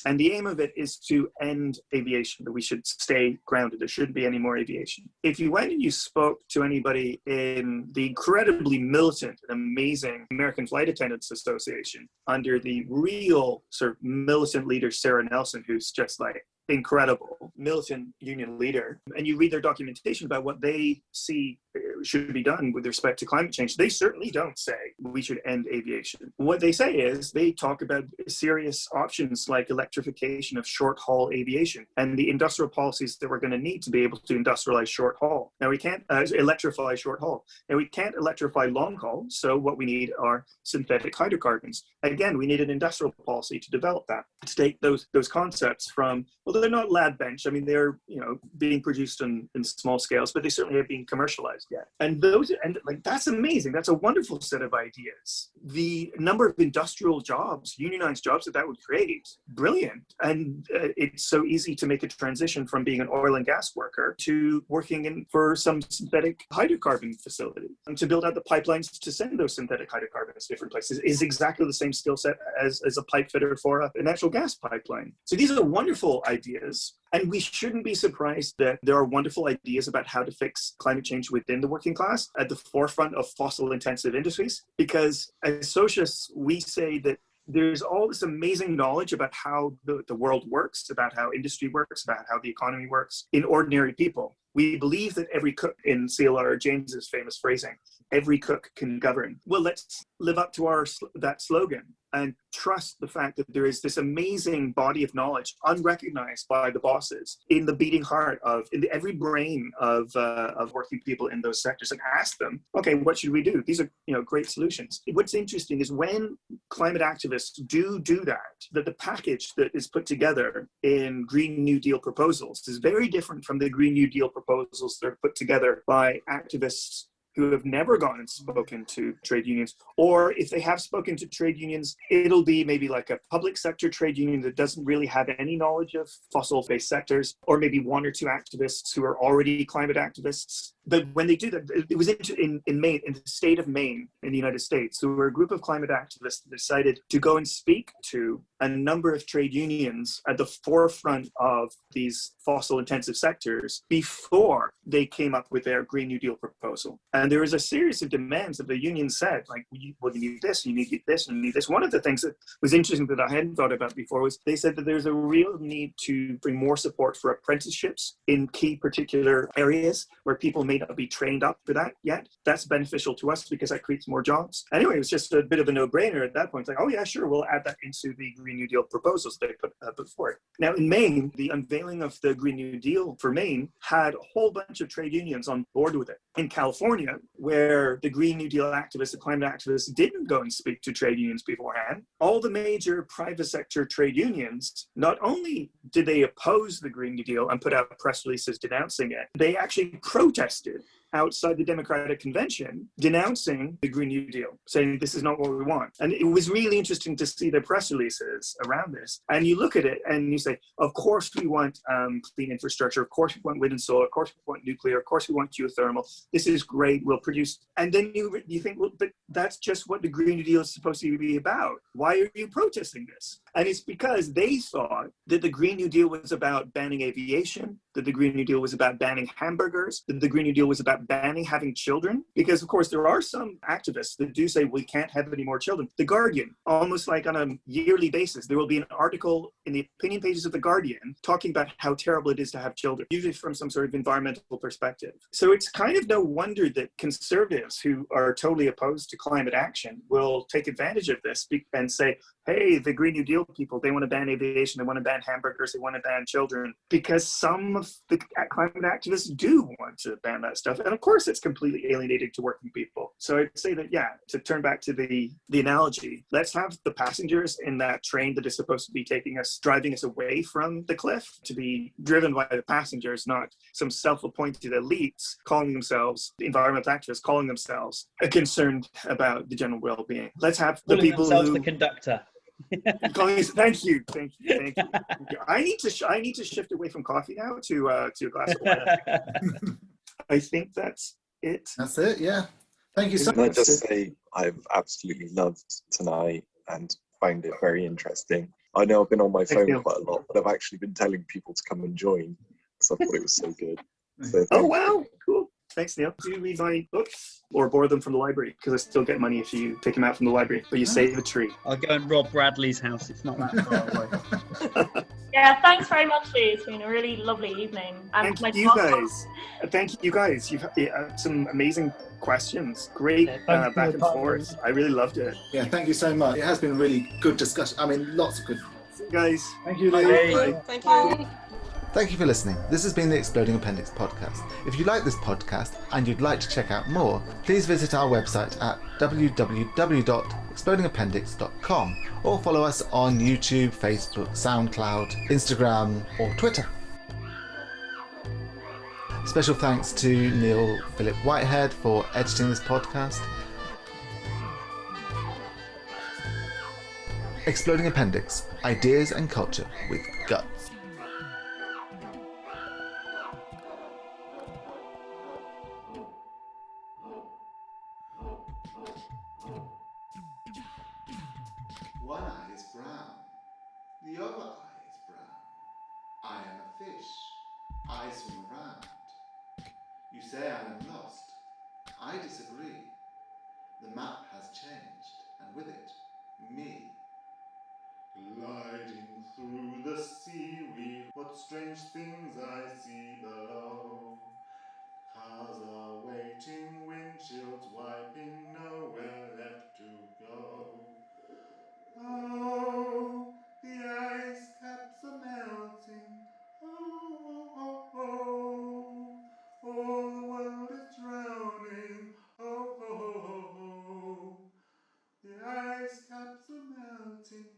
And the aim of it is to end aviation, that we should stay grounded. There shouldn't be any more aviation. If you went and you spoke to anybody in the incredibly militant and amazing American Flight Attendants Association, under the real sort of militant leader, Sarah Nelson, who's just like incredible militant union leader, and you read their documentation about what they see should be done with respect to climate change, they certainly don't say we should end aviation. What they say is they talk about serious options like electrification of short-haul aviation and the industrial policies that we're going to need to be able to industrialize short-haul. Now we can't electrify short-haul. Now we can't electrify long-haul, so what we need are synthetic hydrocarbons. Again, we need an industrial policy to develop that, to take those concepts from, well, they're not lab bench. I mean, they're being produced in small scales, but they certainly are being commercialized yet. And that's amazing. That's a wonderful set of ideas. The number of industrial jobs, unionized jobs that would create, brilliant. And it's so easy to make a transition from being an oil and gas worker to working for some synthetic hydrocarbon facility. And to build out the pipelines to send those synthetic hydrocarbons to different places is exactly the same skill set as a pipe fitter for a natural gas pipeline. So these are wonderful ideas. And we shouldn't be surprised that there are wonderful ideas about how to fix climate change within the working class at the forefront of fossil-intensive industries. Because as socialists, we say that there's all this amazing knowledge about how the world works, about how industry works, about how the economy works in ordinary people. We believe that every cook, in CLR James's famous phrasing, every cook can govern. Well, let's live up to that slogan and trust the fact that there is this amazing body of knowledge unrecognized by the bosses in the beating heart in every brain of working people in those sectors, and ask them, okay, what should we do? These are great solutions. What's interesting is when climate activists do that the package that is put together in Green New Deal proposals is very different from the Green New Deal proposals that are put together by activists who have never gone and spoken to trade unions, or if they have spoken to trade unions, it'll be maybe like a public sector trade union that doesn't really have any knowledge of fossil-based sectors, or maybe one or two activists who are already climate activists. But when they do that, it was in Maine, in the state of Maine in the United States, there were a group of climate activists that decided to go and speak to a number of trade unions at the forefront of these fossil-intensive sectors before they came up with their Green New Deal proposal. And there was a series of demands that the union said, like, well, you need this, you need this, and you need this. One of the things that was interesting that I hadn't thought about before was they said that there's a real need to bring more support for apprenticeships in key particular areas where people may not be trained up for that yet. That's beneficial to us because that creates more jobs. Anyway, it was just a bit of a no-brainer at that point. It's like, oh yeah, sure, we'll add that into the Green New Deal proposals they put forward. Now in Maine, the unveiling of the Green New Deal for Maine had a whole bunch of trade unions on board with it. In California, where the Green New Deal activists, the climate activists didn't go and speak to trade unions beforehand, all the major private sector trade unions, not only did they oppose the Green New Deal and put out press releases denouncing it, they actually protested outside the Democratic Convention denouncing the Green New Deal, saying this is not what we want. And it was really interesting to see their press releases around this. And you look at it and you say, of course we want clean infrastructure, of course we want wind and solar, of course we want nuclear, of course we want geothermal. This is great, we'll produce. And then you think, well, but that's just what the Green New Deal is supposed to be about. Why are you protesting this? And it's because they thought that the Green New Deal was about banning aviation, that the Green New Deal was about banning hamburgers, that the Green New Deal was about banning having children. Because, of course, there are some activists that do say we can't have any more children. The Guardian, almost like on a yearly basis, there will be an article in the opinion pages of The Guardian talking about how terrible it is to have children, usually from some sort of environmental perspective. So it's kind of no wonder that conservatives who are totally opposed to climate action will take advantage of this and say, hey, the Green New Deal people, they want to ban aviation, they want to ban hamburgers, they want to ban children, because some of the climate activists do want to ban that stuff. And of course, it's completely alienating to working people. So I'd say that, yeah, to turn back to the analogy, let's have the passengers in that train that is supposed to be driving us away from the cliff, to be driven by the passengers, not some self-appointed elites calling themselves environmental activists, calling themselves concerned about the general well-being. Let's have the people themselves who the conductor. Thank you. I need to shift away from coffee now to a glass of wine. I think that's it. That's it. Yeah. Thank you so Can I much. just say I've absolutely loved tonight and find it very interesting. I know I've been on my phone quite a lot, but I've actually been telling people to come and join because I thought it was so good. So Oh wow, cool. Thanks, Neil. Do you read my books or borrow them from the library? Because I still get money if you take them out from the library, but you save a tree. I'll go and rob Bradley's house. It's not that far away. Yeah, thanks very much, Leigh. It's been a really lovely evening. And Thank you guys. You've had some amazing questions. Great back and forth. I really loved it. Yeah, thank you so much. It has been a really good discussion. I mean, lots of good. See you guys. Thank you, Leigh. Thank you. Thank you for listening. This has been the Exploding Appendix podcast. If you like this podcast and you'd like to check out more, please visit our website at www.explodingappendix.com or follow us on YouTube, Facebook, SoundCloud, Instagram or Twitter. Special thanks to Neil Philip Whitehead for editing this podcast. Exploding Appendix, Ideas and Culture with Guts. One eye is brown, the other eye is brown. I am a fish, I swim around. You say I am lost, I disagree. The map has changed, and with it, me. Gliding through the seaweed, what strange things I see below. Cars are waiting, windshields wiping, nowhere left to go. Oh, the ice caps are melting. Oh, oh, oh, oh. Oh, the world is drowning. Oh, oh, oh, oh. The ice caps are melting.